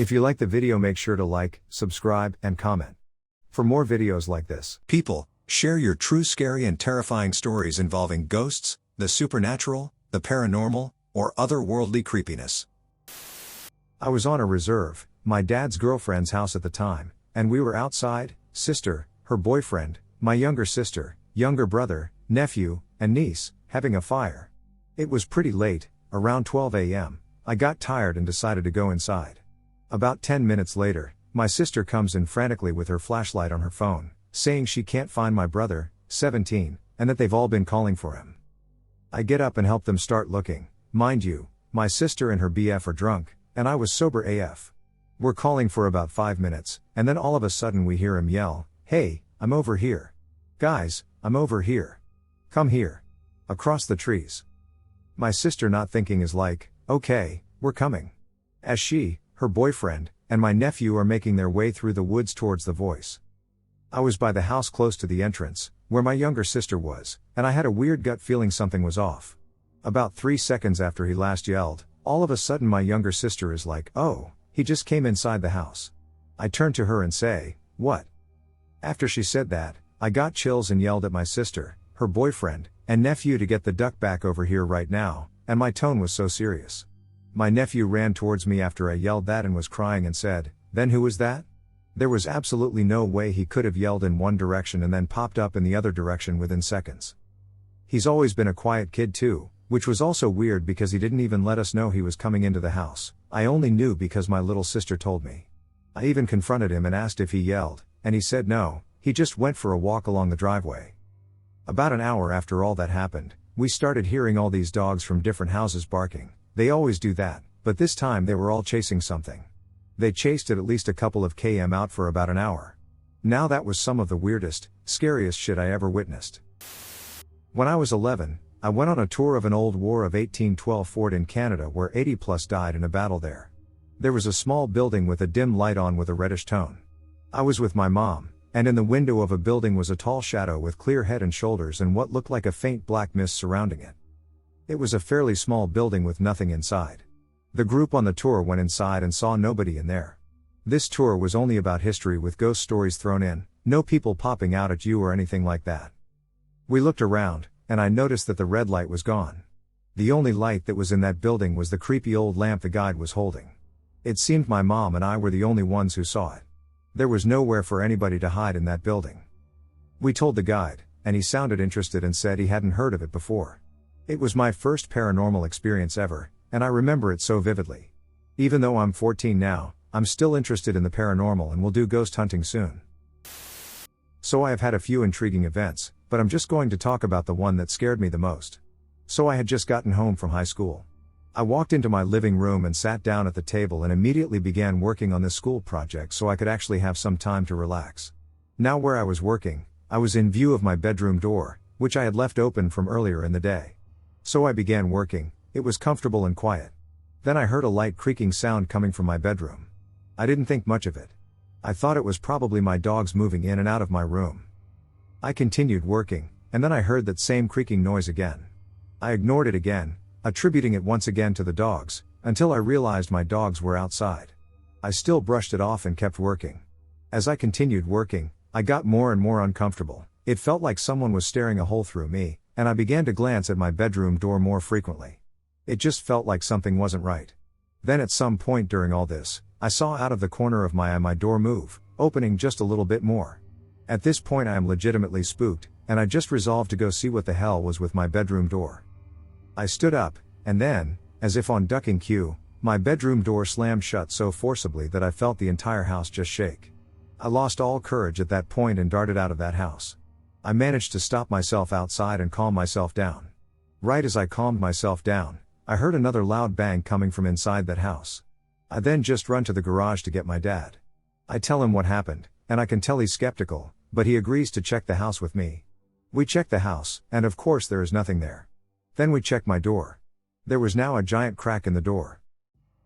If you like the video, make sure to like, subscribe, and comment for more videos like this. People, share your true scary and terrifying stories involving ghosts, the supernatural, the paranormal, or otherworldly creepiness. I was on a reserve, my dad's girlfriend's house at the time, and we were outside, sister, her boyfriend, my younger sister, younger brother, nephew, and niece, having a fire. It was pretty late, around 12 a.m. I got tired and decided to go inside. About 10 minutes later, my sister comes in frantically with her flashlight on her phone, saying she can't find my brother, 17, and that they've all been calling for him. I get up and help them start looking. Mind you, my sister and her BF are drunk, and I was sober AF. We're calling for about 5 minutes, and then all of a sudden we hear him yell, "Hey, I'm over here. Guys, I'm over here. Come here." Across the trees. My sister, not thinking, is like, "Okay, we're coming." As she, her boyfriend, and my nephew are making their way through the woods towards the voice. I was by the house close to the entrance, where my younger sister was, and I had a weird gut feeling something was off. About 3 seconds after he last yelled, all of a sudden my younger sister is like, "Oh, he just came inside the house." I turn to her and say, "What?" After she said that, I got chills and yelled at my sister, her boyfriend, and nephew to get the duck back over here right now, and my tone was so serious. My nephew ran towards me after I yelled that and was crying and said, "Then who was that?" There was absolutely no way he could have yelled in one direction and then popped up in the other direction within seconds. He's always been a quiet kid too, which was also weird because he didn't even let us know he was coming into the house. I only knew because my little sister told me. I even confronted him and asked if he yelled, and he said no, he just went for a walk along the driveway. About an hour after all that happened, we started hearing all these dogs from different houses barking. They always do that, but this time they were all chasing something. They chased it at least a couple of km out for about an hour. Now that was some of the weirdest, scariest shit I ever witnessed. When I was 11, I went on a tour of an old War of 1812 fort in Canada where 80 plus died in a battle there. There was a small building with a dim light on with a reddish tone. I was with my mom, and in the window of a building was a tall shadow with clear head and shoulders and what looked like a faint black mist surrounding it. It was a fairly small building with nothing inside. The group on the tour went inside and saw nobody in there. This tour was only about history with ghost stories thrown in, no people popping out at you or anything like that. We looked around, and I noticed that the red light was gone. The only light that was in that building was the creepy old lamp the guide was holding. It seemed my mom and I were the only ones who saw it. There was nowhere for anybody to hide in that building. We told the guide, and he sounded interested and said he hadn't heard of it before. It was my first paranormal experience ever, and I remember it so vividly. Even though I'm 14 now, I'm still interested in the paranormal and will do ghost hunting soon. So I have had a few intriguing events, but I'm just going to talk about the one that scared me the most. So I had just gotten home from high school. I walked into my living room and sat down at the table and immediately began working on this school project so I could actually have some time to relax. Now where I was working, I was in view of my bedroom door, which I had left open from earlier in the day. So I began working. It was comfortable and quiet. Then I heard a light creaking sound coming from my bedroom. I didn't think much of it. I thought it was probably my dogs moving in and out of my room. I continued working, and then I heard that same creaking noise again. I ignored it again, attributing it once again to the dogs, until I realized my dogs were outside. I still brushed it off and kept working. As I continued working, I got more and more uncomfortable. It felt like someone was staring a hole through me, and I began to glance at my bedroom door more frequently. It just felt like something wasn't right. Then at some point during all this, I saw out of the corner of my eye my door move, opening just a little bit more. At this point I am legitimately spooked, and I just resolved to go see what the hell was with my bedroom door. I stood up, and then, as if on ducking cue, my bedroom door slammed shut so forcibly that I felt the entire house just shake. I lost all courage at that point and darted out of that house. I managed to stop myself outside and calm myself down. Right as I calmed myself down, I heard another loud bang coming from inside that house. I then just run to the garage to get my dad. I tell him what happened, and I can tell he's skeptical, but he agrees to check the house with me. We check the house, and of course there is nothing there. Then we check my door. There was now a giant crack in the door.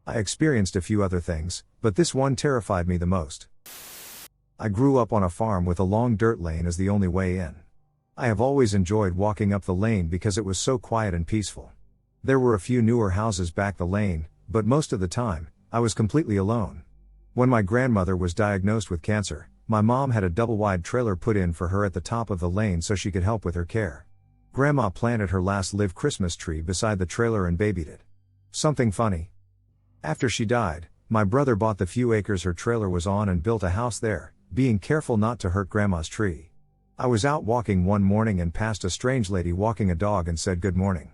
I experienced a few other things, but this one terrified me the most. I grew up on a farm with a long dirt lane as the only way in. I have always enjoyed walking up the lane because it was so quiet and peaceful. There were a few newer houses back the lane, but most of the time, I was completely alone. When my grandmother was diagnosed with cancer, my mom had a double-wide trailer put in for her at the top of the lane so she could help with her care. Grandma planted her last live Christmas tree beside the trailer and babied it. Something funny. After she died, my brother bought the few acres her trailer was on and built a house there, being careful not to hurt Grandma's tree. I was out walking one morning and passed a strange lady walking a dog and said good morning.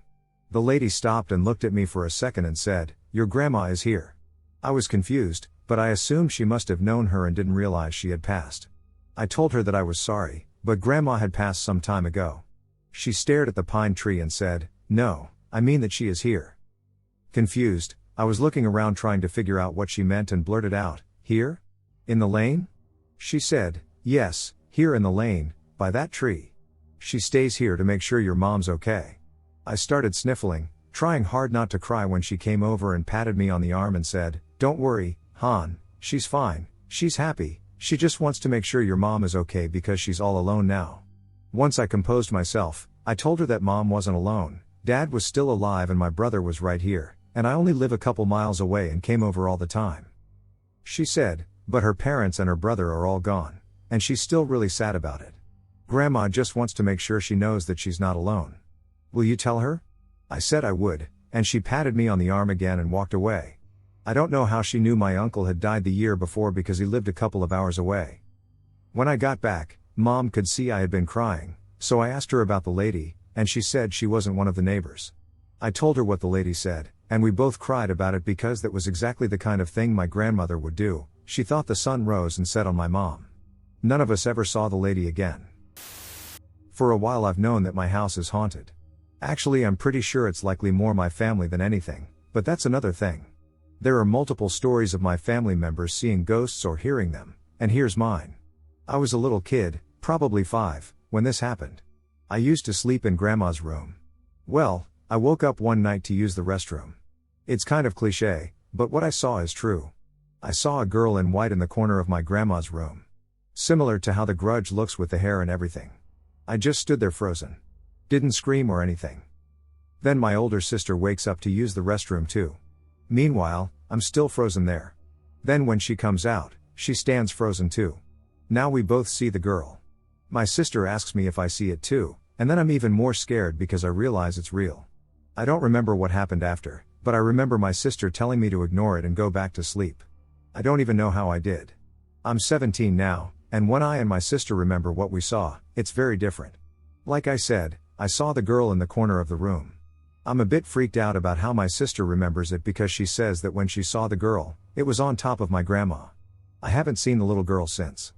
The lady stopped and looked at me for a second and said, "Your grandma is here." I was confused, but I assumed she must have known her and didn't realize she had passed. I told her that I was sorry, but Grandma had passed some time ago. She stared at the pine tree and said, "No, I mean that she is here." Confused, I was looking around trying to figure out what she meant and blurted out, "Here? In the lane?" She said, "Yes, here in the lane, by that tree. She stays here to make sure your mom's okay." I started sniffling, trying hard not to cry when she came over and patted me on the arm and said, "Don't worry, Han, she's fine, she's happy, she just wants to make sure your mom is okay because she's all alone now." Once I composed myself, I told her that Mom wasn't alone, Dad was still alive and my brother was right here, and I only live a couple miles away and came over all the time. She said, "But her parents and her brother are all gone, and she's still really sad about it. Grandma just wants to make sure she knows that she's not alone. Will you tell her?" I said I would, and she patted me on the arm again and walked away. I don't know how she knew my uncle had died the year before because he lived a couple of hours away. When I got back, Mom could see I had been crying, so I asked her about the lady, and she said she wasn't one of the neighbors. I told her what the lady said, and we both cried about it because that was exactly the kind of thing my grandmother would do. She thought the sun rose and set on my mom. None of us ever saw the lady again. For a while I've known that my house is haunted. Actually, I'm pretty sure it's likely more my family than anything, but that's another thing. There are multiple stories of my family members seeing ghosts or hearing them, and here's mine. I was a little kid, probably 5, when this happened. I used to sleep in Grandma's room. Well, I woke up one night to use the restroom. It's kind of cliché, but what I saw is true. I saw a girl in white in the corner of my grandma's room. Similar to how The Grudge looks with the hair and everything. I just stood there frozen. Didn't scream or anything. Then my older sister wakes up to use the restroom too. Meanwhile, I'm still frozen there. Then when she comes out, she stands frozen too. Now we both see the girl. My sister asks me if I see it too, and then I'm even more scared because I realize it's real. I don't remember what happened after, but I remember my sister telling me to ignore it and go back to sleep. I don't even know how I did. I'm 17 now, and when I and my sister remember what we saw, it's very different. Like I said, I saw the girl in the corner of the room. I'm a bit freaked out about how my sister remembers it because she says that when she saw the girl, it was on top of my grandma. I haven't seen the little girl since.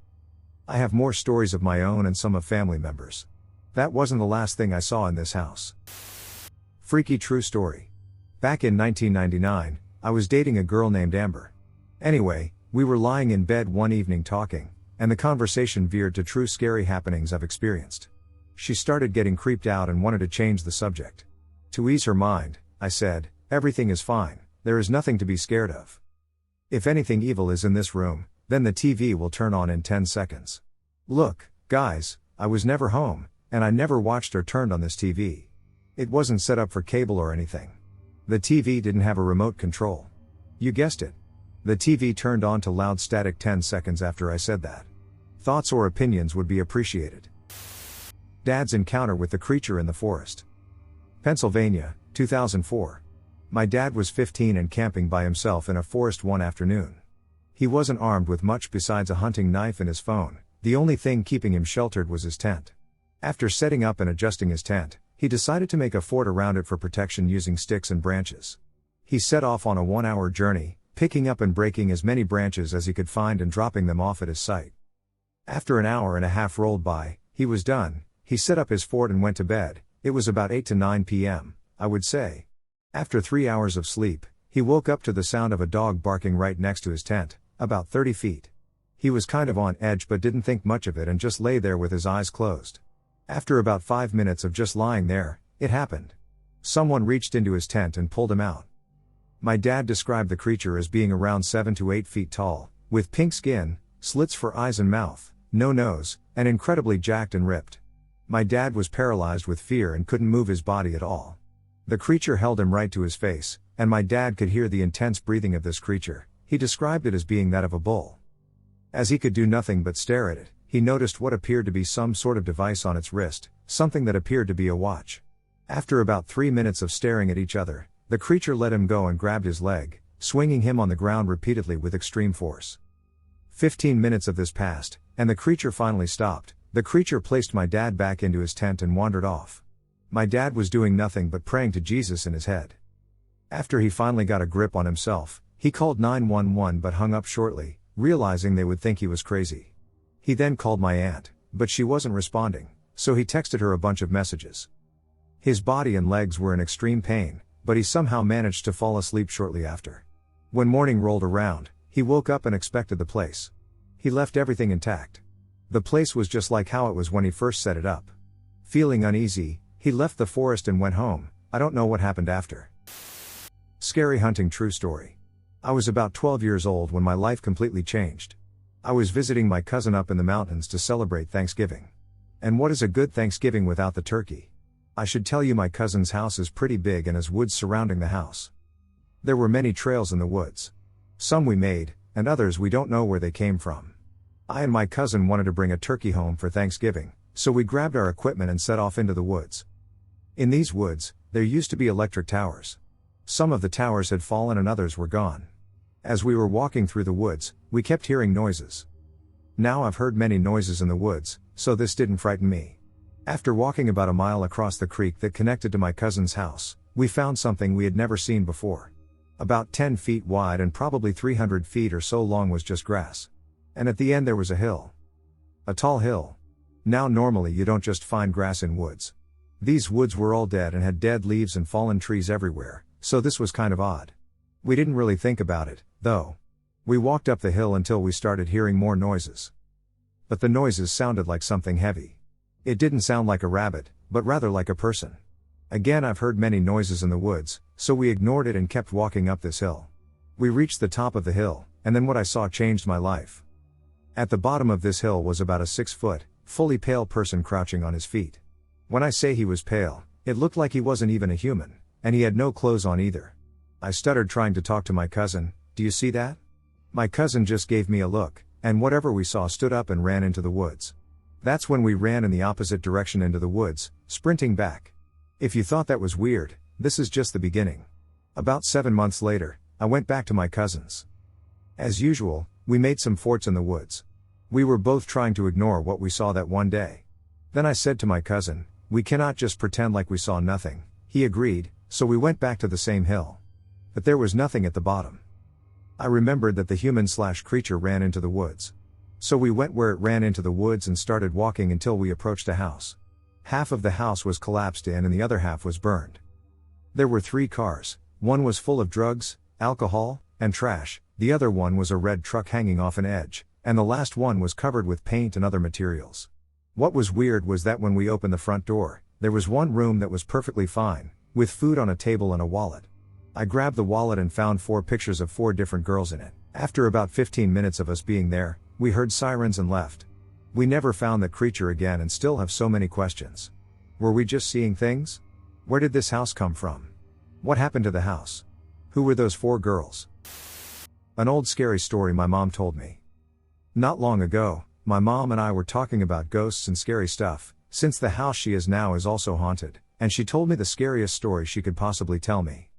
I have more stories of my own and some of family members. That wasn't the last thing I saw in this house. Freaky true story. Back in 1999, I was dating a girl named Amber. Anyway, we were lying in bed one evening talking, and the conversation veered to true scary happenings I've experienced. She started getting creeped out and wanted to change the subject. To ease her mind, I said, "Everything is fine, there is nothing to be scared of. If anything evil is in this room, then the TV will turn on in 10 seconds. Look, guys, I was never home, and I never watched or turned on this TV. It wasn't set up for cable or anything. The TV didn't have a remote control. You guessed it. The TV turned on to loud static 10 seconds after I said that. Thoughts or opinions would be appreciated." Dad's encounter with the creature in the forest. Pennsylvania, 2004. My dad was 15 and camping by himself in a forest one afternoon. He wasn't armed with much besides a hunting knife and his phone. The only thing keeping him sheltered was his tent. After setting up and adjusting his tent, he decided to make a fort around it for protection using sticks and branches. He set off on a 1-hour journey, picking up and breaking as many branches as he could find and dropping them off at his site. After an hour and a half rolled by, he was done. He set up his fort and went to bed. It was about 8 to 9 p.m., I would say. After 3 hours of sleep, he woke up to the sound of a dog barking right next to his tent, about 30 feet. He was kind of on edge but didn't think much of it and just lay there with his eyes closed. After about 5 minutes of just lying there, it happened. Someone reached into his tent and pulled him out. My dad described the creature as being around 7 to 8 feet tall, with pink skin, slits for eyes and mouth, no nose, and incredibly jacked and ripped. My dad was paralyzed with fear and couldn't move his body at all. The creature held him right to his face, and my dad could hear the intense breathing of this creature. He described it as being that of a bull. As he could do nothing but stare at it, he noticed what appeared to be some sort of device on its wrist, something that appeared to be a watch. After about 3 minutes of staring at each other, the creature let him go and grabbed his leg, swinging him on the ground repeatedly with extreme force. 15 minutes of this passed, and the creature finally stopped. The creature placed my dad back into his tent and wandered off. My dad was doing nothing but praying to Jesus in his head. After he finally got a grip on himself, he called 911 but hung up shortly, realizing they would think he was crazy. He then called my aunt, but she wasn't responding, so he texted her a bunch of messages. His body and legs were in extreme pain, but he somehow managed to fall asleep shortly after. When morning rolled around, he woke up and inspected the place. He left everything intact. The place was just like how it was when he first set it up. Feeling uneasy, he left the forest and went home. I don't know what happened after. Scary hunting true story. I was about 12 years old when my life completely changed. I was visiting my cousin up in the mountains to celebrate Thanksgiving. And what is a good Thanksgiving without the turkey? I should tell you my cousin's house is pretty big and has woods surrounding the house. There were many trails in the woods. Some we made, and others we don't know where they came from. I and my cousin wanted to bring a turkey home for Thanksgiving, so we grabbed our equipment and set off into the woods. In these woods, there used to be electric towers. Some of the towers had fallen and others were gone. As we were walking through the woods, we kept hearing noises. Now I've heard many noises in the woods, so this didn't frighten me. After walking about a mile across the creek that connected to my cousin's house, we found something we had never seen before. About 10 feet wide and probably 300 feet or so long was just grass. And at the end there was a hill. A tall hill. Now normally you don't just find grass in woods. These woods were all dead and had dead leaves and fallen trees everywhere, so this was kind of odd. We didn't really think about it, though. We walked up the hill until we started hearing more noises. But the noises sounded like something heavy. It didn't sound like a rabbit, but rather like a person. Again, I've heard many noises in the woods, so we ignored it and kept walking up this hill. We reached the top of the hill, and then what I saw changed my life. At the bottom of this hill was about a 6-foot, fully pale person crouching on his feet. When I say he was pale, it looked like he wasn't even a human, and he had no clothes on either. I stuttered trying to talk to my cousin. Do you see that? My cousin just gave me a look, and whatever we saw stood up and ran into the woods. That's when we ran in the opposite direction into the woods, sprinting back. If you thought that was weird, this is just the beginning. About 7 months later, I went back to my cousin's. As usual, we made some forts in the woods. We were both trying to ignore what we saw that one day. Then I said to my cousin, we cannot just pretend like we saw nothing. He agreed, so we went back to the same hill. But there was nothing at the bottom. I remembered that the human/creature ran into the woods. So we went where it ran into the woods and started walking until we approached a house. Half of the house was collapsed in and the other half was burned. There were 3 cars, one was full of drugs, alcohol, and trash, the other one was a red truck hanging off an edge, and the last one was covered with paint and other materials. What was weird was that when we opened the front door, there was one room that was perfectly fine, with food on a table and a wallet. I grabbed the wallet and found 4 pictures of 4 different girls in it. After about 15 minutes of us being there, we heard sirens and left. We never found that creature again and still have so many questions. Were we just seeing things? Where did this house come from? What happened to the house? Who were those 4 girls? An old scary story my mom told me. Not long ago, my mom and I were talking about ghosts and scary stuff, since the house she is now is also haunted, and she told me the scariest story she could possibly tell me.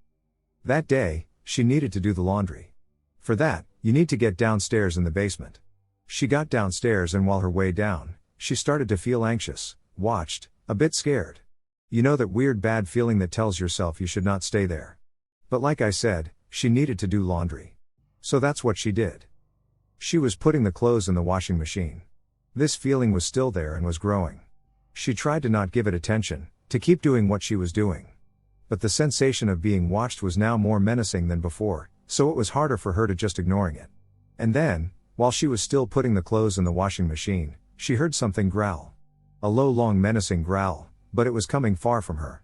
That day, she needed to do the laundry. For that, you need to get downstairs in the basement. She got downstairs and while her way down, she started to feel anxious, watched, a bit scared. You know that weird bad feeling that tells yourself you should not stay there. But like I said, she needed to do laundry. So that's what she did. She was putting the clothes in the washing machine. This feeling was still there and was growing. She tried to not give it attention, to keep doing what she was doing. But the sensation of being watched was now more menacing than before, so it was harder for her to just ignoring it. And then, while she was still putting the clothes in the washing machine, she heard something growl. A low, long, menacing growl, but it was coming far from her.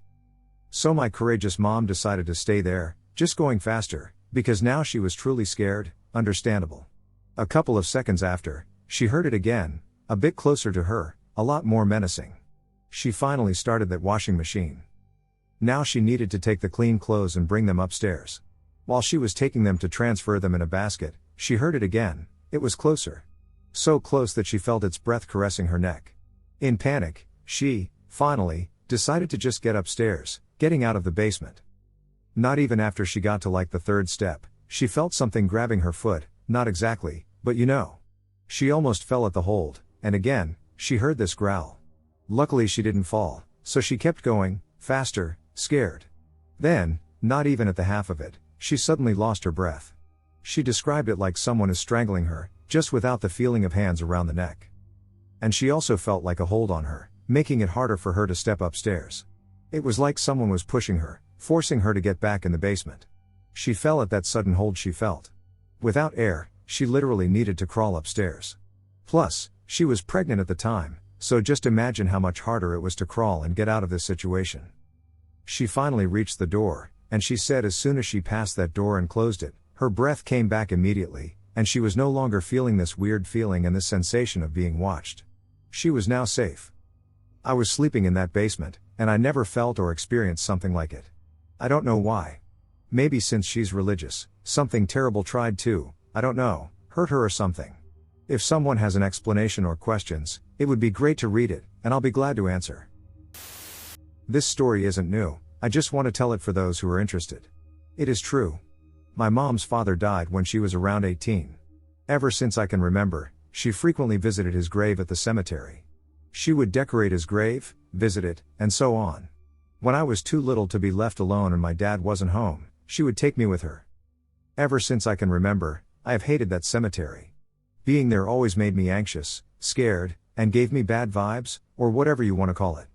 So my courageous mom decided to stay there, just going faster, because now she was truly scared, understandable. A couple of seconds after, she heard it again, a bit closer to her, a lot more menacing. She finally started that washing machine. Now she needed to take the clean clothes and bring them upstairs. While she was taking them to transfer them in a basket, she heard it again. It was closer. So close that she felt its breath caressing her neck. In panic, she, finally, decided to just get upstairs, getting out of the basement. Not even after she got to like the third step, she felt something grabbing her foot, not exactly, but you know. She almost fell at the hold, and again, she heard this growl. Luckily she didn't fall, so she kept going, faster, scared. Then, not even at the half of it, she suddenly lost her breath. She described it like someone is strangling her, just without the feeling of hands around the neck. And she also felt like a hold on her, making it harder for her to step upstairs. It was like someone was pushing her, forcing her to get back in the basement. She fell at that sudden hold she felt. Without air, she literally needed to crawl upstairs. Plus, she was pregnant at the time, so just imagine how much harder it was to crawl and get out of this situation. She finally reached the door, and she said as soon as she passed that door and closed it, her breath came back immediately, and she was no longer feeling this weird feeling and this sensation of being watched. She was now safe. I was sleeping in that basement, and I never felt or experienced something like it. I don't know why. Maybe since she's religious, something terrible tried to, I don't know, hurt her or something. If someone has an explanation or questions, it would be great to read it, and I'll be glad to answer. This story isn't new, I just want to tell it for those who are interested. It is true. My mom's father died when she was around 18. Ever since I can remember, she frequently visited his grave at the cemetery. She would decorate his grave, visit it, and so on. When I was too little to be left alone and my dad wasn't home, she would take me with her. Ever since I can remember, I have hated that cemetery. Being there always made me anxious, scared, and gave me bad vibes, or whatever you want to call it.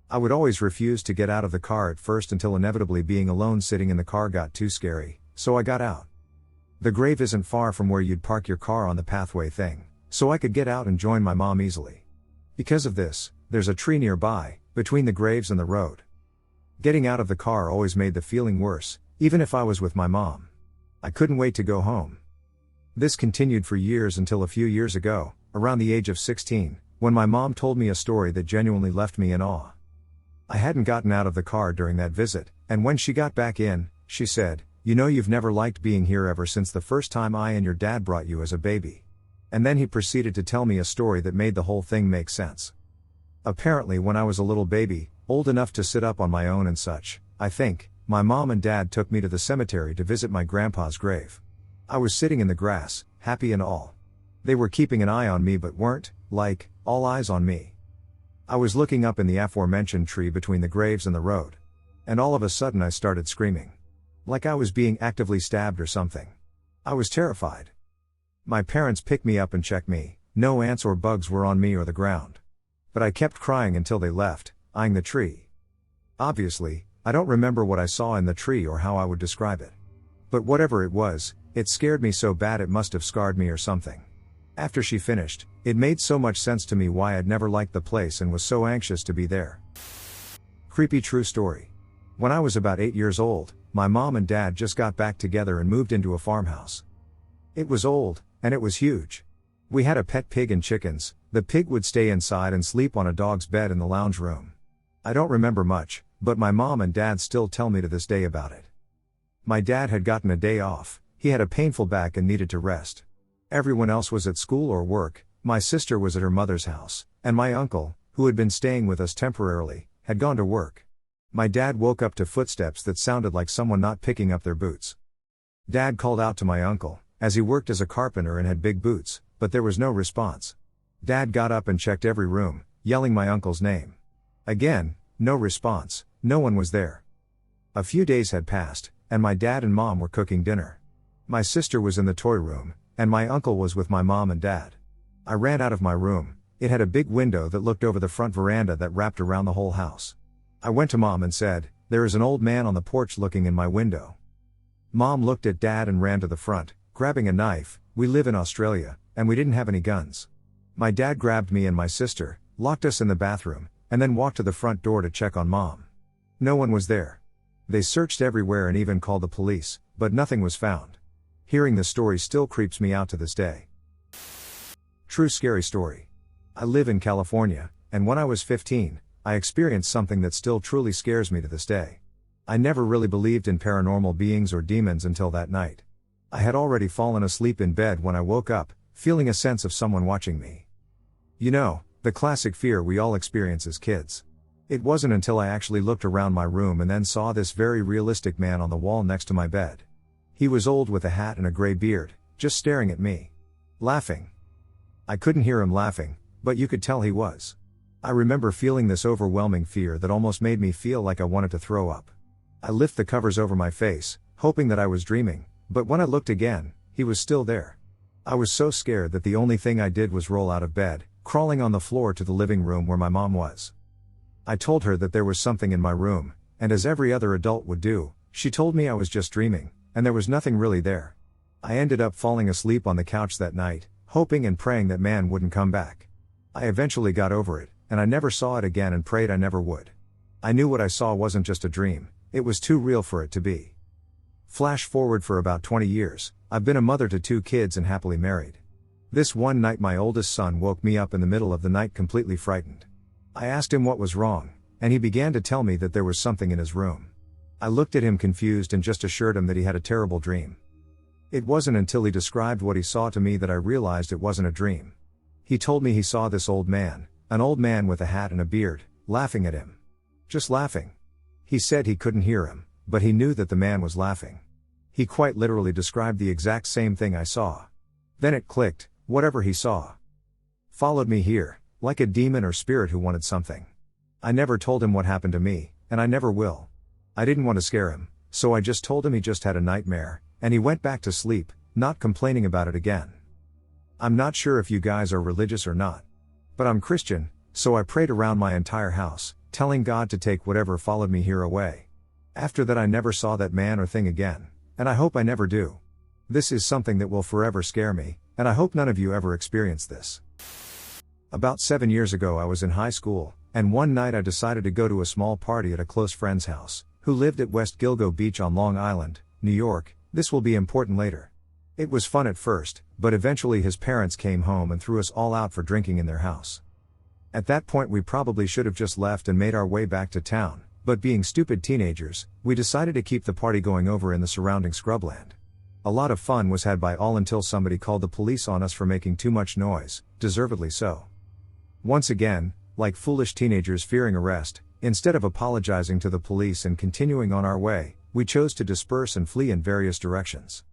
I would always refuse to get out of the car at first until inevitably being alone sitting in the car got too scary, so I got out. The grave isn't far from where you'd park your car on the pathway thing, so I could get out and join my mom easily. Because of this, there's a tree nearby, between the graves and the road. Getting out of the car always made the feeling worse, even if I was with my mom. I couldn't wait to go home. This continued for years until a few years ago, around the age of 16, when my mom told me a story that genuinely left me in awe. I hadn't gotten out of the car during that visit, and when she got back in, she said, "You know you've never liked being here ever since the first time I and your dad brought you as a baby." And then he proceeded to tell me a story that made the whole thing make sense. Apparently when I was a little baby, old enough to sit up on my own and such, I think, my mom and dad took me to the cemetery to visit my grandpa's grave. I was sitting in the grass, happy and all. They were keeping an eye on me but weren't, like, all eyes on me. I was looking up in the aforementioned tree between the graves and the road. And all of a sudden I started screaming. Like I was being actively stabbed or something. I was terrified. My parents picked me up and checked me, no ants or bugs were on me or the ground. But I kept crying until they left, eyeing the tree. Obviously, I don't remember what I saw in the tree or how I would describe it. But whatever it was, it scared me so bad it must have scarred me or something. After she finished, it made so much sense to me why I'd never liked the place and was so anxious to be there. Creepy true story. When I was about 8 years old, my mom and dad just got back together and moved into a farmhouse. It was old, and it was huge. We had a pet pig and chickens. The pig would stay inside and sleep on a dog's bed in the lounge room. I don't remember much, but my mom and dad still tell me to this day about it. My dad had gotten a day off, he had a painful back and needed to rest. Everyone else was at school or work, my sister was at her mother's house, and my uncle, who had been staying with us temporarily, had gone to work. My dad woke up to footsteps that sounded like someone not picking up their boots. Dad called out to my uncle, as he worked as a carpenter and had big boots, but there was no response. Dad got up and checked every room, yelling my uncle's name. Again, no response, no one was there. A few days had passed, and my dad and mom were cooking dinner. My sister was in the toy room, and my uncle was with my mom and dad. I ran out of my room. It had a big window that looked over the front veranda that wrapped around the whole house. I went to mom and said, "There is an old man on the porch looking in my window." Mom looked at dad and ran to the front, grabbing a knife. We live in Australia, and we didn't have any guns. My dad grabbed me and my sister, locked us in the bathroom, and then walked to the front door to check on mom. No one was there. They searched everywhere and even called the police, but nothing was found. Hearing the story still creeps me out to this day. True scary story. I live in California, and when I was 15, I experienced something that still truly scares me to this day. I never really believed in paranormal beings or demons until that night. I had already fallen asleep in bed when I woke up, feeling a sense of someone watching me. You know, the classic fear we all experience as kids. It wasn't until I actually looked around my room and then saw this very realistic man on the wall next to my bed. He was old with a hat and a gray beard, just staring at me. Laughing. I couldn't hear him laughing, but you could tell he was. I remember feeling this overwhelming fear that almost made me feel like I wanted to throw up. I lift the covers over my face, hoping that I was dreaming, but when I looked again, he was still there. I was so scared that the only thing I did was roll out of bed, crawling on the floor to the living room where my mom was. I told her that there was something in my room, and as every other adult would do, she told me I was just dreaming, and there was nothing really there. I ended up falling asleep on the couch that night, hoping and praying that man wouldn't come back. I eventually got over it, and I never saw it again and prayed I never would. I knew what I saw wasn't just a dream, it was too real for it to be. Flash forward for about 20 years, I've been a mother to 2 kids and happily married. This one night my oldest son woke me up in the middle of the night completely frightened. I asked him what was wrong, and he began to tell me that there was something in his room. I looked at him confused and just assured him that he had a terrible dream. It wasn't until he described what he saw to me that I realized it wasn't a dream. He told me he saw this old man, an old man with a hat and a beard, laughing at him. Just laughing. He said he couldn't hear him, but he knew that the man was laughing. He quite literally described the exact same thing I saw. Then it clicked, whatever he saw followed me here, like a demon or spirit who wanted something. I never told him what happened to me, and I never will. I didn't want to scare him, so I just told him he just had a nightmare, and he went back to sleep, not complaining about it again. I'm not sure if you guys are religious or not. But I'm Christian, so I prayed around my entire house, telling God to take whatever followed me here away. After that I never saw that man or thing again, and I hope I never do. This is something that will forever scare me, and I hope none of you ever experience this. About 7 years ago I was in high school, and one night I decided to go to a small party at a close friend's house, who lived at West Gilgo Beach on Long Island, New York. This will be important later. It was fun at first, but eventually his parents came home and threw us all out for drinking in their house. At that point we probably should have just left and made our way back to town, but being stupid teenagers, we decided to keep the party going over in the surrounding scrubland. A lot of fun was had by all until somebody called the police on us for making too much noise, deservedly so. Once again, like foolish teenagers fearing arrest, instead of apologizing to the police and continuing on our way, we chose to disperse and flee in various directions.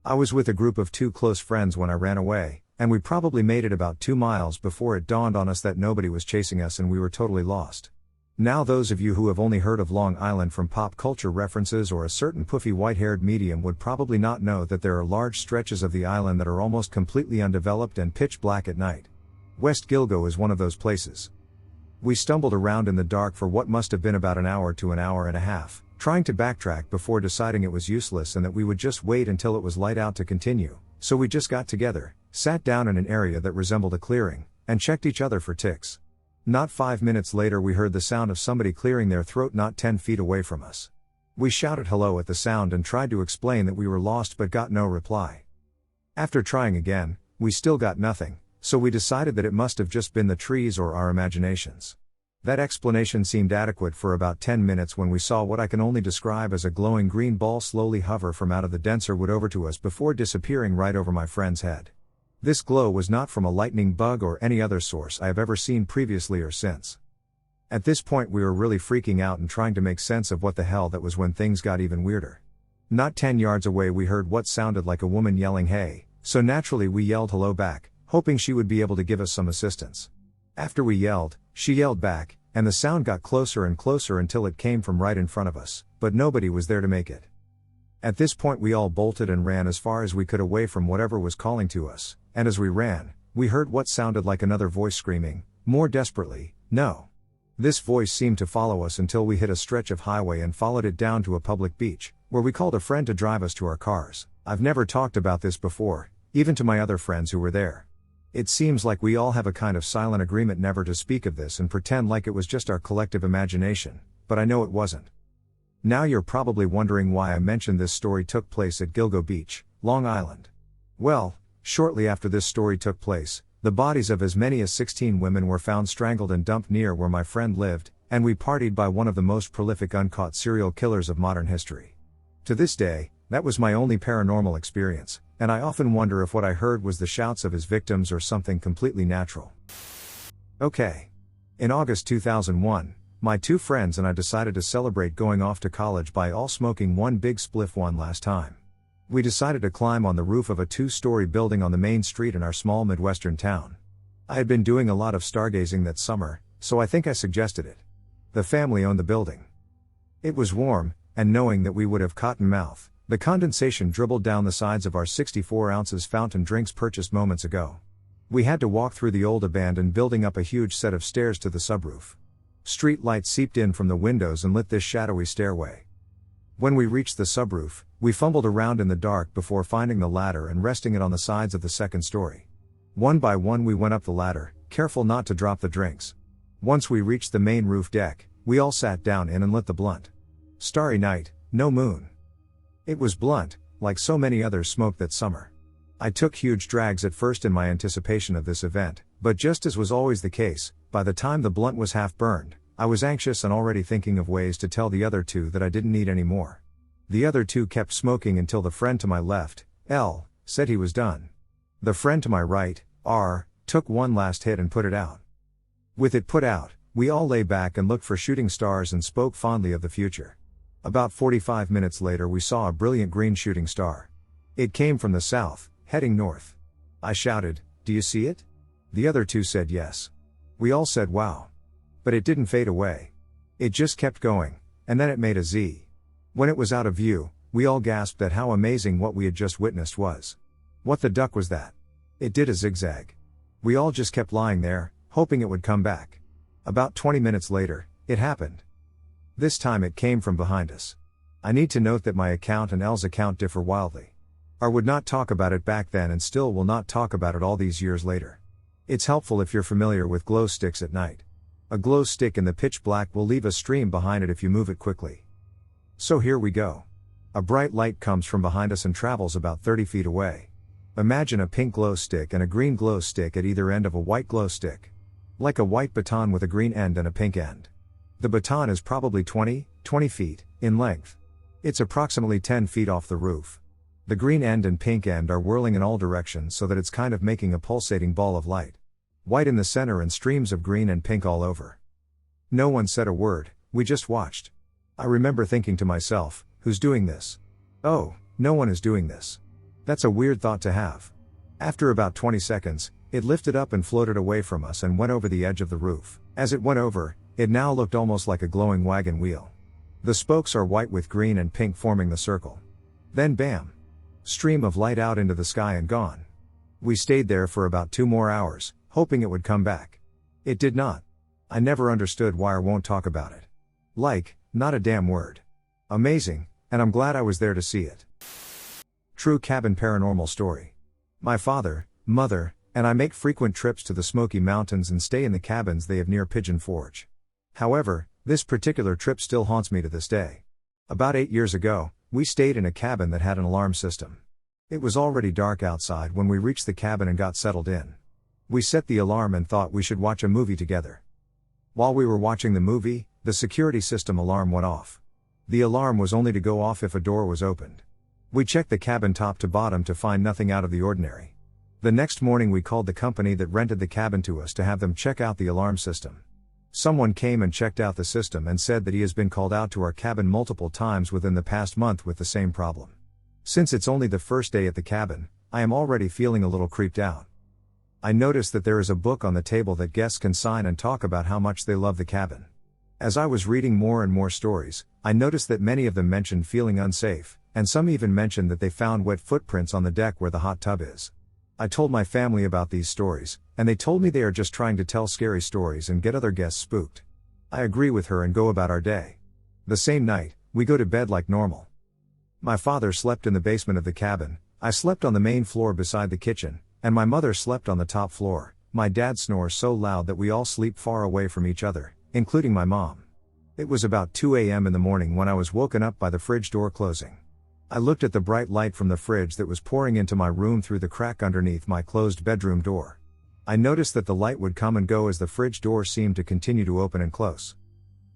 I was with a group of 2 close friends when I ran away, and we probably made it about 2 miles before it dawned on us that nobody was chasing us and we were totally lost. Now those of you who have only heard of Long Island from pop culture references or a certain puffy white-haired medium would probably not know that there are large stretches of the island that are almost completely undeveloped and pitch black at night. West Gilgo is one of those places. We stumbled around in the dark for what must have been about an hour to an hour and a half, trying to backtrack before deciding it was useless and that we would just wait until it was light out to continue, so we just got together, sat down in an area that resembled a clearing, and checked each other for ticks. Not 5 minutes later we heard the sound of somebody clearing their throat not 10 feet away from us. We shouted hello at the sound and tried to explain that we were lost but got no reply. After trying again, we still got nothing, so we decided that it must have just been the trees or our imaginations. That explanation seemed adequate for about 10 minutes when we saw what I can only describe as a glowing green ball slowly hover from out of the denser wood over to us before disappearing right over my friend's head. This glow was not from a lightning bug or any other source I have ever seen previously or since. At this point we were really freaking out and trying to make sense of what the hell that was when things got even weirder. Not 10 yards away we heard what sounded like a woman yelling hey, so naturally we yelled hello back, hoping she would be able to give us some assistance. After we yelled, she yelled back, and the sound got closer and closer until it came from right in front of us, but nobody was there to make it. At this point we all bolted and ran as far as we could away from whatever was calling to us, and as we ran, we heard what sounded like another voice screaming, more desperately, no. This voice seemed to follow us until we hit a stretch of highway and followed it down to a public beach, where we called a friend to drive us to our cars. I've never talked about this before, even to my other friends who were there. It seems like we all have a kind of silent agreement never to speak of this and pretend like it was just our collective imagination, but I know it wasn't. Now you're probably wondering why I mentioned this story took place at Gilgo Beach, Long Island. Well, shortly after this story took place, the bodies of as many as 16 women were found strangled and dumped near where my friend lived, and we partied by one of the most prolific uncaught serial killers of modern history. To this day, that was my only paranormal experience, and I often wonder if what I heard was the shouts of his victims or something completely natural. Okay. In August 2001, my two friends and I decided to celebrate going off to college by all smoking one big spliff one last time. We decided to climb on the roof of a 2-story building on the main street in our small Midwestern town. I had been doing a lot of stargazing that summer, so I think I suggested it. The family owned the building. It was warm, and knowing that we would have cotton mouth, the condensation dribbled down the sides of our 64 ounces fountain drinks purchased moments ago. We had to walk through the old abandoned building up a huge set of stairs to the subroof. Street light seeped in from the windows and lit this shadowy stairway. When we reached the subroof, we fumbled around in the dark before finding the ladder and resting it on the sides of the second story. One by one we went up the ladder, careful not to drop the drinks. Once we reached the main roof deck, we all sat down in and lit the blunt. Starry night, no moon. It was blunt, like so many others smoked that summer. I took huge drags at first in my anticipation of this event, but just as was always the case, by the time the blunt was half burned, I was anxious and already thinking of ways to tell the other two that I didn't need any more. The other two kept smoking until the friend to my left, L, said he was done. The friend to my right, R, took one last hit and put it out. With it put out, we all lay back and looked for shooting stars and spoke fondly of the future. About 45 minutes later we saw a brilliant green shooting star. It came from the south, heading north. I shouted, "Do you see it?" The other two said yes. We all said wow. But it didn't fade away. It just kept going, and then it made a Z. When it was out of view, we all gasped at how amazing what we had just witnessed was. What the duck was that? It did a zigzag. We all just kept lying there, hoping it would come back. About 20 minutes later, it happened. This time it came from behind us. I need to note that my account and L's account differ wildly. I would not talk about it back then and still will not talk about it all these years later. It's helpful if you're familiar with glow sticks at night. A glow stick in the pitch black will leave a stream behind it if you move it quickly. So here we go. A bright light comes from behind us and travels about 30 feet away. Imagine a pink glow stick and a green glow stick at either end of a white glow stick. Like a white baton with a green end and a pink end. The baton is probably 20 feet in length. It's approximately 10 feet off the roof. The green end and pink end are whirling in all directions so that it's kind of making a pulsating ball of light. White in the center and streams of green and pink all over. No one said a word, we just watched. I remember thinking to myself, who's doing this? Oh, no one is doing this. That's a weird thought to have. After about 20 seconds, it lifted up and floated away from us and went over the edge of the roof. As it went over, it now looked almost like a glowing wagon wheel. The spokes are white with green and pink forming the circle. Then bam! Stream of light out into the sky and gone. We stayed there for about 2 more hours, hoping it would come back. It did not. I never understood why I won't talk about it. Like, not a damn word. Amazing, and I'm glad I was there to see it. True cabin paranormal story. My father, mother, and I make frequent trips to the Smoky Mountains and stay in the cabins they have near Pigeon Forge. However, this particular trip still haunts me to this day. About 8 years ago, we stayed in a cabin that had an alarm system. It was already dark outside when we reached the cabin and got settled in. We set the alarm and thought we should watch a movie together. While we were watching the movie, the security system alarm went off. The alarm was only to go off if a door was opened. We checked the cabin top to bottom to find nothing out of the ordinary. The next morning we called the company that rented the cabin to us to have them check out the alarm system. Someone came and checked out the system and said that he has been called out to our cabin multiple times within the past month with the same problem. Since it's only the first day at the cabin, I am already feeling a little creeped out. I noticed that there is a book on the table that guests can sign and talk about how much they love the cabin. As I was reading more and more stories, I noticed that many of them mentioned feeling unsafe, and some even mentioned that they found wet footprints on the deck where the hot tub is. I told my family about these stories, and they told me they are just trying to tell scary stories and get other guests spooked. I agree with her and go about our day. The same night, we go to bed like normal. My father slept in the basement of the cabin, I slept on the main floor beside the kitchen, and my mother slept on the top floor. My dad snores so loud that we all sleep far away from each other, including my mom. It was about 2 a.m. in the morning when I was woken up by the fridge door closing. I looked at the bright light from the fridge that was pouring into my room through the crack underneath my closed bedroom door. I noticed that the light would come and go as the fridge door seemed to continue to open and close.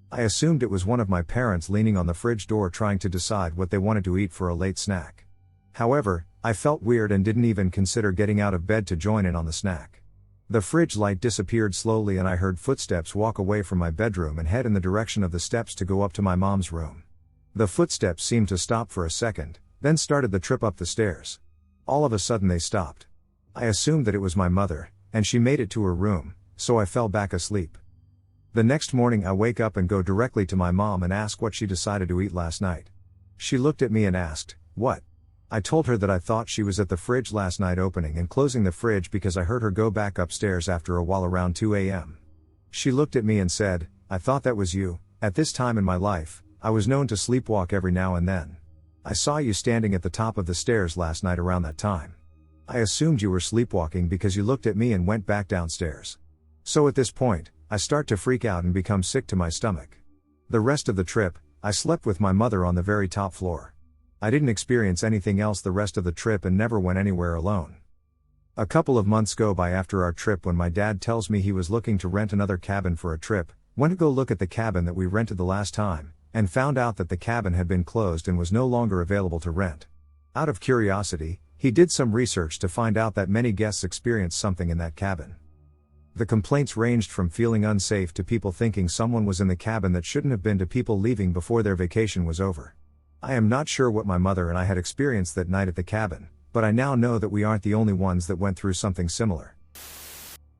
I assumed it was one of my parents leaning on the fridge door trying to decide what they wanted to eat for a late snack. However, I felt weird and didn't even consider getting out of bed to join in on the snack. The fridge light disappeared slowly and I heard footsteps walk away from my bedroom and head in the direction of the steps to go up to my mom's room. The footsteps seemed to stop for a second, then started the trip up the stairs. All of a sudden they stopped. I assumed that it was my mother, and she made it to her room, so I fell back asleep. The next morning I wake up and go directly to my mom and ask what she decided to eat last night. She looked at me and asked, "What?" I told her that I thought she was at the fridge last night opening and closing the fridge because I heard her go back upstairs after a while around 2 a.m. She looked at me and said, "I thought that was you. At this time in my life, I was known to sleepwalk every now and then. I saw you standing at the top of the stairs last night around that time. I assumed you were sleepwalking because you looked at me and went back downstairs." So at this point, I start to freak out and become sick to my stomach. The rest of the trip, I slept with my mother on the very top floor. I didn't experience anything else the rest of the trip and never went anywhere alone. A couple of months go by after our trip when my dad tells me he was looking to rent another cabin for a trip, went to go look at the cabin that we rented the last time, and found out that the cabin had been closed and was no longer available to rent. Out of curiosity, he did some research to find out that many guests experienced something in that cabin. The complaints ranged from feeling unsafe to people thinking someone was in the cabin that shouldn't have been to people leaving before their vacation was over. I am not sure what my mother and I had experienced that night at the cabin, but I now know that we aren't the only ones that went through something similar.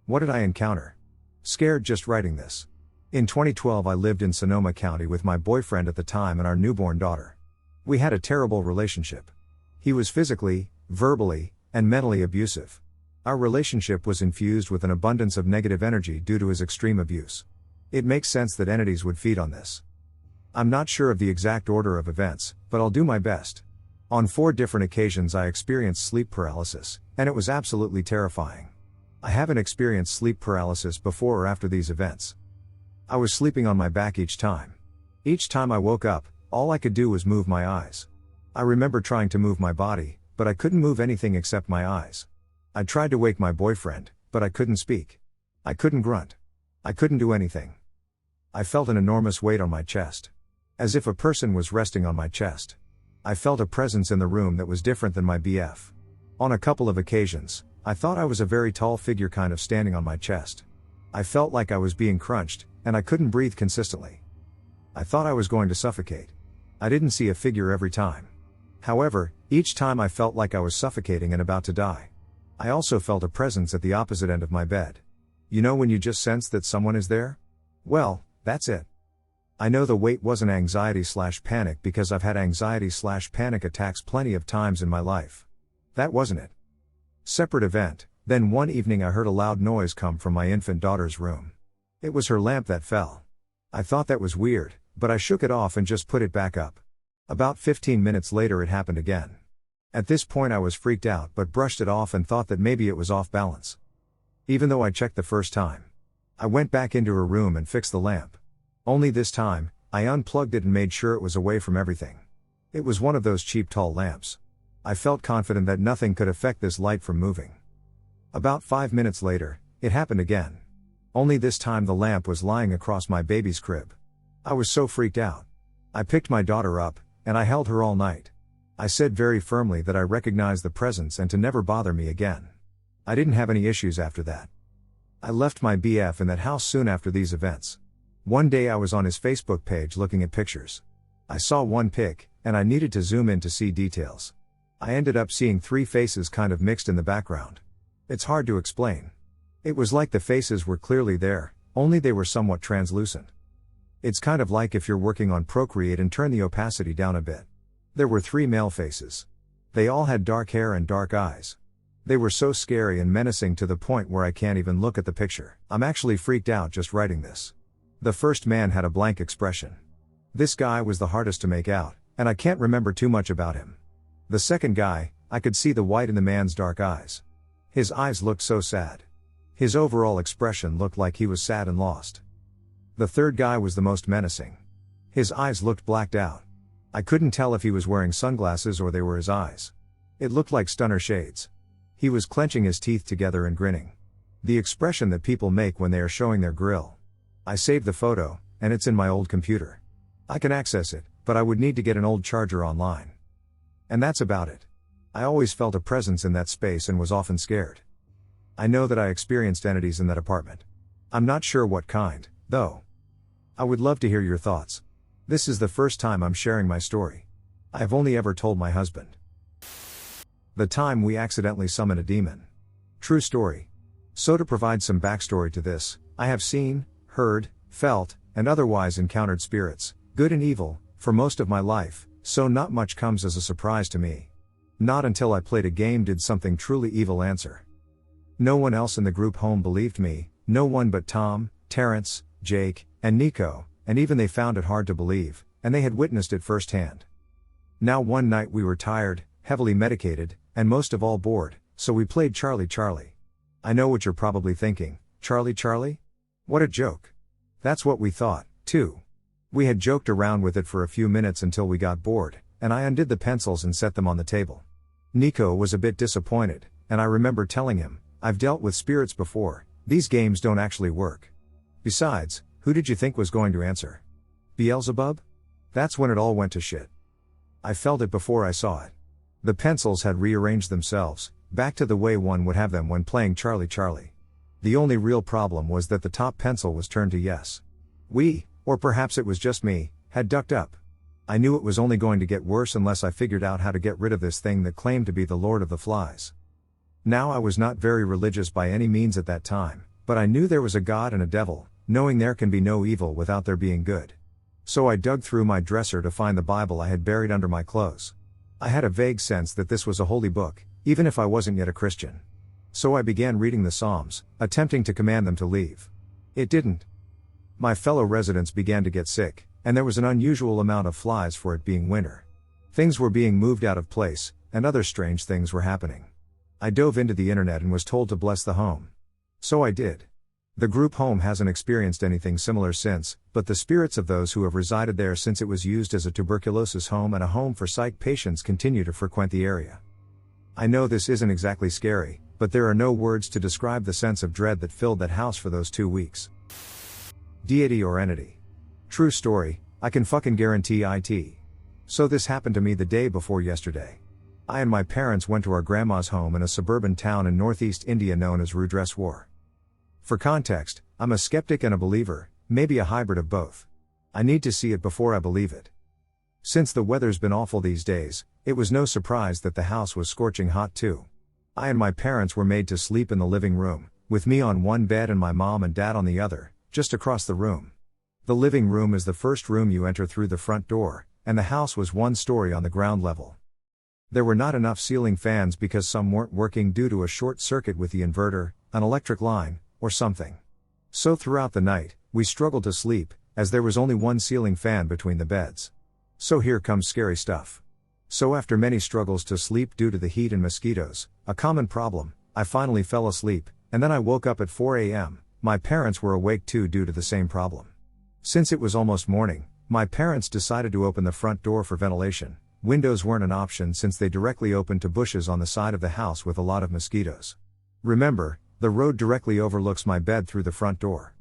What did I encounter? Scared just writing this. In 2012 I lived in Sonoma County with my boyfriend at the time and our newborn daughter. We had a terrible relationship. He was physically, verbally, and mentally abusive. Our relationship was infused with an abundance of negative energy due to his extreme abuse. It makes sense that entities would feed on this. I'm not sure of the exact order of events, but I'll do my best. On 4 different occasions I experienced sleep paralysis, and it was absolutely terrifying. I haven't experienced sleep paralysis before or after these events. I was sleeping on my back each time. Each time I woke up, all I could do was move my eyes. I remember trying to move my body, but I couldn't move anything except my eyes. I tried to wake my boyfriend, but I couldn't speak. I couldn't grunt. I couldn't do anything. I felt an enormous weight on my chest. As if a person was resting on my chest. I felt a presence in the room that was different than my BF. On a couple of occasions, I thought I was a very tall figure kind of standing on my chest. I felt like I was being crunched, and I couldn't breathe consistently. I thought I was going to suffocate. I didn't see a figure every time. However, each time I felt like I was suffocating and about to die. I also felt a presence at the opposite end of my bed. You know when you just sense that someone is there? Well, that's it. I know the weight wasn't anxiety/panic because I've had anxiety/panic attacks plenty of times in my life. That wasn't it. Separate event, then one evening I heard a loud noise come from my infant daughter's room. It was her lamp that fell. I thought that was weird, but I shook it off and just put it back up. About 15 minutes later it happened again. At this point I was freaked out but brushed it off and thought that maybe it was off balance. Even though I checked the first time. I went back into her room and fixed the lamp. Only this time, I unplugged it and made sure it was away from everything. It was one of those cheap tall lamps. I felt confident that nothing could affect this light from moving. About 5 minutes later, it happened again. Only this time the lamp was lying across my baby's crib. I was so freaked out. I picked my daughter up, and I held her all night. I said very firmly that I recognized the presence and to never bother me again. I didn't have any issues after that. I left my BF in that house soon after these events. One day I was on his Facebook page looking at pictures. I saw one pic, and I needed to zoom in to see details. I ended up seeing 3 faces kind of mixed in the background. It's hard to explain. It was like the faces were clearly there, only they were somewhat translucent. It's kind of like if you're working on Procreate and turn the opacity down a bit. There were 3 male faces. They all had dark hair and dark eyes. They were so scary and menacing to the point where I can't even look at the picture. I'm actually freaked out just writing this. The first man had a blank expression. This guy was the hardest to make out, and I can't remember too much about him. The second guy, I could see the white in the man's dark eyes. His eyes looked so sad. His overall expression looked like he was sad and lost. The third guy was the most menacing. His eyes looked blacked out. I couldn't tell if he was wearing sunglasses or they were his eyes. It looked like stunner shades. He was clenching his teeth together and grinning. The expression that people make when they are showing their grill. I saved the photo, and it's in my old computer. I can access it, but I would need to get an old charger online. And that's about it. I always felt a presence in that space and was often scared. I know that I experienced entities in that apartment. I'm not sure what kind, though. I would love to hear your thoughts. This is the first time I'm sharing my story. I have only ever told my husband. The time we accidentally summoned a demon. True story. So to provide some backstory to this, I have seen, heard, felt, and otherwise encountered spirits, good and evil, for most of my life, so not much comes as a surprise to me. Not until I played a game did something truly evil answer. No one else in the group home believed me, no one but Tom, Terrence, Jake, and Nico, and even they found it hard to believe, and they had witnessed it firsthand. Now one night we were tired, heavily medicated, and most of all bored, so we played Charlie Charlie. I know what you're probably thinking, Charlie Charlie? What a joke. That's what we thought, too. We had joked around with it for a few minutes until we got bored, and I undid the pencils and set them on the table. Nico was a bit disappointed, and I remember telling him, I've dealt with spirits before, these games don't actually work. Besides, who did you think was going to answer? Beelzebub? That's when it all went to shit. I felt it before I saw it. The pencils had rearranged themselves, back to the way one would have them when playing Charlie Charlie. The only real problem was that the top pencil was turned to yes. We, or perhaps it was just me, had ducked up. I knew it was only going to get worse unless I figured out how to get rid of this thing that claimed to be the Lord of the Flies. Now I was not very religious by any means at that time, but I knew there was a God and a devil, knowing there can be no evil without there being good. So I dug through my dresser to find the Bible I had buried under my clothes. I had a vague sense that this was a holy book, even if I wasn't yet a Christian. So I began reading the Psalms, attempting to command them to leave. It didn't. My fellow residents began to get sick, and there was an unusual amount of flies for it being winter. Things were being moved out of place, and other strange things were happening. I dove into the internet and was told to bless the home. So I did. The group home hasn't experienced anything similar since, but the spirits of those who have resided there since it was used as a tuberculosis home and a home for psych patients continue to frequent the area. I know this isn't exactly scary, but there are no words to describe the sense of dread that filled that house for those 2 weeks. Deity or entity. True story, I can fucking guarantee it. So this happened to me the day before yesterday. I and my parents went to our grandma's home in a suburban town in northeast India known as Rudreswar. For context, I'm a skeptic and a believer, maybe a hybrid of both. I need to see it before I believe it. Since the weather's been awful these days, it was no surprise that the house was scorching hot too. I and my parents were made to sleep in the living room, with me on one bed and my mom and dad on the other, just across the room. The living room is the first room you enter through the front door, and the house was 1 story on the ground level. There were not enough ceiling fans because some weren't working due to a short circuit with the inverter, an electric line, or something. So throughout the night, we struggled to sleep, as there was only 1 ceiling fan between the beds. So here comes scary stuff. So after many struggles to sleep due to the heat and mosquitoes, a common problem, I finally fell asleep, and then I woke up at 4 a.m. My parents were awake too due to the same problem. Since it was almost morning, my parents decided to open the front door for ventilation. Windows weren't an option since they directly opened to bushes on the side of the house with a lot of mosquitoes. Remember, the road directly overlooks my bed through the front door.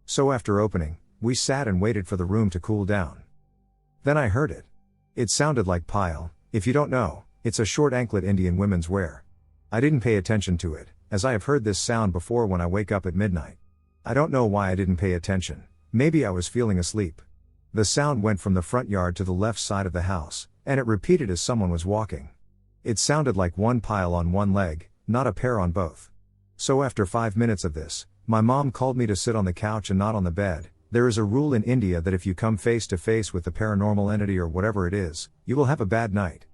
So after opening, we sat and waited for the room to cool down. Then I heard it. It sounded like pile. If you don't know, it's a short anklet Indian women's wear. I didn't pay attention to it, as I have heard this sound before when I wake up at midnight. I don't know why I didn't pay attention. Maybe I was feeling asleep. The sound went from the front yard to the left side of the house, and it repeated as someone was walking. It sounded like 1 pile on 1 leg, not a pair on both. So after 5 minutes of this, my mom called me to sit on the couch and not on the bed. There is a rule in India that if you come face to face with the paranormal entity or whatever it is, you will have a bad night.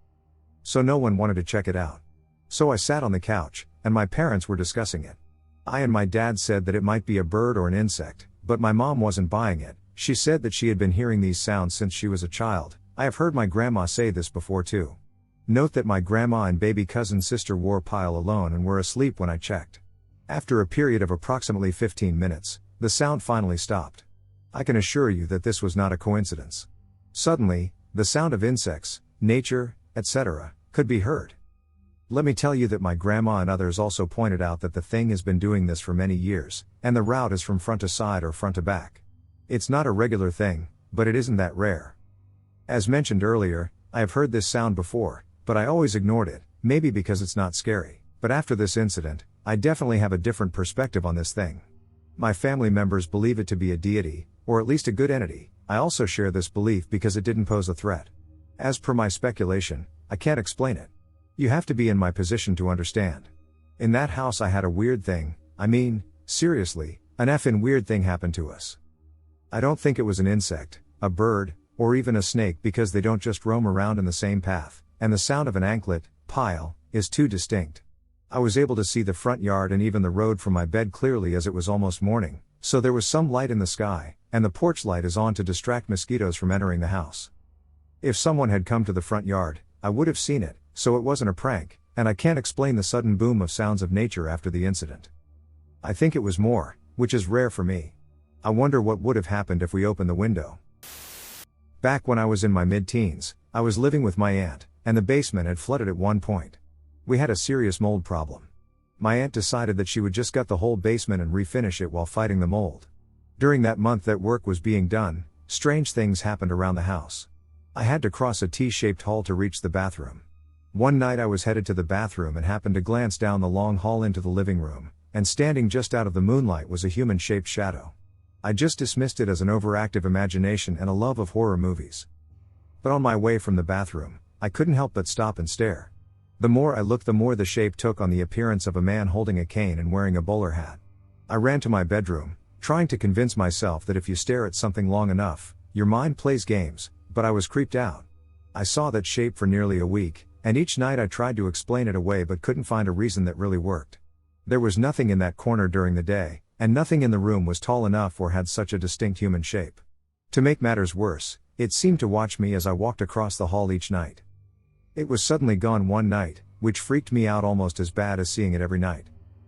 So no one wanted to check it out. So I sat on the couch, and my parents were discussing it. I and my dad said that it might be a bird or an insect, but my mom wasn't buying it. She said that she had been hearing these sounds since she was a child. I have heard my grandma say this before too. Note that my grandma and baby cousin sister wore pile alone and were asleep when I checked. After a period of approximately 15 minutes, the sound finally stopped. I can assure you that this was not a coincidence. Suddenly, the sound of insects, nature, etc., could be heard. Let me tell you that my grandma and others also pointed out that the thing has been doing this for many years, and the route is from front to side or front to back. It's not a regular thing, but it isn't that rare. As mentioned earlier, I have heard this sound before, but I always ignored it, maybe because it's not scary. But after this incident, I definitely have a different perspective on this thing. My family members believe it to be a deity, or at least a good entity. I also share this belief because it didn't pose a threat. As per my speculation, I can't explain it. You have to be in my position to understand. In that house I had a weird thing, seriously, an effing weird thing happened to us. I don't think it was an insect, a bird, or even a snake because they don't just roam around in the same path, and the sound of an anklet, pile, is too distinct. I was able to see the front yard and even the road from my bed clearly as it was almost morning, so there was some light in the sky, and the porch light is on to distract mosquitoes from entering the house. If someone had come to the front yard, I would have seen it, so it wasn't a prank, and I can't explain the sudden boom of sounds of nature after the incident. I think it was more, which is rare for me. I wonder what would have happened if we opened the window. Back when I was in my mid-teens, I was living with my aunt, and the basement had flooded at one point. We had a serious mold problem. My aunt decided that she would just gut the whole basement and refinish it while fighting the mold. During that month that work was being done, strange things happened around the house. I had to cross a T-shaped hall to reach the bathroom. One night I was headed to the bathroom and happened to glance down the long hall into the living room, and standing just out of the moonlight was a human-shaped shadow. I just dismissed it as an overactive imagination and a love of horror movies. But on my way from the bathroom, I couldn't help but stop and stare. The more I looked, the more the shape took on the appearance of a man holding a cane and wearing a bowler hat. I ran to my bedroom, trying to convince myself that if you stare at something long enough, your mind plays games, but I was creeped out. I saw that shape for nearly a week, and each night I tried to explain it away but couldn't find a reason that really worked. There was nothing in that corner during the day, and nothing in the room was tall enough or had such a distinct human shape. To make matters worse, it seemed to watch me as I walked across the hall each night. It was suddenly gone one night, which freaked me out almost as bad as seeing it every night.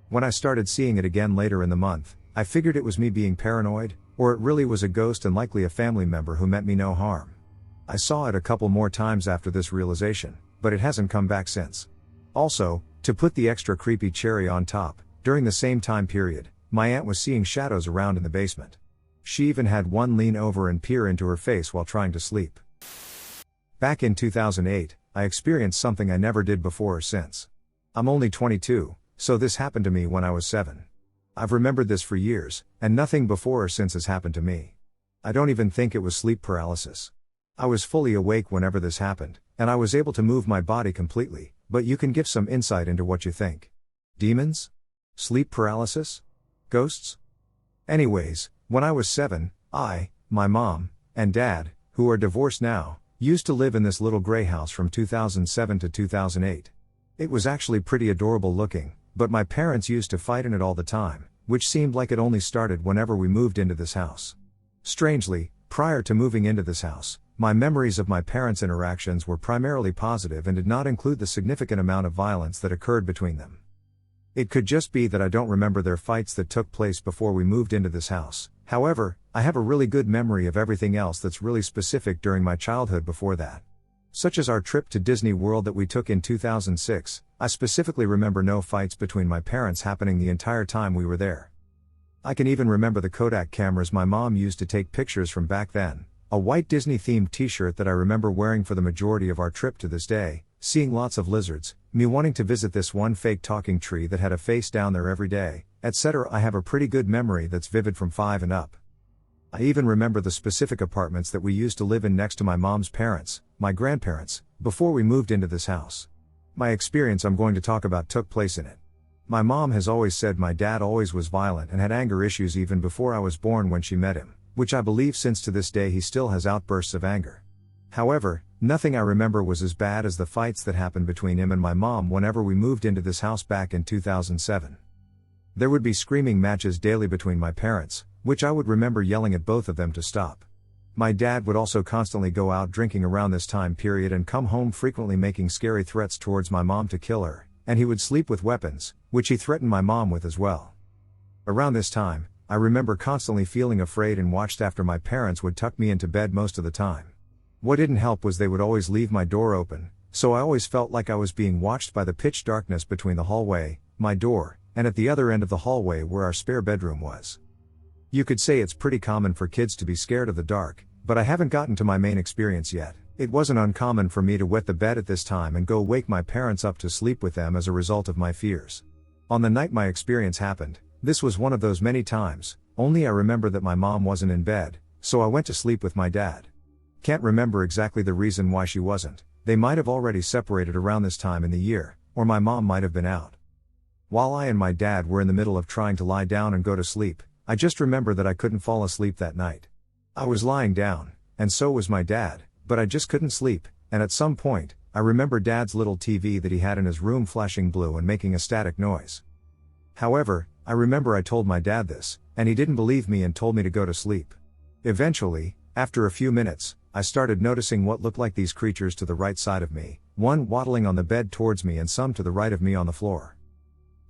When I started seeing it again later in the month, I figured it was me being paranoid, or it really was a ghost and likely a family member who meant me no harm. I saw it a couple more times after this realization, but it hasn't come back since. Also, to put the extra creepy cherry on top, during the same time period, my aunt was seeing shadows around in the basement. She even had one lean over and peer into her face while trying to sleep. Back in 2008, I experienced something I never did before or since. I'm only 22, so this happened to me when I was 7. I've remembered this for years, and nothing before or since has happened to me. I don't even think it was sleep paralysis. I was fully awake whenever this happened, and I was able to move my body completely, but you can give some insight into what you think. Demons? Sleep paralysis? Ghosts? Anyways, when I was 7, I, my mom, and dad, who are divorced now, used to live in this little gray house from 2007 to 2008. It was actually pretty adorable looking, but my parents used to fight in it all the time, which seemed like it only started whenever we moved into this house. Strangely, prior to moving into this house, my memories of my parents' interactions were primarily positive and did not include the significant amount of violence that occurred between them. It could just be that I don't remember their fights that took place before we moved into this house. However, I have a really good memory of everything else that's really specific during my childhood before that. Such as our trip to Disney World that we took in 2006, I specifically remember no fights between my parents happening the entire time we were there. I can even remember the Kodak cameras my mom used to take pictures from back then, a white Disney-themed t-shirt that I remember wearing for the majority of our trip to this day, seeing lots of lizards, me wanting to visit this one fake talking tree that had a face down there every day, etc. I have a pretty good memory that's vivid from 5 and up. I even remember the specific apartments that we used to live in next to my mom's parents, my grandparents, before we moved into this house. My experience I'm going to talk about took place in it. My mom has always said my dad always was violent and had anger issues even before I was born when she met him, which I believe since to this day he still has outbursts of anger. However, nothing I remember was as bad as the fights that happened between him and my mom whenever we moved into this house back in 2007. There would be screaming matches daily between my parents, which I would remember yelling at both of them to stop. My dad would also constantly go out drinking around this time period and come home frequently making scary threats towards my mom to kill her, and he would sleep with weapons, which he threatened my mom with as well. Around this time, I remember constantly feeling afraid and watched after my parents would tuck me into bed most of the time. What didn't help was they would always leave my door open, so I always felt like I was being watched by the pitch darkness between the hallway, my door, and at the other end of the hallway where our spare bedroom was. You could say it's pretty common for kids to be scared of the dark, but I haven't gotten to my main experience yet. It wasn't uncommon for me to wet the bed at this time and go wake my parents up to sleep with them as a result of my fears. On the night my experience happened, this was one of those many times, only I remember that my mom wasn't in bed, so I went to sleep with my dad. Can't remember exactly the reason why she wasn't. They might have already separated around this time in the year, or my mom might have been out. While I and my dad were in the middle of trying to lie down and go to sleep, I just remember that I couldn't fall asleep that night. I was lying down, and so was my dad, but I just couldn't sleep, and at some point, I remember Dad's little TV that he had in his room flashing blue and making a static noise. However, I remember I told my dad this, and he didn't believe me and told me to go to sleep. Eventually, after a few minutes, I started noticing what looked like these creatures to the right side of me, one waddling on the bed towards me and some to the right of me on the floor.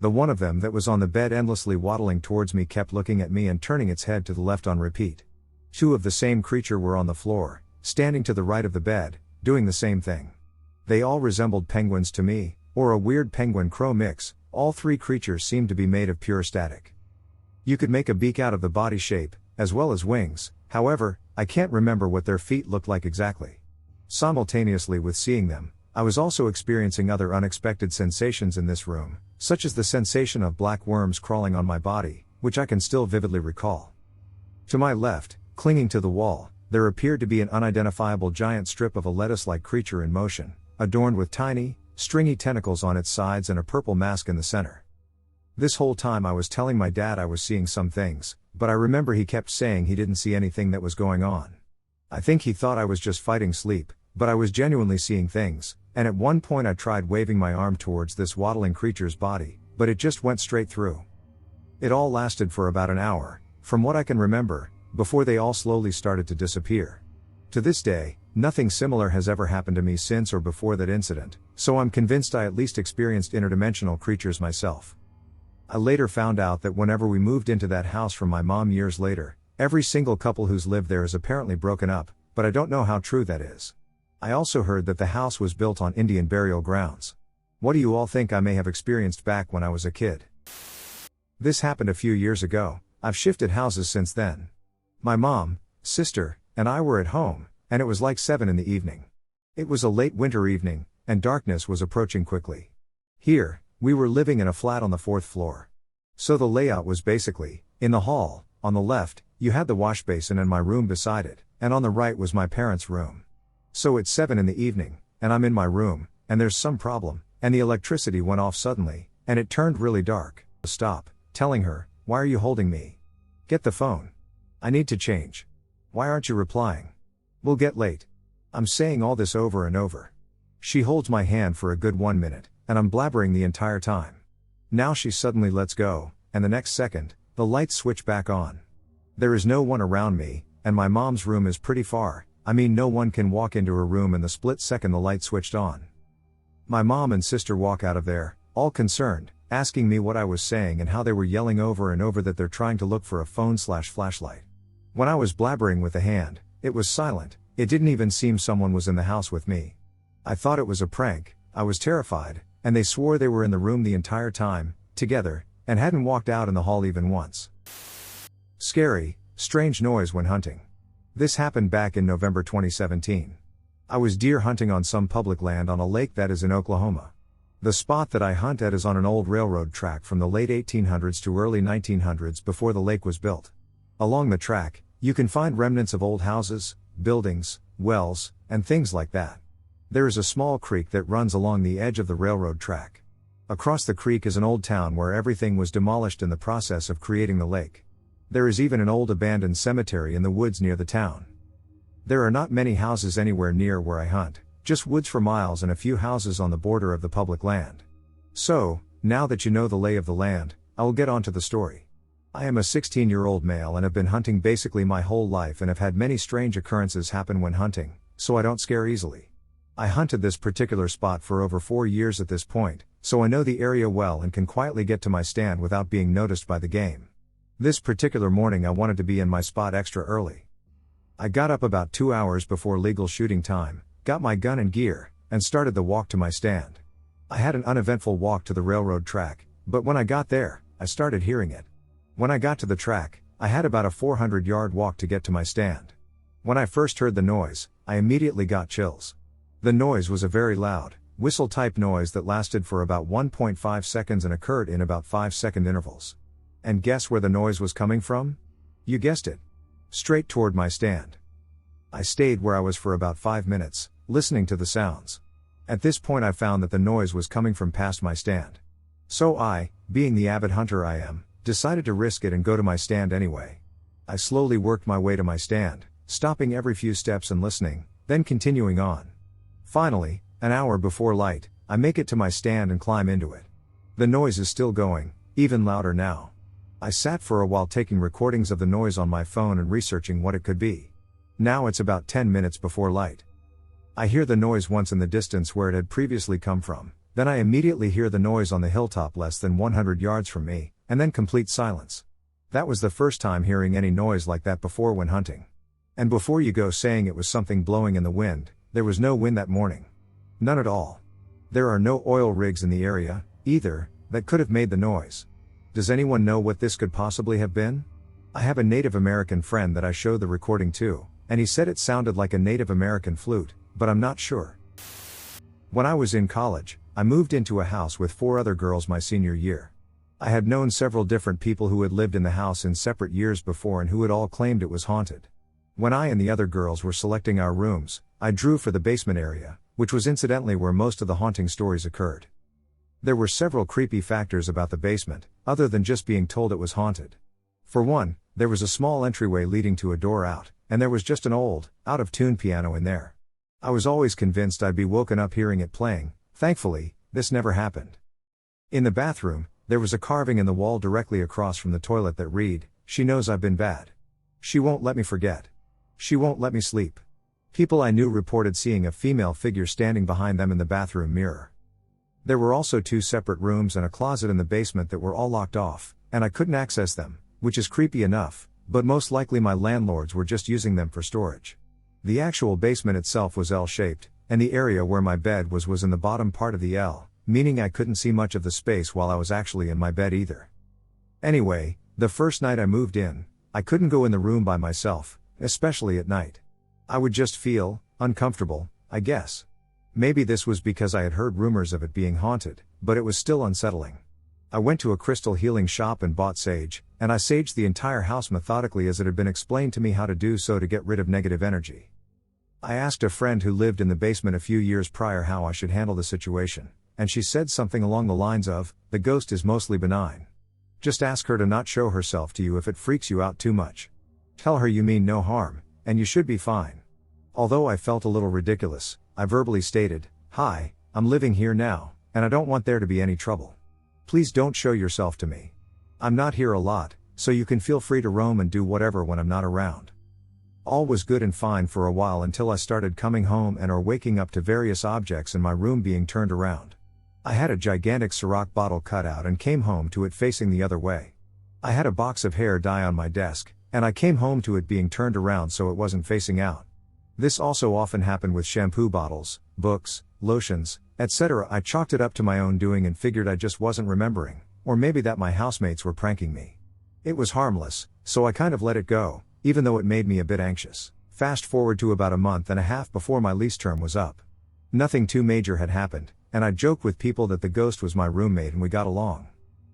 The one of them that was on the bed endlessly waddling towards me kept looking at me and turning its head to the left on repeat. Two of the same creature were on the floor, standing to the right of the bed, doing the same thing. They all resembled penguins to me, or a weird penguin-crow mix. All three creatures seemed to be made of pure static. You could make a beak out of the body shape, as well as wings, however, I can't remember what their feet looked like exactly. Simultaneously with seeing them, I was also experiencing other unexpected sensations in this room, such as the sensation of black worms crawling on my body, which I can still vividly recall. To my left, clinging to the wall, there appeared to be an unidentifiable giant strip of a lettuce-like creature in motion, adorned with tiny, stringy tentacles on its sides and a purple mask in the center. This whole time I was telling my dad I was seeing some things, but I remember he kept saying he didn't see anything that was going on. I think he thought I was just fighting sleep, but I was genuinely seeing things, and at one point I tried waving my arm towards this waddling creature's body, but it just went straight through. It all lasted for about an hour, from what I can remember, before they all slowly started to disappear. To this day, nothing similar has ever happened to me since or before that incident, so I'm convinced I at least experienced interdimensional creatures myself. I later found out that whenever we moved into that house from my mom years later, every single couple who's lived there is apparently broken up, but I don't know how true that is. I also heard that the house was built on Indian burial grounds. What do you all think I may have experienced back when I was a kid? This happened a few years ago. I've shifted houses since then. My mom, sister, and I were at home, and it was like 7 in the evening. It was a late winter evening, and darkness was approaching quickly. Here, we were living in a flat on the 4th floor. So the layout was basically, in the hall, on the left, you had the wash basin and my room beside it, and on the right was my parents' room. So it's 7 in the evening, and I'm in my room, and there's some problem, and the electricity went off suddenly, and it turned really dark. Stop, telling her, "Why are you holding me? Get the phone. I need to change. Why aren't you replying? We'll get late." I'm saying all this over and over. She holds my hand for a good 1 minute, and I'm blabbering the entire time. Now she suddenly lets go, and the next second, the lights switch back on. There is no one around me, and my mom's room is pretty far. I mean, no one can walk into her room in the split second the light switched on. My mom and sister walk out of there, all concerned, asking me what I was saying and how they were yelling over and over that they're trying to look for a phone/flashlight. When I was blabbering with the hand, it was silent. It didn't even seem someone was in the house with me. I thought it was a prank. I was terrified, and they swore they were in the room the entire time, together, and hadn't walked out in the hall even once. Scary, strange noise when hunting. This happened back in November 2017. I was deer hunting on some public land on a lake that is in Oklahoma. The spot that I hunt at is on an old railroad track from the late 1800s to early 1900s before the lake was built. Along the track, you can find remnants of old houses, buildings, wells, and things like that. There is a small creek that runs along the edge of the railroad track. Across the creek is an old town where everything was demolished in the process of creating the lake. There is even an old abandoned cemetery in the woods near the town. There are not many houses anywhere near where I hunt, just woods for miles and a few houses on the border of the public land. So, now that you know the lay of the land, I will get on to the story. I am a 16-year-old male and have been hunting basically my whole life and have had many strange occurrences happen when hunting, so I don't scare easily. I hunted this particular spot for over 4 years at this point, so I know the area well and can quietly get to my stand without being noticed by the game. This particular morning I wanted to be in my spot extra early. I got up about 2 hours before legal shooting time, got my gun and gear, and started the walk to my stand. I had an uneventful walk to the railroad track, but when I got there, I started hearing it. When I got to the track, I had about a 400-yard walk to get to my stand. When I first heard the noise, I immediately got chills. The noise was a very loud, whistle-type noise that lasted for about 1.5 seconds and occurred in about 5-second intervals. And guess where the noise was coming from? You guessed it. Straight toward my stand. I stayed where I was for about 5 minutes, listening to the sounds. At this point I found that the noise was coming from past my stand. So I, being the avid hunter I am, decided to risk it and go to my stand anyway. I slowly worked my way to my stand, stopping every few steps and listening, then continuing on. Finally, an hour before light, I make it to my stand and climb into it. The noise is still going, even louder now. I sat for a while taking recordings of the noise on my phone and researching what it could be. Now it's about 10 minutes before light. I hear the noise once in the distance where it had previously come from, then I immediately hear the noise on the hilltop less than 100 yards from me, and then complete silence. That was the first time hearing any noise like that before when hunting. And before you go saying it was something blowing in the wind, there was no wind that morning. None at all. There are no oil rigs in the area, either, that could have made the noise. Does anyone know what this could possibly have been? I have a Native American friend that I showed the recording to, and he said it sounded like a Native American flute, but I'm not sure. When I was in college, I moved into a house with 4 other girls my senior year. I had known several different people who had lived in the house in separate years before and who had all claimed it was haunted. When I and the other girls were selecting our rooms, I drew for the basement area, which was incidentally where most of the haunting stories occurred. There were several creepy factors about the basement, other than just being told it was haunted. For one, there was a small entryway leading to a door out, and there was just an old, out-of-tune piano in there. I was always convinced I'd be woken up hearing it playing. Thankfully, this never happened. In the bathroom, there was a carving in the wall directly across from the toilet that read, "She knows I've been bad. She won't let me forget. She won't let me sleep." People I knew reported seeing a female figure standing behind them in the bathroom mirror. There were also 2 separate rooms and a closet in the basement that were all locked off, and I couldn't access them, which is creepy enough, but most likely my landlords were just using them for storage. The actual basement itself was L-shaped, and the area where my bed was in the bottom part of the L, meaning I couldn't see much of the space while I was actually in my bed either. Anyway, the first night I moved in, I couldn't go in the room by myself, especially at night. I would just feel uncomfortable, I guess. Maybe this was because I had heard rumors of it being haunted, but it was still unsettling. I went to a crystal healing shop and bought sage, and I saged the entire house methodically as it had been explained to me how to do so to get rid of negative energy. I asked a friend who lived in the basement a few years prior how I should handle the situation, and she said something along the lines of, "The ghost is mostly benign. Just ask her to not show herself to you if it freaks you out too much. Tell her you mean no harm, and you should be fine." Although I felt a little ridiculous, I verbally stated, "Hi, I'm living here now, and I don't want there to be any trouble. Please don't show yourself to me. I'm not here a lot, so you can feel free to roam and do whatever when I'm not around." All was good and fine for a while until I started coming home and or waking up to various objects in my room being turned around. I had a gigantic Ciroc bottle cut out and came home to it facing the other way. I had a box of hair dye on my desk, and I came home to it being turned around so it wasn't facing out. This also often happened with shampoo bottles, books, lotions, etc. I chalked it up to my own doing and figured I just wasn't remembering, or maybe that my housemates were pranking me. It was harmless, so I kind of let it go, even though it made me a bit anxious. Fast forward to about a month and a half before my lease term was up. Nothing too major had happened, and I joked with people that the ghost was my roommate and we got along.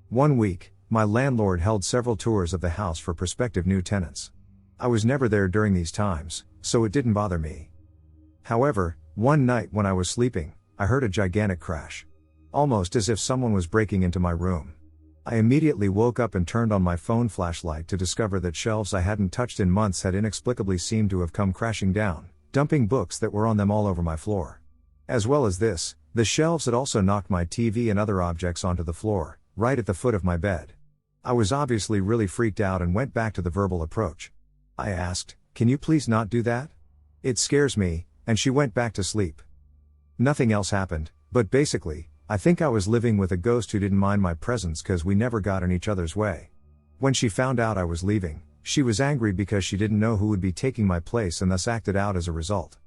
One week, my landlord held several tours of the house for prospective new tenants. I was never there during these times, so it didn't bother me. However, one night when I was sleeping, I heard a gigantic crash. Almost as if someone was breaking into my room. I immediately woke up and turned on my phone flashlight to discover that shelves I hadn't touched in months had inexplicably seemed to have come crashing down, dumping books that were on them all over my floor. As well as this, the shelves had also knocked my TV and other objects onto the floor, right at the foot of my bed. I was obviously really freaked out and went back to the verbal approach. I asked, "Can you please not do that? It scares me," and she went back to sleep. Nothing else happened, but basically, I think I was living with a ghost who didn't mind my presence cause we never got in each other's way. When she found out I was leaving, she was angry because she didn't know who would be taking my place and thus acted out as a result.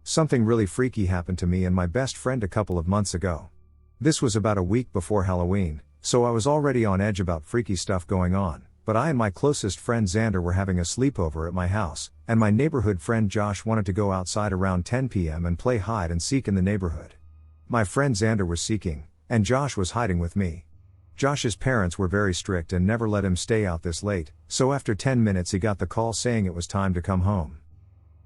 Something really freaky happened to me and my best friend a couple of months ago. This was about a week before Halloween, so I was already on edge about freaky stuff going on, but I and my closest friend Xander were having a sleepover at my house, and my neighborhood friend Josh wanted to go outside around 10 p.m. and play hide and seek in the neighborhood. My friend Xander was seeking, and Josh was hiding with me. Josh's parents were very strict and never let him stay out this late, so after 10 minutes he got the call saying it was time to come home.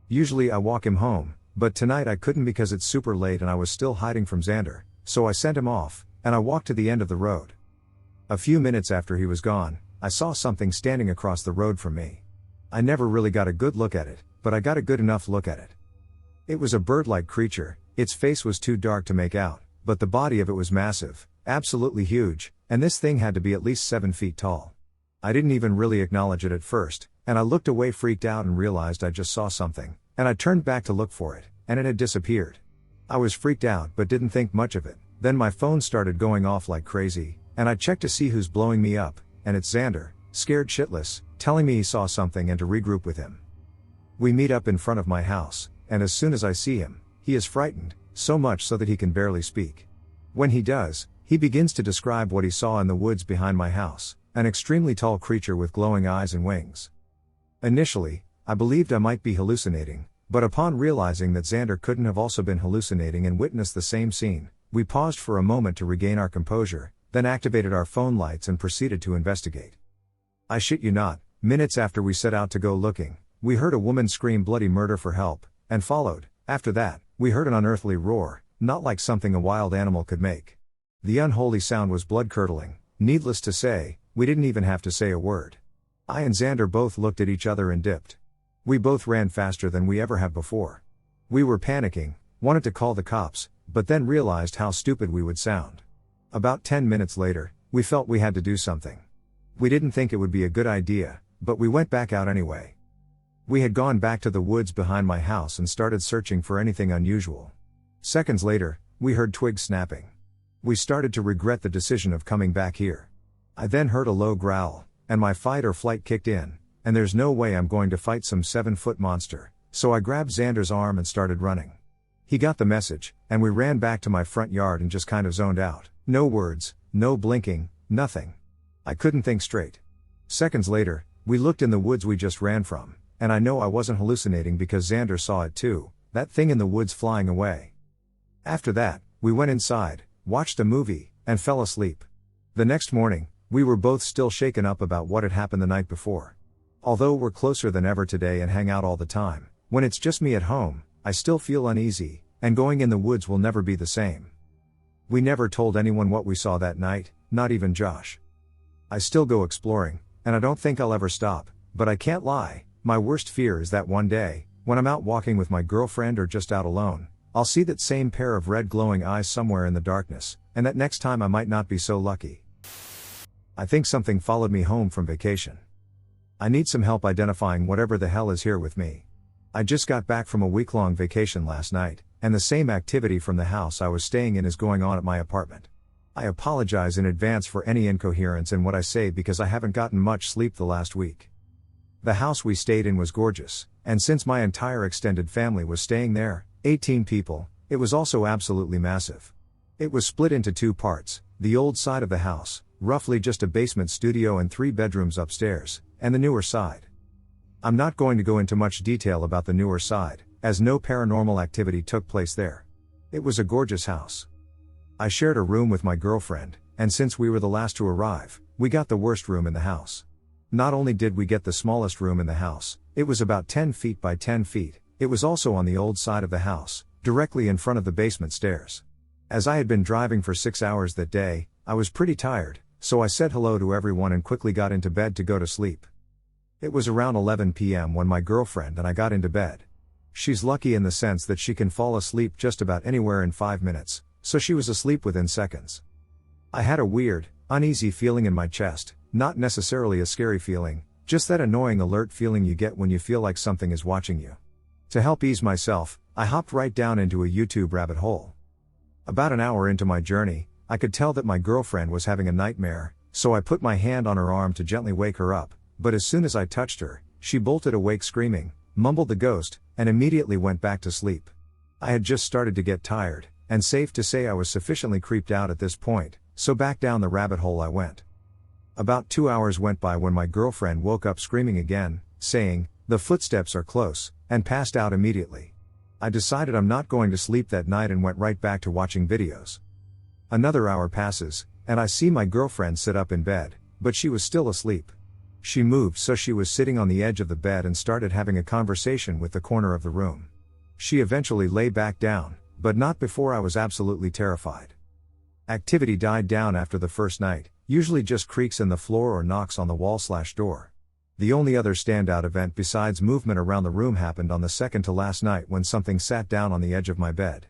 Usually I walk him home, but tonight I couldn't because it's super late and I was still hiding from Xander, so I sent him off, and I walked to the end of the road. A few minutes after he was gone, I saw something standing across the road from me. I never really got a good look at it, but I got a good enough look at it. It was a bird-like creature. Its face was too dark to make out, but the body of it was massive, absolutely huge, and this thing had to be at least 7 feet tall. I didn't even really acknowledge it at first, and I looked away freaked out and realized I just saw something, and I turned back to look for it, and it had disappeared. I was freaked out but didn't think much of it. Then my phone started going off like crazy, and I checked to see who's blowing me up, and it's Xander, scared shitless, telling me he saw something and to regroup with him. We meet up in front of my house, and as soon as I see him, he is frightened, so much so that he can barely speak. When he does, he begins to describe what he saw in the woods behind my house, an extremely tall creature with glowing eyes and wings. Initially, I believed I might be hallucinating, but upon realizing that Xander couldn't have also been hallucinating and witnessed the same scene, we paused for a moment to regain our composure, then activated our phone lights and proceeded to investigate. I shit you not, minutes after we set out to go looking, we heard a woman scream bloody murder for help, and followed, after that, we heard an unearthly roar, not like something a wild animal could make. The unholy sound was blood-curdling. Needless to say, we didn't even have to say a word. I and Xander both looked at each other and dipped. We both ran faster than we ever have before. We were panicking, wanted to call the cops, but then realized how stupid we would sound. About 10 minutes later, we felt we had to do something. We didn't think it would be a good idea, but we went back out anyway. We had gone back to the woods behind my house and started searching for anything unusual. Seconds later, we heard twigs snapping. We started to regret the decision of coming back here. I then heard a low growl, and my fight or flight kicked in, and there's no way I'm going to fight some 7-foot monster, so I grabbed Xander's arm and started running. He got the message, and we ran back to my front yard and just kind of zoned out. No words, no blinking, nothing. I couldn't think straight. Seconds later, we looked in the woods we just ran from, and I know I wasn't hallucinating because Xander saw it too, that thing in the woods flying away. After that, we went inside, watched a movie, and fell asleep. The next morning, we were both still shaken up about what had happened the night before. Although we're closer than ever today and hang out all the time, when it's just me at home, I still feel uneasy, and going in the woods will never be the same. We never told anyone what we saw that night, not even Josh. I still go exploring, and I don't think I'll ever stop, but I can't lie, my worst fear is that one day, when I'm out walking with my girlfriend or just out alone, I'll see that same pair of red glowing eyes somewhere in the darkness, and that next time I might not be so lucky. I think something followed me home from vacation. I need some help identifying whatever the hell is here with me. I just got back from a week-long vacation last night, and the same activity from the house I was staying in is going on at my apartment. I apologize in advance for any incoherence in what I say because I haven't gotten much sleep the last week. The house we stayed in was gorgeous, and since my entire extended family was staying there, 18 people, it was also absolutely massive. It was split into 2 parts, the old side of the house, roughly just a basement studio and 3 bedrooms upstairs, and the newer side. I'm not going to go into much detail about the newer side, as no paranormal activity took place there. It was a gorgeous house. I shared a room with my girlfriend, and since we were the last to arrive, we got the worst room in the house. Not only did we get the smallest room in the house, it was about 10 feet by 10 feet, it was also on the old side of the house, directly in front of the basement stairs. As I had been driving for 6 hours that day, I was pretty tired, so I said hello to everyone and quickly got into bed to go to sleep. It was around 11 p.m. when my girlfriend and I got into bed. She's lucky in the sense that she can fall asleep just about anywhere in 5 minutes, so she was asleep within seconds. I had a weird, uneasy feeling in my chest, not necessarily a scary feeling, just that annoying alert feeling you get when you feel like something is watching you. To help ease myself, I hopped right down into a YouTube rabbit hole. About an hour into my journey, I could tell that my girlfriend was having a nightmare, so I put my hand on her arm to gently wake her up, but as soon as I touched her, she bolted awake screaming, mumbled the ghost, and immediately went back to sleep. I had just started to get tired, and safe to say I was sufficiently creeped out at this point, so back down the rabbit hole I went. About 2 hours went by when my girlfriend woke up screaming again, saying, "The footsteps are close," and passed out immediately. I decided I'm not going to sleep that night and went right back to watching videos. Another hour passes, and I see my girlfriend sit up in bed, but she was still asleep. She moved so she was sitting on the edge of the bed and started having a conversation with the corner of the room. She eventually lay back down, but not before I was absolutely terrified. Activity died down after the first night, usually just creaks in the floor or knocks on the wall/door. The only other standout event besides movement around the room happened on the second to last night when something sat down on the edge of my bed.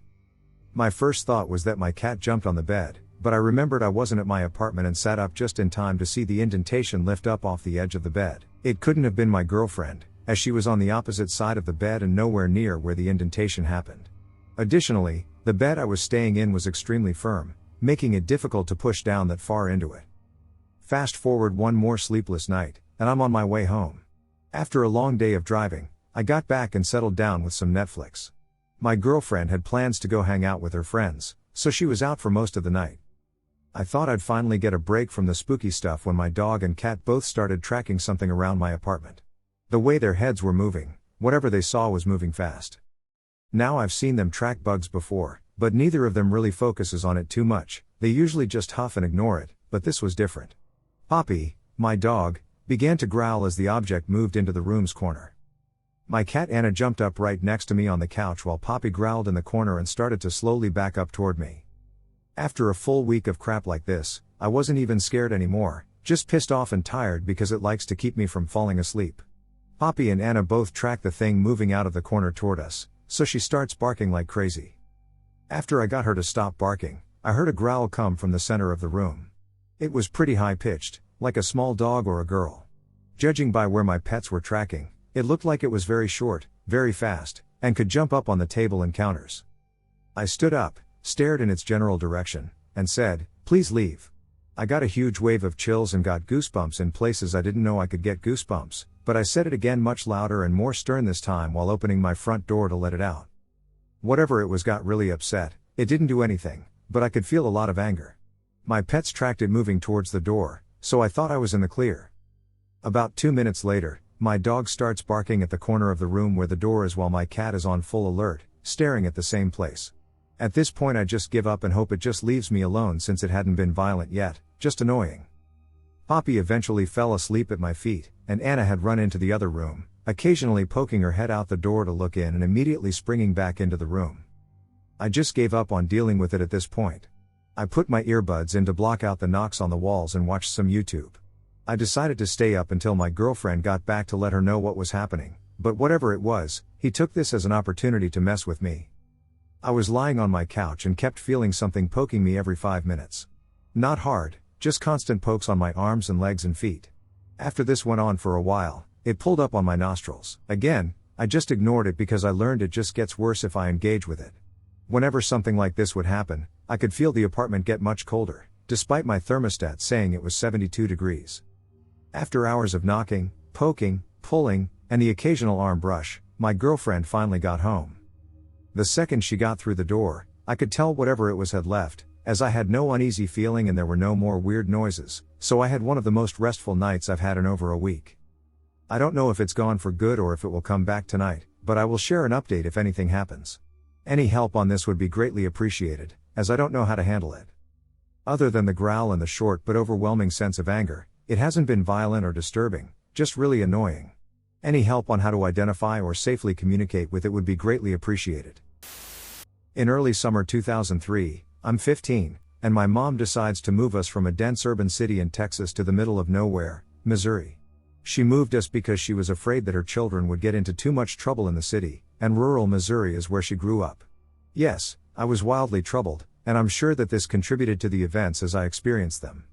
My first thought was that my cat jumped on the bed, but I remembered I wasn't at my apartment and sat up just in time to see the indentation lift up off the edge of the bed. It couldn't have been my girlfriend, as she was on the opposite side of the bed and nowhere near where the indentation happened. Additionally, the bed I was staying in was extremely firm, making it difficult to push down that far into it. Fast forward one more sleepless night, and I'm on my way home. After a long day of driving, I got back and settled down with some Netflix. My girlfriend had plans to go hang out with her friends, so she was out for most of the night. I thought I'd finally get a break from the spooky stuff when my dog and cat both started tracking something around my apartment. The way their heads were moving, whatever they saw was moving fast. Now I've seen them track bugs before, but neither of them really focuses on it too much. They usually just huff and ignore it, but this was different. Poppy, my dog, began to growl as the object moved into the room's corner. My cat Anna jumped up right next to me on the couch while Poppy growled in the corner and started to slowly back up toward me. After a full week of crap like this, I wasn't even scared anymore, just pissed off and tired because it likes to keep me from falling asleep. Poppy and Anna both track the thing moving out of the corner toward us, so she starts barking like crazy. After I got her to stop barking, I heard a growl come from the center of the room. It was pretty high-pitched, like a small dog or a girl. Judging by where my pets were tracking, it looked like it was very short, very fast, and could jump up on the table and counters. I stood up, stared in its general direction, and said, "Please leave." I got a huge wave of chills and got goosebumps in places I didn't know I could get goosebumps, but I said it again much louder and more stern this time while opening my front door to let it out. Whatever it was got really upset. It didn't do anything, but I could feel a lot of anger. My pets tracked it moving towards the door, so I thought I was in the clear. About 2 minutes later, my dog starts barking at the corner of the room where the door is while my cat is on full alert, staring at the same place. At this point I just give up and hope it just leaves me alone since it hadn't been violent yet, just annoying. Poppy eventually fell asleep at my feet, and Anna had run into the other room, occasionally poking her head out the door to look in and immediately springing back into the room. I just gave up on dealing with it at this point. I put my earbuds in to block out the knocks on the walls and watched some YouTube. I decided to stay up until my girlfriend got back to let her know what was happening, but whatever it was, he took this as an opportunity to mess with me. I was lying on my couch and kept feeling something poking me every 5 minutes. Not hard, just constant pokes on my arms and legs and feet. After this went on for a while, it pulled up on my nostrils. Again, I just ignored it because I learned it just gets worse if I engage with it. Whenever something like this would happen, I could feel the apartment get much colder, despite my thermostat saying it was 72 degrees. After hours of knocking, poking, pulling, and the occasional arm brush, my girlfriend finally got home. The second she got through the door, I could tell whatever it was had left, as I had no uneasy feeling and there were no more weird noises, so I had one of the most restful nights I've had in over a week. I don't know if it's gone for good or if it will come back tonight, but I will share an update if anything happens. Any help on this would be greatly appreciated, as I don't know how to handle it. Other than the growl and the short but overwhelming sense of anger, it hasn't been violent or disturbing, just really annoying. Any help on how to identify or safely communicate with it would be greatly appreciated. In early summer 2003, I'm 15, and my mom decides to move us from a dense urban city in Texas to the middle of nowhere, Missouri. She moved us because she was afraid that her children would get into too much trouble in the city, and rural Missouri is where she grew up. Yes, I was wildly troubled, and I'm sure that this contributed to the events as I experienced them.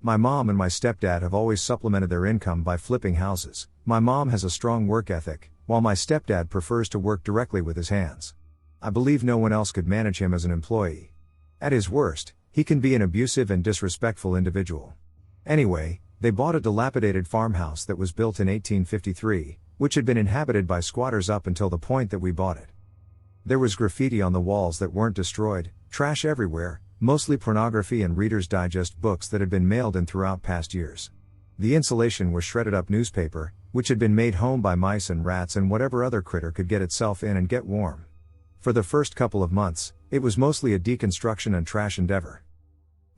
My mom and my stepdad have always supplemented their income by flipping houses. My mom has a strong work ethic, while my stepdad prefers to work directly with his hands. I believe no one else could manage him as an employee. At his worst, he can be an abusive and disrespectful individual. Anyway, they bought a dilapidated farmhouse that was built in 1853, which had been inhabited by squatters up until the point that we bought it. There was graffiti on the walls that weren't destroyed, trash everywhere, mostly pornography and Reader's Digest books that had been mailed in throughout past years. The insulation was shredded up newspaper, which had been made home by mice and rats and whatever other critter could get itself in and get warm. For the first couple of months, it was mostly a deconstruction and trash endeavor.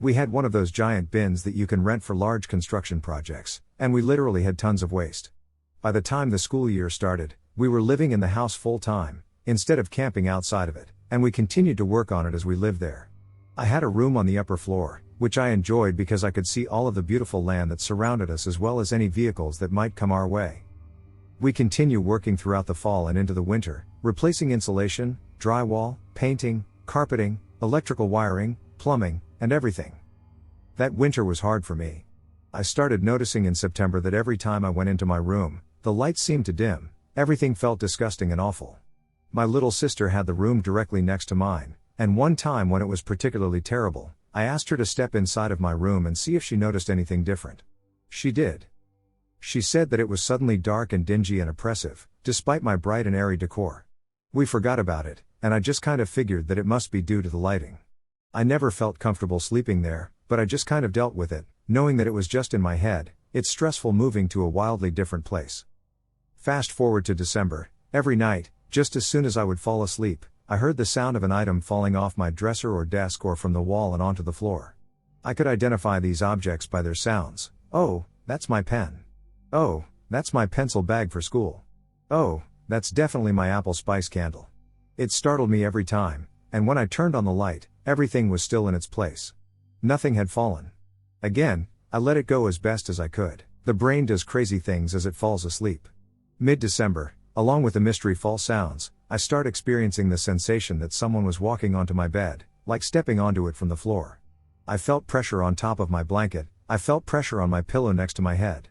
We had one of those giant bins that you can rent for large construction projects, and we literally had tons of waste. By the time the school year started, we were living in the house full time, instead of camping outside of it, and we continued to work on it as we lived there. I had a room on the upper floor, which I enjoyed because I could see all of the beautiful land that surrounded us as well as any vehicles that might come our way. We continue working throughout the fall and into the winter, replacing insulation, drywall, painting, carpeting, electrical wiring, plumbing, and everything. That winter was hard for me. I started noticing in September that every time I went into my room, the lights seemed to dim, everything felt disgusting and awful. My little sister had the room directly next to mine, and one time when it was particularly terrible, I asked her to step inside of my room and see if she noticed anything different. She did. She said that it was suddenly dark and dingy and oppressive, despite my bright and airy decor. We forgot about it, and I just kind of figured that it must be due to the lighting. I never felt comfortable sleeping there, but I just kind of dealt with it, knowing that it was just in my head. It's stressful moving to a wildly different place. Fast forward to December, every night, just as soon as I would fall asleep, I heard the sound of an item falling off my dresser or desk or from the wall and onto the floor. I could identify these objects by their sounds. Oh, that's my pen. Oh, that's my pencil bag for school. Oh, that's definitely my apple spice candle. It startled me every time, and when I turned on the light, everything was still in its place. Nothing had fallen. Again, I let it go as best as I could. The brain does crazy things as it falls asleep. Mid-December, along with the mystery fall sounds, I start experiencing the sensation that someone was walking onto my bed, like stepping onto it from the floor. I felt pressure on top of my blanket, I felt pressure on my pillow next to my head.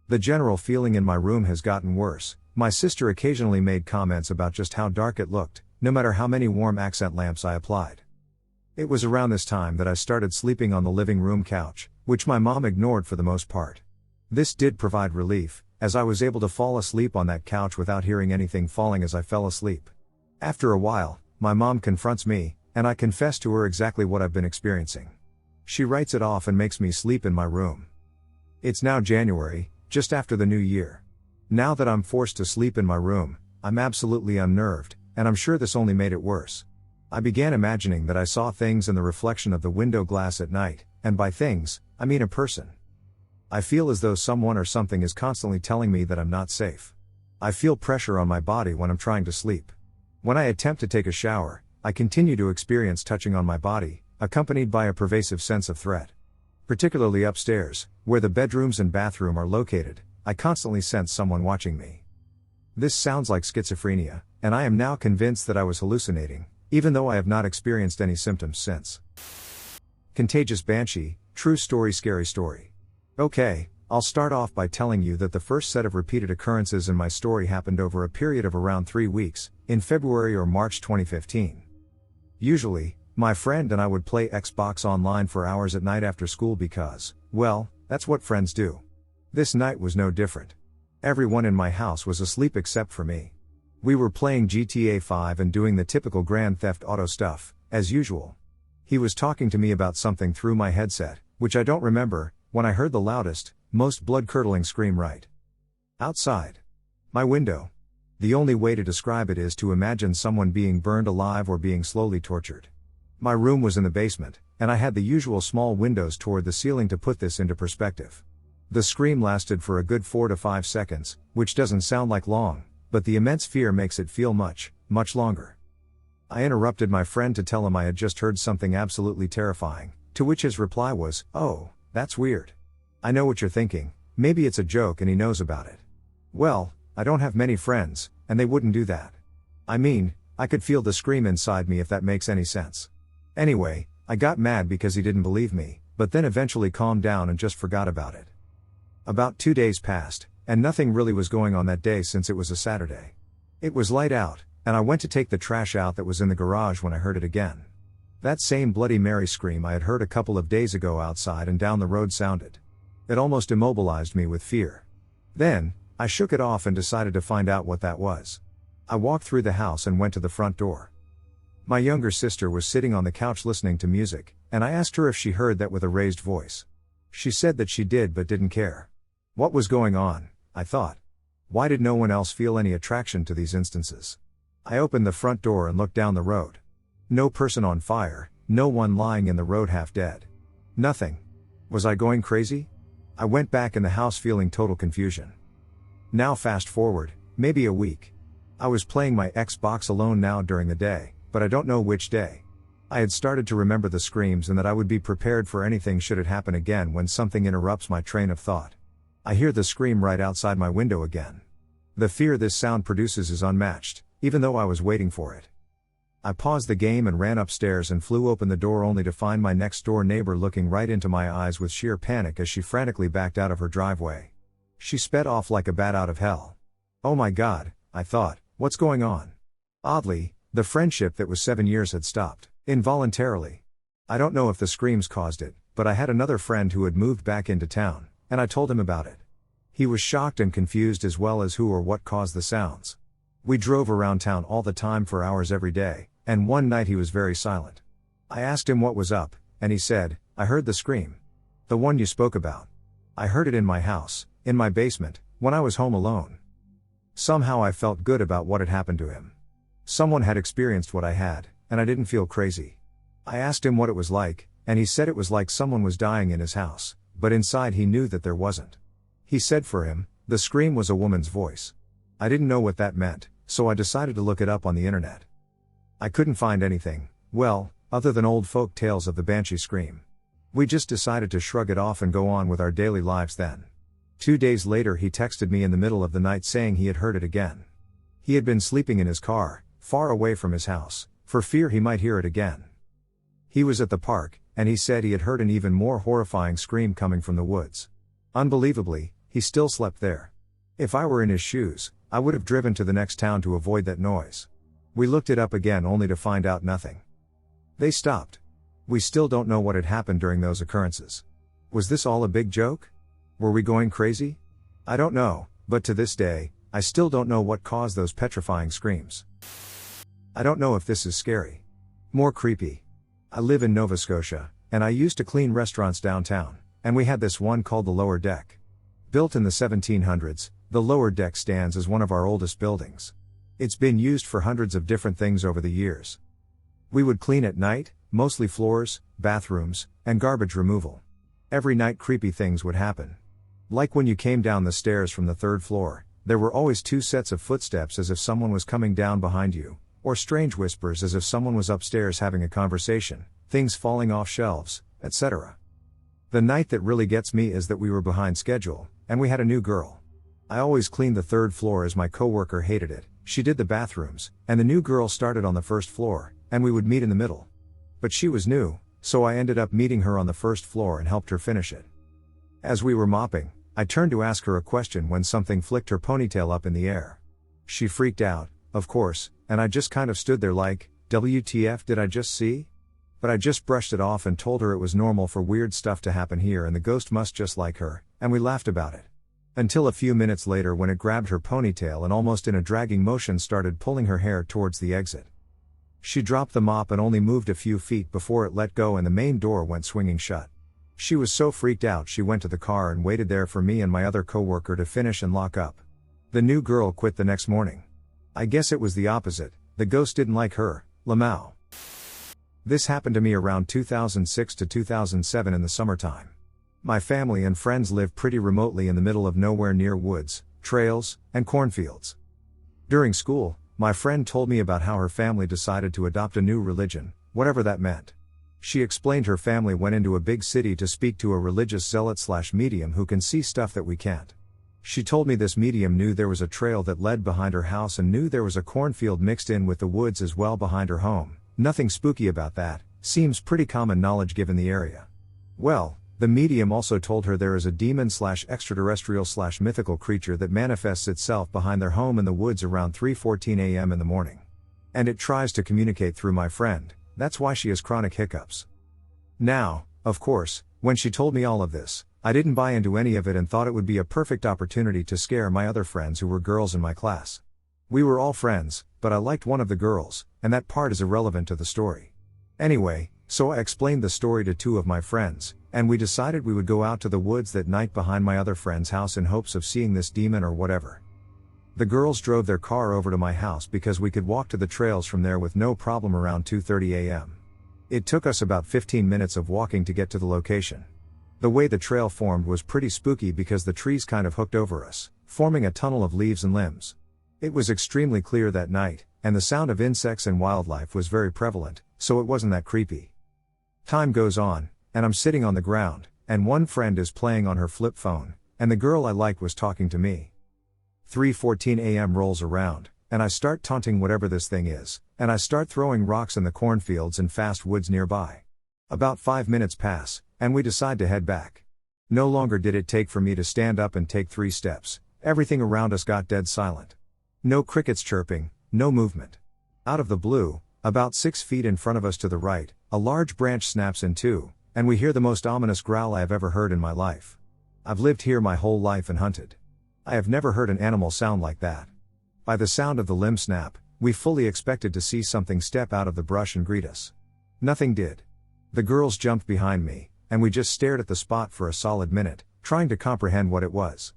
The general feeling in my room has gotten worse. My sister occasionally made comments about just how dark it looked, no matter how many warm accent lamps I applied. It was around this time that I started sleeping on the living room couch, which my mom ignored for the most part. This did provide relief, as I was able to fall asleep on that couch without hearing anything falling as I fell asleep. After a while, my mom confronts me, and I confess to her exactly what I've been experiencing. She writes it off and makes me sleep in my room. It's now January, just after the new year. Now that I'm forced to sleep in my room, I'm absolutely unnerved, and I'm sure this only made it worse. I began imagining that I saw things in the reflection of the window glass at night, and by things, I mean a person. I feel as though someone or something is constantly telling me that I'm not safe. I feel pressure on my body when I'm trying to sleep. When I attempt to take a shower, I continue to experience touching on my body, accompanied by a pervasive sense of threat. Particularly upstairs, where the bedrooms and bathroom are located, I constantly sense someone watching me. This sounds like schizophrenia, and I am now convinced that I was hallucinating, even though I have not experienced any symptoms since. Contagious Banshee, True Story Scary Story. Okay, I'll start off by telling you that the first set of repeated occurrences in my story happened over a period of around 3 weeks, in February or March 2015. Usually, my friend and I would play Xbox online for hours at night after school because, well, that's what friends do. This night was no different. Everyone in my house was asleep except for me. We were playing GTA 5 and doing the typical Grand Theft Auto stuff, as usual. He was talking to me about something through my headset, which I don't remember, when I heard the loudest, most blood-curdling scream right outside my window. The only way to describe it is to imagine someone being burned alive or being slowly tortured. My room was in the basement, and I had the usual small windows toward the ceiling to put this into perspective. The scream lasted for a good 4 to 5 seconds, which doesn't sound like long, but the immense fear makes it feel much, much longer. I interrupted my friend to tell him I had just heard something absolutely terrifying, to which his reply was, "Oh, that's weird. I know what you're thinking, maybe it's a joke and he knows about it." Well, I don't have many friends, and they wouldn't do that. I mean, I could feel the scream inside me if that makes any sense. Anyway, I got mad because he didn't believe me, but then eventually calmed down and just forgot about it. About 2 days passed, and nothing really was going on that day since it was a Saturday. It was light out, and I went to take the trash out that was in the garage when I heard it again. That same Bloody Mary scream I had heard a couple of days ago outside and down the road sounded. It almost immobilized me with fear. Then, I shook it off and decided to find out what that was. I walked through the house and went to the front door. My younger sister was sitting on the couch listening to music, and I asked her if she heard that with a raised voice. She said that she did but didn't care. What was going on, I thought. Why did no one else feel any attraction to these instances? I opened the front door and looked down the road. No person on fire, no one lying in the road half dead. Nothing. Was I going crazy? I went back in the house feeling total confusion. Now fast forward, maybe a week. I was playing my Xbox alone now during the day, but I don't know which day. I had started to remember the screams and that I would be prepared for anything should it happen again when something interrupts my train of thought. I hear the scream right outside my window again. The fear this sound produces is unmatched, even though I was waiting for it. I paused the game and ran upstairs and flew open the door only to find my next door neighbor looking right into my eyes with sheer panic as she frantically backed out of her driveway. She sped off like a bat out of hell. Oh my God, I thought, what's going on? Oddly, the friendship that was 7 years had stopped, involuntarily. I don't know if the screams caused it, but I had another friend who had moved back into town, and I told him about it. He was shocked and confused as well as who or what caused the sounds. We drove around town all the time for hours every day, and one night he was very silent. I asked him what was up, and he said, I heard the scream. The one you spoke about. I heard it in my house, in my basement, when I was home alone. Somehow I felt good about what had happened to him. Someone had experienced what I had, and I didn't feel crazy. I asked him what it was like, and he said it was like someone was dying in his house, but inside he knew that there wasn't. He said for him, the scream was a woman's voice. I didn't know what that meant, so I decided to look it up on the internet. I couldn't find anything, well, other than old folk tales of the banshee scream. We just decided to shrug it off and go on with our daily lives then. 2 days later he texted me in the middle of the night saying he had heard it again. He had been sleeping in his car, far away from his house, for fear he might hear it again. He was at the park, and he said he had heard an even more horrifying scream coming from the woods. Unbelievably, he still slept there. If I were in his shoes, I would have driven to the next town to avoid that noise. We looked it up again only to find out nothing. They stopped. We still don't know what had happened during those occurrences. Was this all a big joke? Were we going crazy? I don't know, but to this day, I still don't know what caused those petrifying screams. I don't know if this is scary. More creepy. I live in Nova Scotia, and I used to clean restaurants downtown, and we had this one called the Lower Deck. Built in the 1700s, the Lower Deck stands as one of our oldest buildings. It's been used for hundreds of different things over the years. We would clean at night, mostly floors, bathrooms, and garbage removal. Every night creepy things would happen. Like when you came down the stairs from the 3rd floor, there were always 2 sets of footsteps as if someone was coming down behind you, or strange whispers as if someone was upstairs having a conversation, things falling off shelves, etc. The night that really gets me is that we were behind schedule, and we had a new girl. I always cleaned the 3rd floor as my coworker hated it. She did the bathrooms, and the new girl started on the 1st floor, and we would meet in the middle. But she was new, so I ended up meeting her on the 1st floor and helped her finish it. As we were mopping, I turned to ask her a question when something flicked her ponytail up in the air. She freaked out, of course, and I just kind of stood there like, WTF did I just see? But I just brushed it off and told her it was normal for weird stuff to happen here and the ghost must just like her, and we laughed about it. Until a few minutes later when it grabbed her ponytail and almost in a dragging motion started pulling her hair towards the exit. She dropped the mop and only moved a few feet before it let go and the main door went swinging shut. She was so freaked out she went to the car and waited there for me and my other coworker to finish and lock up. The new girl quit the next morning. I guess it was the opposite, the ghost didn't like her, Lamau. This happened to me around 2006 to 2007 in the summertime. My family and friends live pretty remotely in the middle of nowhere near woods, trails, and cornfields. During school, my friend told me about how her family decided to adopt a new religion, whatever that meant. She explained her family went into a big city to speak to a religious zealot/medium who can see stuff that we can't. She told me this medium knew there was a trail that led behind her house and knew there was a cornfield mixed in with the woods as well behind her home. Nothing spooky about that, seems pretty common knowledge given the area. Well, the medium also told her there is a demon/extraterrestrial/mythical creature that manifests itself behind their home in the woods around 3:14 a.m. in the morning. And it tries to communicate through my friend, that's why she has chronic hiccups. Now, of course, when she told me all of this, I didn't buy into any of it and thought it would be a perfect opportunity to scare my other friends who were girls in my class. We were all friends, but I liked one of the girls, and that part is irrelevant to the story. Anyway, so I explained the story to two of my friends, and we decided we would go out to the woods that night behind my other friend's house in hopes of seeing this demon or whatever. The girls drove their car over to my house because we could walk to the trails from there with no problem around 2:30 a.m. It took us about 15 minutes of walking to get to the location. The way the trail formed was pretty spooky because the trees kind of hooked over us, forming a tunnel of leaves and limbs. It was extremely clear that night, and the sound of insects and wildlife was very prevalent, so it wasn't that creepy. Time goes on, and I'm sitting on the ground, and one friend is playing on her flip phone, and the girl I like was talking to me. 3:14 a.m. rolls around, and I start taunting whatever this thing is, and I start throwing rocks in the cornfields and fast woods nearby. About 5 minutes pass, and we decide to head back. No longer did it take for me to stand up and take 3 steps, everything around us got dead silent. No crickets chirping, no movement. Out of the blue, about 6 feet in front of us to the right, a large branch snaps in two, and we hear the most ominous growl I have ever heard in my life. I've lived here my whole life and hunted. I have never heard an animal sound like that. By the sound of the limb snap, we fully expected to see something step out of the brush and greet us. Nothing did. The girls jumped behind me, and we just stared at the spot for a solid minute, trying to comprehend what it was.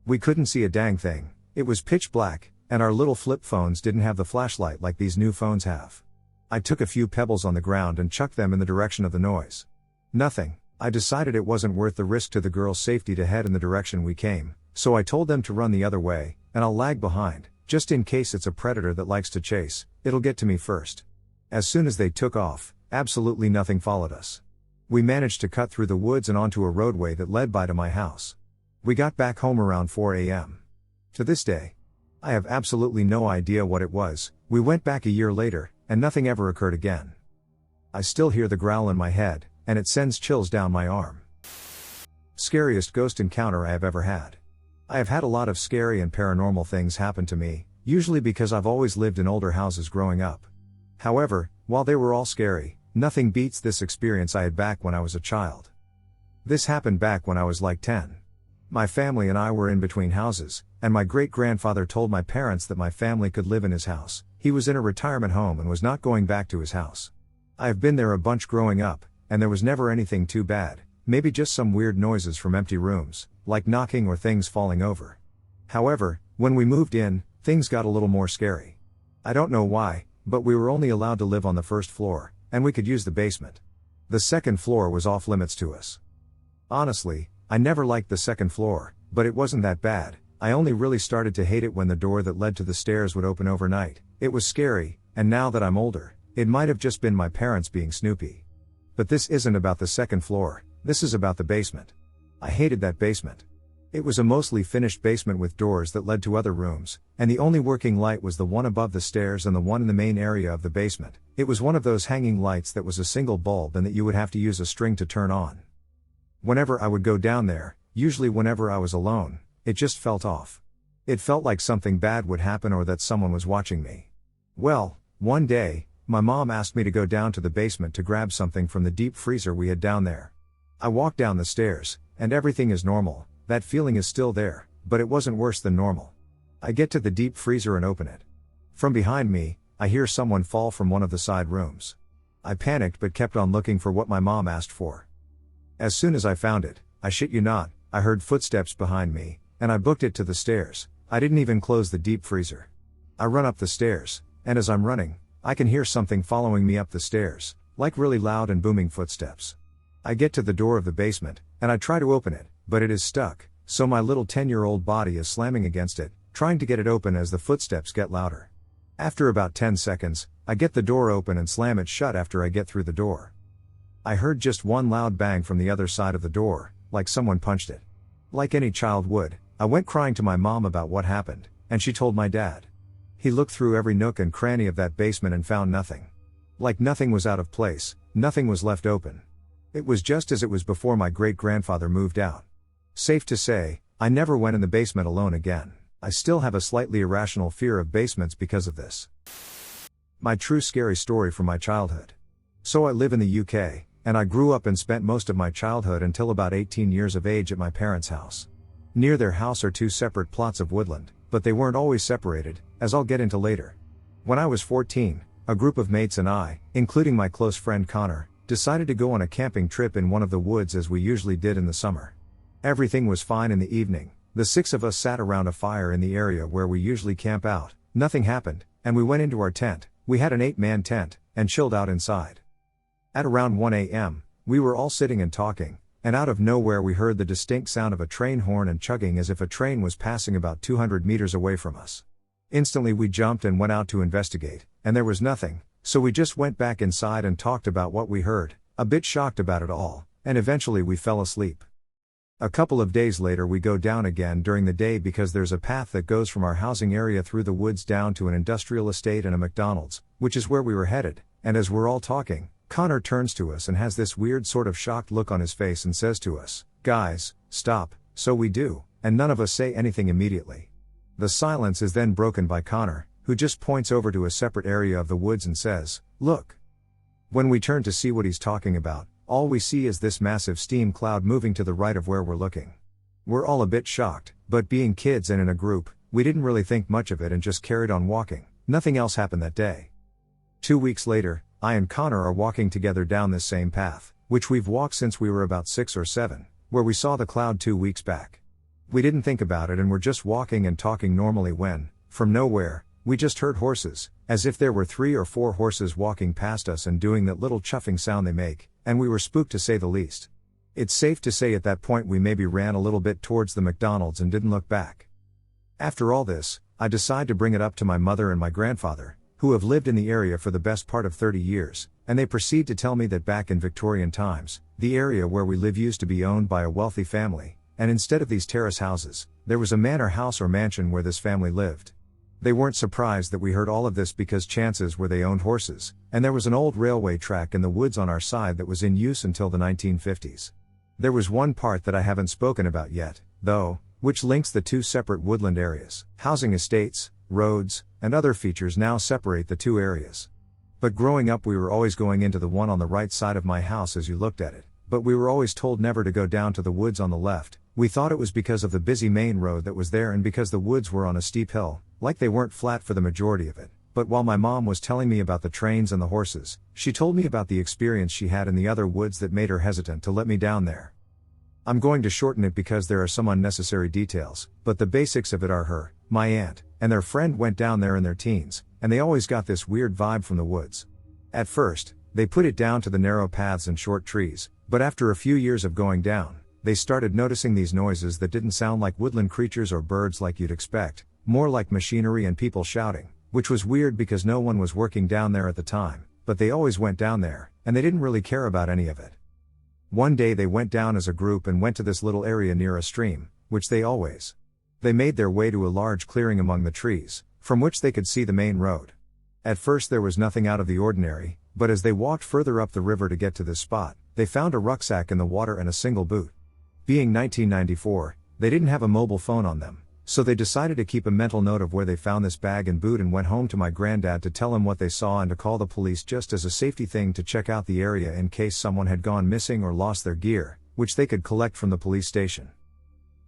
We couldn't see a dang thing, it was pitch black, and our little flip phones didn't have the flashlight like these new phones have. I took a few pebbles on the ground and chucked them in the direction of the noise. Nothing. I decided it wasn't worth the risk to the girls' safety to head in the direction we came, so I told them to run the other way, and I'll lag behind, just in case it's a predator that likes to chase, it'll get to me first. As soon as they took off, absolutely nothing followed us. We managed to cut through the woods and onto a roadway that led by to my house. We got back home around 4 a.m. To this day, I have absolutely no idea what it was. We went back a year later, and nothing ever occurred again. I still hear the growl in my head, and it sends chills down my arm. Scariest ghost encounter I have ever had. I have had a lot of scary and paranormal things happen to me, usually because I've always lived in older houses growing up. However, while they were all scary, nothing beats this experience I had back when I was a child. This happened back when I was like 10. My family and I were in between houses, and my great-grandfather told my parents that my family could live in his house. He was in a retirement home and was not going back to his house. I have been there a bunch growing up, and there was never anything too bad, maybe just some weird noises from empty rooms, like knocking or things falling over. However, when we moved in, things got a little more scary. I don't know why, but we were only allowed to live on the first floor, and we could use the basement. The second floor was off limits to us. Honestly, I never liked the second floor, but it wasn't that bad. I only really started to hate it when the door that led to the stairs would open overnight. It was scary, and now that I'm older, it might have just been my parents being snoopy. But this isn't about the second floor, this is about the basement. I hated that basement. It was a mostly finished basement with doors that led to other rooms, and the only working light was the one above the stairs and the one in the main area of the basement. It was one of those hanging lights that was a single bulb and that you would have to use a string to turn on. Whenever I would go down there, usually whenever I was alone, it just felt off. It felt like something bad would happen or that someone was watching me. Well, one day, my mom asked me to go down to the basement to grab something from the deep freezer we had down there. I walked down the stairs, and everything is normal, that feeling is still there, but it wasn't worse than normal. I get to the deep freezer and open it. From behind me, I hear someone fall from one of the side rooms. I panicked but kept on looking for what my mom asked for. As soon as I found it, I shit you not, I heard footsteps behind me, and I booked it to the stairs. I didn't even close the deep freezer. I run up the stairs, and as I'm running, I can hear something following me up the stairs, like really loud and booming footsteps. I get to the door of the basement, and I try to open it, but it is stuck, so my little 10-year-old body is slamming against it, trying to get it open as the footsteps get louder. After about 10 seconds, I get the door open and slam it shut after I get through the door. I heard just one loud bang from the other side of the door, like someone punched it. Like any child would, I went crying to my mom about what happened, and she told my dad. He looked through every nook and cranny of that basement and found nothing. Like nothing was out of place, nothing was left open. It was just as it was before my great-grandfather moved out. Safe to say, I never went in the basement alone again. I still have a slightly irrational fear of basements because of this. My true scary story from my childhood. So I live in the UK, and I grew up and spent most of my childhood until about 18 years of age at my parents' house. Near their house are 2 separate plots of woodland, but they weren't always separated, as I'll get into later. When I was 14, a group of mates and I, including my close friend Connor, decided to go on a camping trip in one of the woods as we usually did in the summer. Everything was fine in the evening. The 6 of us sat around a fire in the area where we usually camp out. Nothing happened, and we went into our tent. We had an 8-man tent, and chilled out inside. At around 1 a.m., we were all sitting and talking, and out of nowhere we heard the distinct sound of a train horn and chugging as if a train was passing about 200 meters away from us. Instantly we jumped and went out to investigate, and there was nothing, so we just went back inside and talked about what we heard, a bit shocked about it all, and eventually we fell asleep. A couple of days later we go down again during the day because there's a path that goes from our housing area through the woods down to an industrial estate and a McDonald's, which is where we were headed, and as we're all talking, Connor turns to us and has this weird sort of shocked look on his face and says to us, "Guys, stop." So we do, and none of us say anything immediately. The silence is then broken by Connor, who just points over to a separate area of the woods and says, "Look." When we turn to see what he's talking about, all we see is this massive steam cloud moving to the right of where we're looking. We're all a bit shocked, but being kids and in a group, we didn't really think much of it and just carried on walking. Nothing else happened that day. 2 weeks later, I and Connor are walking together down this same path, which we've walked since we were about 6 or 7, where we saw the cloud 2 weeks back. We didn't think about it and were just walking and talking normally when, from nowhere, we just heard horses, as if there were 3 or 4 horses walking past us and doing that little chuffing sound they make, and we were spooked to say the least. It's safe to say at that point we maybe ran a little bit towards the McDonald's and didn't look back. After all this, I decide to bring it up to my mother and my grandfather, who have lived in the area for the best part of 30 years, and they proceed to tell me that back in Victorian times, the area where we live used to be owned by a wealthy family, and instead of these terrace houses, there was a manor house or mansion where this family lived. They weren't surprised that we heard all of this because chances were they owned horses, and there was an old railway track in the woods on our side that was in use until the 1950s. There was one part that I haven't spoken about yet, though, which links the 2 separate woodland areas. Housing estates, roads, and other features now separate the 2 areas. But growing up we were always going into the one on the right side of my house as you looked at it, but we were always told never to go down to the woods on the left. We thought it was because of the busy main road that was there and because the woods were on a steep hill, like they weren't flat for the majority of it. But while my mom was telling me about the trains and the horses, she told me about the experience she had in the other woods that made her hesitant to let me down there. I'm going to shorten it because there are some unnecessary details, but the basics of it are her, my aunt, and their friend went down there in their teens, and they always got this weird vibe from the woods. At first, they put it down to the narrow paths and short trees, but after a few years of going down, they started noticing these noises that didn't sound like woodland creatures or birds like you'd expect, more like machinery and people shouting, which was weird because no one was working down there at the time, but they always went down there, and they didn't really care about any of it. One day they went down as a group and went to this little area near a stream, which they made their way to a large clearing among the trees, from which they could see the main road. At first there was nothing out of the ordinary, but as they walked further up the river to get to this spot, they found a rucksack in the water and a single boot. Being 1994, they didn't have a mobile phone on them, so they decided to keep a mental note of where they found this bag and boot and went home to my granddad to tell him what they saw and to call the police just as a safety thing to check out the area in case someone had gone missing or lost their gear, which they could collect from the police station.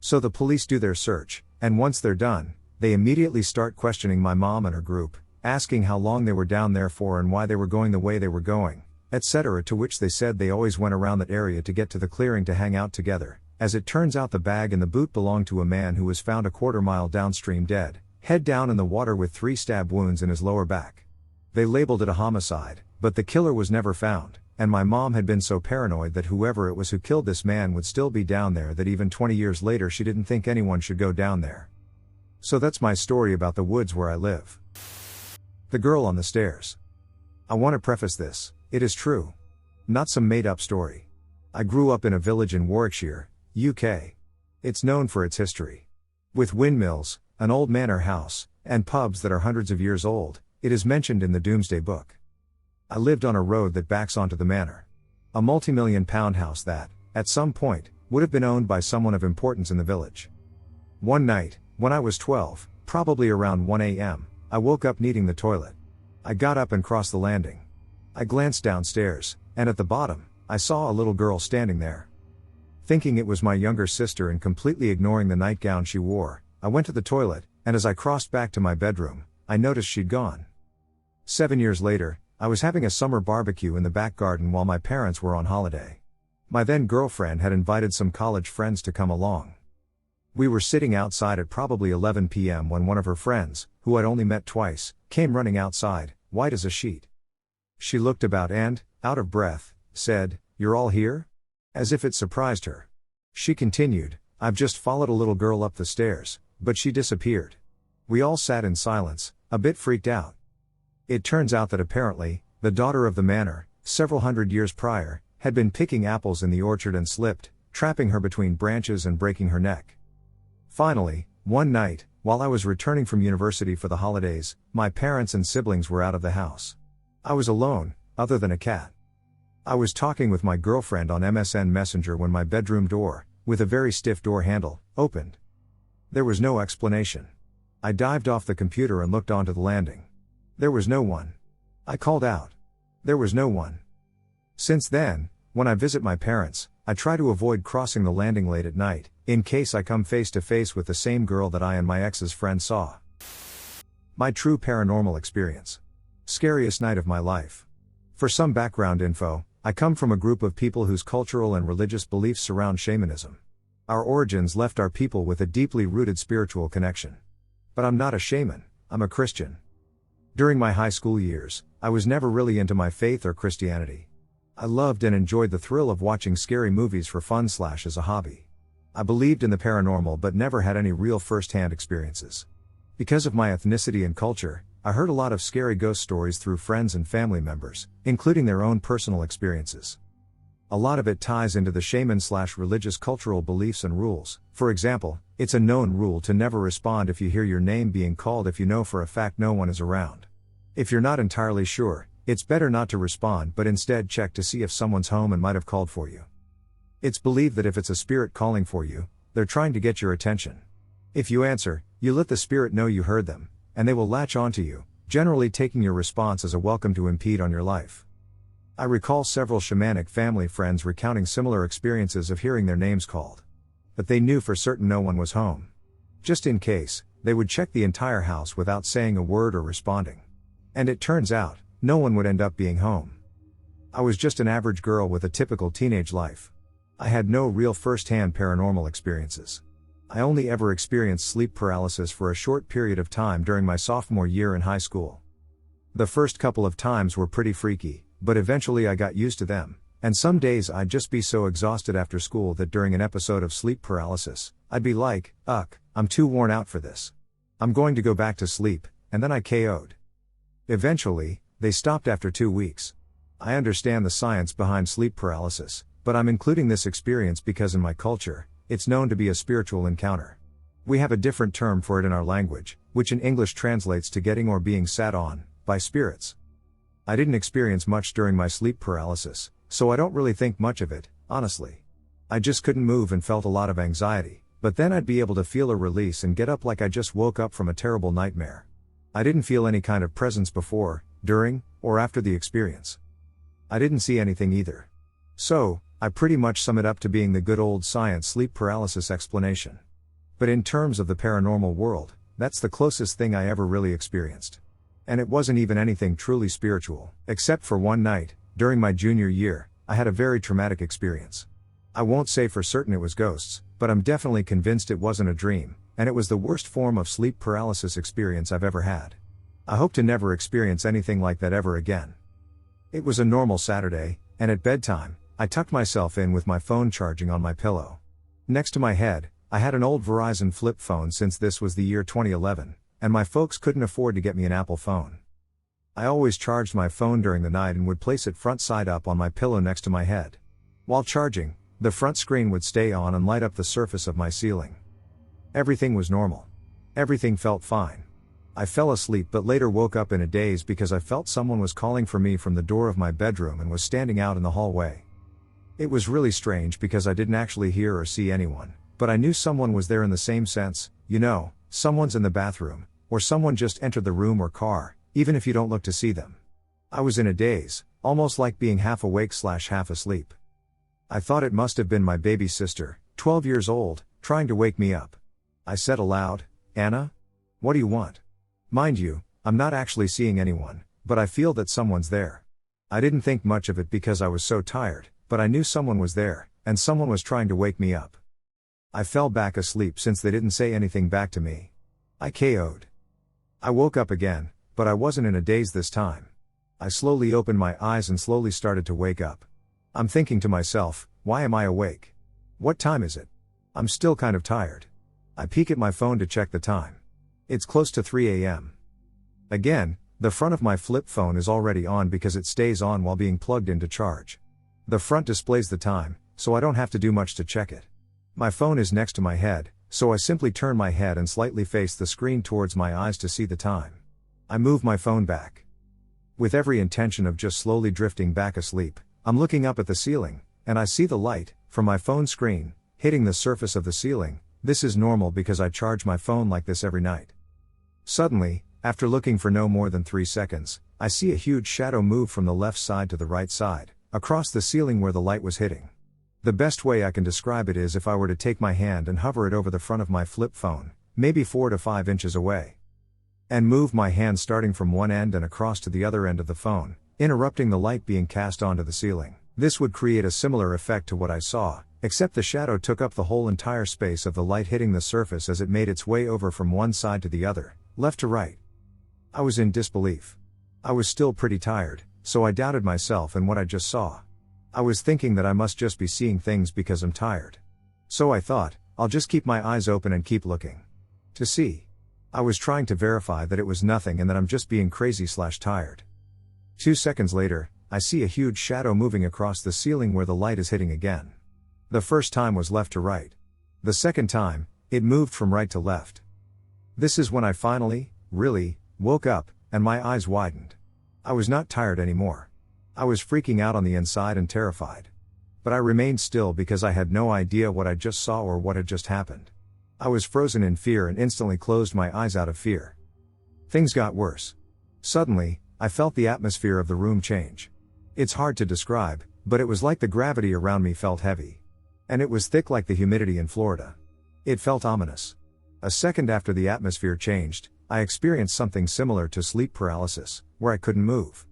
So the police do their search, and once they're done, they immediately start questioning my mom and her group, asking how long they were down there for and why they were going the way they were going, etc., to which they said they always went around that area to get to the clearing to hang out together. As it turns out, the bag and the boot belonged to a man who was found a quarter-mile downstream dead, head down in the water with 3 stab wounds in his lower back. They labeled it a homicide, but the killer was never found, and my mom had been so paranoid that whoever it was who killed this man would still be down there that even 20 years later she didn't think anyone should go down there. So that's my story about the woods where I live. The girl on the stairs. I want to preface this, it is true. Not some made-up story. I grew up in a village in Warwickshire, UK. It's known for its history. With windmills, an old manor house, and pubs that are hundreds of years old, it is mentioned in the Doomsday Book. I lived on a road that backs onto the manor. A multi-million-pound house that, at some point, would have been owned by someone of importance in the village. One night, when I was 12, probably around 1 a.m., I woke up needing the toilet. I got up and crossed the landing. I glanced downstairs, and at the bottom, I saw a little girl standing there. Thinking it was my younger sister and completely ignoring the nightgown she wore, I went to the toilet, and as I crossed back to my bedroom, I noticed she'd gone. 7 years later, I was having a summer barbecue in the back garden while my parents were on holiday. My then girlfriend had invited some college friends to come along. We were sitting outside at probably 11 p.m. when one of her friends, who I'd only met twice, came running outside, white as a sheet. She looked about and, out of breath, said, "You're all here?" As if it surprised her. She continued, "I've just followed a little girl up the stairs, but she disappeared." We all sat in silence, a bit freaked out. It turns out that apparently, the daughter of the manor, several hundred years prior, had been picking apples in the orchard and slipped, trapping her between branches and breaking her neck. Finally, one night, while I was returning from university for the holidays, my parents and siblings were out of the house. I was alone, other than a cat. I was talking with my girlfriend on MSN Messenger when my bedroom door, with a very stiff door handle, opened. There was no explanation. I dived off the computer and looked onto the landing. There was no one. I called out. There was no one. Since then, when I visit my parents, I try to avoid crossing the landing late at night, in case I come face to face with the same girl that I and my ex's friend saw. My true paranormal experience. Scariest night of my life. For some background info, I come from a group of people whose cultural and religious beliefs surround shamanism. Our origins left our people with a deeply rooted spiritual connection. But I'm not a shaman, I'm a Christian. During my high school years, I was never really into my faith or Christianity. I loved and enjoyed the thrill of watching scary movies for fun / as a hobby. I believed in the paranormal but never had any real first-hand experiences. Because of my ethnicity and culture, I heard a lot of scary ghost stories through friends and family members, including their own personal experiences. A lot of it ties into the shaman / religious cultural beliefs and rules. For example, it's a known rule to never respond if you hear your name being called if you know for a fact no one is around. If you're not entirely sure, it's better not to respond but instead check to see if someone's home and might have called for you. It's believed that if it's a spirit calling for you, they're trying to get your attention. If you answer, you let the spirit know you heard them, and they will latch onto you, generally taking your response as a welcome to impede on your life. I recall several shamanic family friends recounting similar experiences of hearing their names called. But they knew for certain no one was home. Just in case, they would check the entire house without saying a word or responding. And it turns out, no one would end up being home. I was just an average girl with a typical teenage life. I had no real first-hand paranormal experiences. I only ever experienced sleep paralysis for a short period of time during my sophomore year in high school. The first couple of times were pretty freaky, but eventually I got used to them, and some days I'd just be so exhausted after school that during an episode of sleep paralysis, I'd be like, I'm too worn out for this. I'm going to go back to sleep, and then I KO'd. Eventually, they stopped after 2 weeks. I understand the science behind sleep paralysis, but I'm including this experience because in my culture, it's known to be a spiritual encounter. We have a different term for it in our language, which in English translates to getting or being sat on, by spirits. I didn't experience much during my sleep paralysis, so I don't really think much of it, honestly. I just couldn't move and felt a lot of anxiety, but then I'd be able to feel a release and get up like I just woke up from a terrible nightmare. I didn't feel any kind of presence before, during, or after the experience. I didn't see anything either. So, I pretty much sum it up to being the good old science sleep paralysis explanation. But in terms of the paranormal world, that's the closest thing I ever really experienced. And it wasn't even anything truly spiritual, except for one night, during my junior year, I had a very traumatic experience. I won't say for certain it was ghosts, but I'm definitely convinced it wasn't a dream, and it was the worst form of sleep paralysis experience I've ever had. I hope to never experience anything like that ever again. It was a normal Saturday, and at bedtime, I tucked myself in with my phone charging on my pillow. Next to my head, I had an old Verizon flip phone since this was the year 2011, and my folks couldn't afford to get me an Apple phone. I always charged my phone during the night and would place it front side up on my pillow next to my head. While charging, the front screen would stay on and light up the surface of my ceiling. Everything was normal. Everything felt fine. I fell asleep but later woke up in a daze because I felt someone was calling for me from the door of my bedroom and was standing out in the hallway. It was really strange because I didn't actually hear or see anyone, but I knew someone was there in the same sense, someone's in the bathroom, or someone just entered the room or car, even if you don't look to see them. I was in a daze, almost like being half awake / half asleep. I thought it must have been my baby sister, 12 years old, trying to wake me up. I said aloud, "Anna?" What do you want? Mind you, I'm not actually seeing anyone, but I feel that someone's there. I didn't think much of it because I was so tired, but I knew someone was there, and someone was trying to wake me up. I fell back asleep since they didn't say anything back to me. I KO'd. I woke up again, but I wasn't in a daze this time. I slowly opened my eyes and slowly started to wake up. I'm thinking to myself, why am I awake? What time is it? I'm still kind of tired. I peek at my phone to check the time. It's close to 3 a.m. Again, the front of my flip phone is already on because it stays on while being plugged in to charge. The front displays the time, so I don't have to do much to check it. My phone is next to my head, so I simply turn my head and slightly face the screen towards my eyes to see the time. I move my phone back. With every intention of just slowly drifting back asleep, I'm looking up at the ceiling, and I see the light, from my phone screen, hitting the surface of the ceiling. This is normal because I charge my phone like this every night. Suddenly, after looking for no more than 3 seconds, I see a huge shadow move from the left side to the right side, across the ceiling where the light was hitting. The best way I can describe it is if I were to take my hand and hover it over the front of my flip phone, maybe 4 to 5 inches away, and move my hand starting from one end and across to the other end of the phone, interrupting the light being cast onto the ceiling. This would create a similar effect to what I saw, except the shadow took up the whole entire space of the light hitting the surface as it made its way over from one side to the other, left to right. I was in disbelief. I was still pretty tired, so I doubted myself and what I just saw. I was thinking that I must just be seeing things because I'm tired. So I thought, I'll just keep my eyes open and keep looking. To see. I was trying to verify that it was nothing and that I'm just being crazy/tired. 2 seconds later, I see a huge shadow moving across the ceiling where the light is hitting again. The first time was left to right. The second time, it moved from right to left. This is when I finally, really, woke up, and my eyes widened. I was not tired anymore. I was freaking out on the inside and terrified. But I remained still because I had no idea what I just saw or what had just happened. I was frozen in fear and instantly closed my eyes out of fear. Things got worse. Suddenly, I felt the atmosphere of the room change. It's hard to describe, but it was like the gravity around me felt heavy. And it was thick like the humidity in Florida. It felt ominous. A second after the atmosphere changed, I experienced something similar to sleep paralysis, where I couldn't move.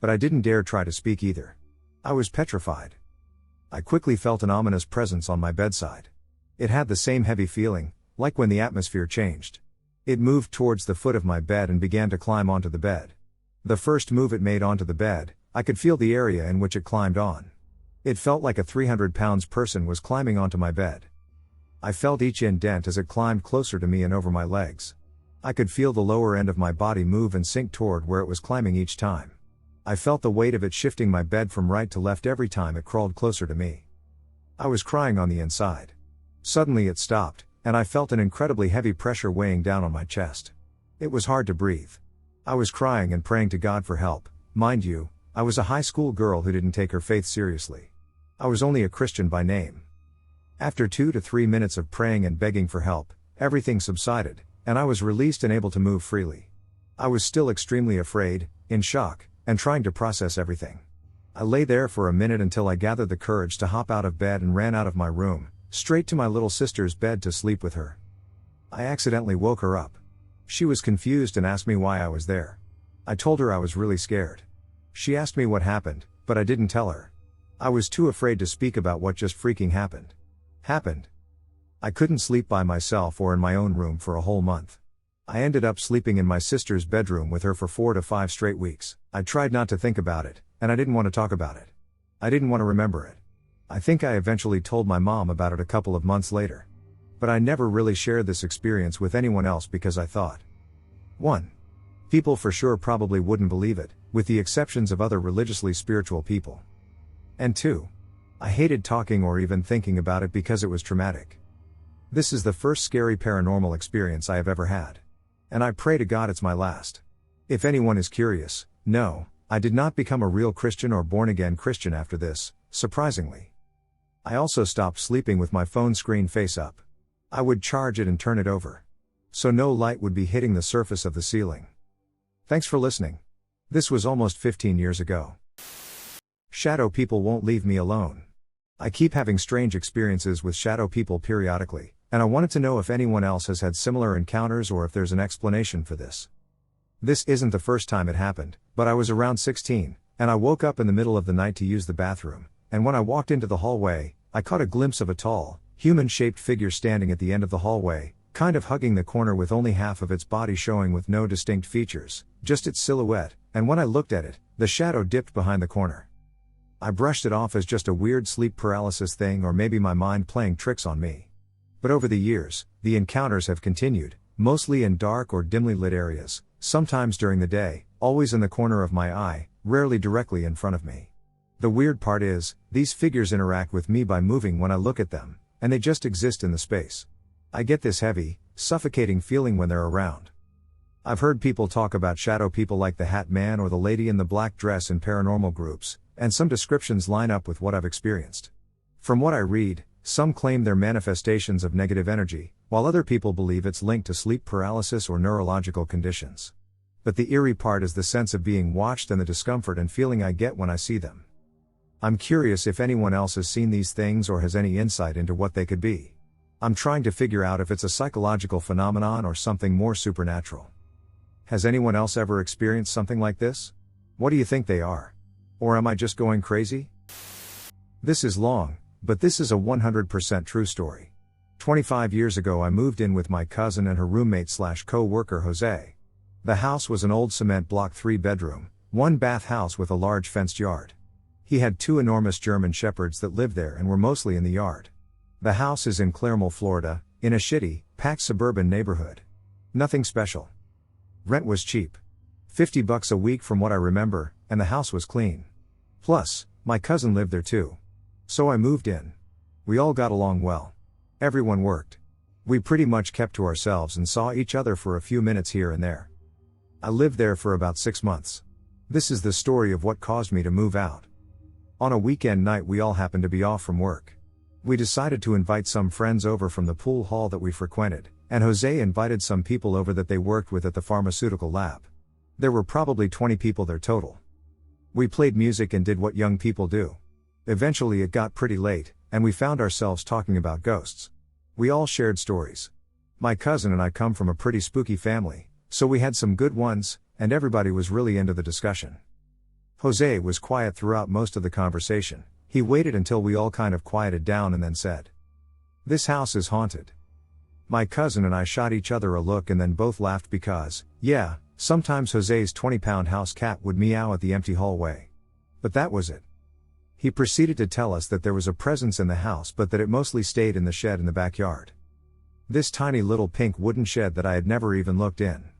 But I didn't dare try to speak either. I was petrified. I quickly felt an ominous presence on my bedside. It had the same heavy feeling, like when the atmosphere changed. It moved towards the foot of my bed and began to climb onto the bed. The first move it made onto the bed, I could feel the area in which it climbed on. It felt like a 300-pound person was climbing onto my bed. I felt each indent as it climbed closer to me and over my legs. I could feel the lower end of my body move and sink toward where it was climbing each time. I felt the weight of it shifting my bed from right to left every time it crawled closer to me. I was crying on the inside. Suddenly it stopped, and I felt an incredibly heavy pressure weighing down on my chest. It was hard to breathe. I was crying and praying to God for help. Mind you, I was a high school girl who didn't take her faith seriously. I was only a Christian by name. After 2 to 3 minutes of praying and begging for help, everything subsided, and I was released and able to move freely. I was still extremely afraid, in shock, and trying to process everything. I lay there for a minute until I gathered the courage to hop out of bed and ran out of my room, straight to my little sister's bed to sleep with her. I accidentally woke her up. She was confused and asked me why I was there. I told her I was really scared. She asked me what happened, but I didn't tell her. I was too afraid to speak about what just freaking happened. I couldn't sleep by myself or in my own room for a whole month. I ended up sleeping in my sister's bedroom with her for 4 to 5 straight weeks. I tried not to think about it, and I didn't want to talk about it. I didn't want to remember it. I think I eventually told my mom about it a couple of months later. But I never really shared this experience with anyone else because I thought, 1. People for sure probably wouldn't believe it, with the exceptions of other religiously spiritual people. And 2. I hated talking or even thinking about it because it was traumatic. This is the first scary paranormal experience I have ever had. And I pray to God it's my last. If anyone is curious, no, I did not become a real Christian or born-again Christian after this, surprisingly. I also stopped sleeping with my phone screen face up. I would charge it and turn it over. So no light would be hitting the surface of the ceiling. Thanks for listening. This was almost 15 years ago. Shadow people won't leave me alone. I keep having strange experiences with shadow people periodically, and I wanted to know if anyone else has had similar encounters or if there's an explanation for this. This isn't the first time it happened, but I was around 16, and I woke up in the middle of the night to use the bathroom, and when I walked into the hallway, I caught a glimpse of a tall, human-shaped figure standing at the end of the hallway, kind of hugging the corner with only half of its body showing with no distinct features, just its silhouette, and when I looked at it, the shadow dipped behind the corner. I brushed it off as just a weird sleep paralysis thing or maybe my mind playing tricks on me. But over the years, the encounters have continued, mostly in dark or dimly lit areas, sometimes during the day, always in the corner of my eye, rarely directly in front of me. The weird part is, these figures interact with me by moving when I look at them, and they just exist in the space. I get this heavy, suffocating feeling when they're around. I've heard people talk about shadow people like the Hat Man or the lady in the black dress in paranormal groups, and some descriptions line up with what I've experienced. From what I read, some claim they're manifestations of negative energy, while other people believe it's linked to sleep paralysis or neurological conditions. But the eerie part is the sense of being watched and the discomfort and feeling I get when I see them. I'm curious if anyone else has seen these things or has any insight into what they could be. I'm trying to figure out if it's a psychological phenomenon or something more supernatural. Has anyone else ever experienced something like this? What do you think they are? Or am I just going crazy? This is long, but this is a 100% true story. 25 years ago I moved in with my cousin and her roommate/co-worker Jose. The house was an old cement block 3-bedroom, 1-bath house with a large fenced yard. He had 2 enormous German shepherds that lived there and were mostly in the yard. The house is in Claremore, Florida, in a shitty, packed suburban neighborhood. Nothing special. Rent was cheap. $50 a week from what I remember, and the house was clean. Plus, my cousin lived there too. So I moved in. We all got along well. Everyone worked. We pretty much kept to ourselves and saw each other for a few minutes here and there. I lived there for about 6 months. This is the story of what caused me to move out. On a weekend night we all happened to be off from work. We decided to invite some friends over from the pool hall that we frequented, and Jose invited some people over that they worked with at the pharmaceutical lab. There were probably 20 people there total. We played music and did what young people do. Eventually it got pretty late, and we found ourselves talking about ghosts. We all shared stories. My cousin and I come from a pretty spooky family, so we had some good ones, and everybody was really into the discussion. Jose was quiet throughout most of the conversation. He waited until we all kind of quieted down and then said, "This house is haunted." My cousin and I shot each other a look and then both laughed because, yeah, sometimes Jose's 20-pound house cat would meow at the empty hallway. But that was it. He proceeded to tell us that there was a presence in the house but that it mostly stayed in the shed in the backyard. This tiny little pink wooden shed that I had never even looked in.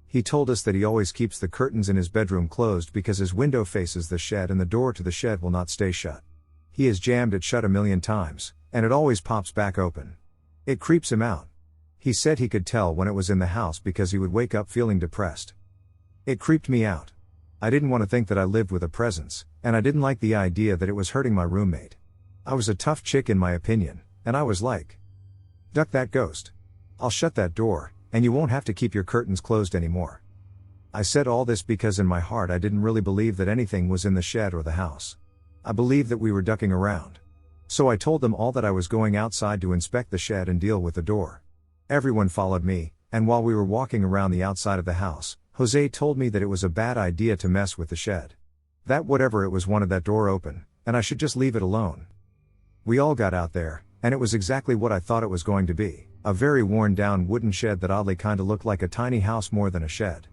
He told us that he always keeps the curtains in his bedroom closed because his window faces the shed and the door to the shed will not stay shut. He has jammed it shut a million times, and it always pops back open. It creeps him out. He said he could tell when it was in the house because he would wake up feeling depressed. It creeped me out. I didn't want to think that I lived with a presence, and I didn't like the idea that it was hurting my roommate. I was a tough chick in my opinion, and I was like, "Duck that ghost. I'll shut that door, and you won't have to keep your curtains closed anymore." I said all this because in my heart I didn't really believe that anything was in the shed or the house. I believed that we were ducking around. So I told them all that I was going outside to inspect the shed and deal with the door. Everyone followed me, and while we were walking around the outside of the house, Jose told me that it was a bad idea to mess with the shed. That whatever it was wanted that door open, and I should just leave it alone. We all got out there, and it was exactly what I thought it was going to be, a very worn down wooden shed that oddly kinda looked like a tiny house more than a shed.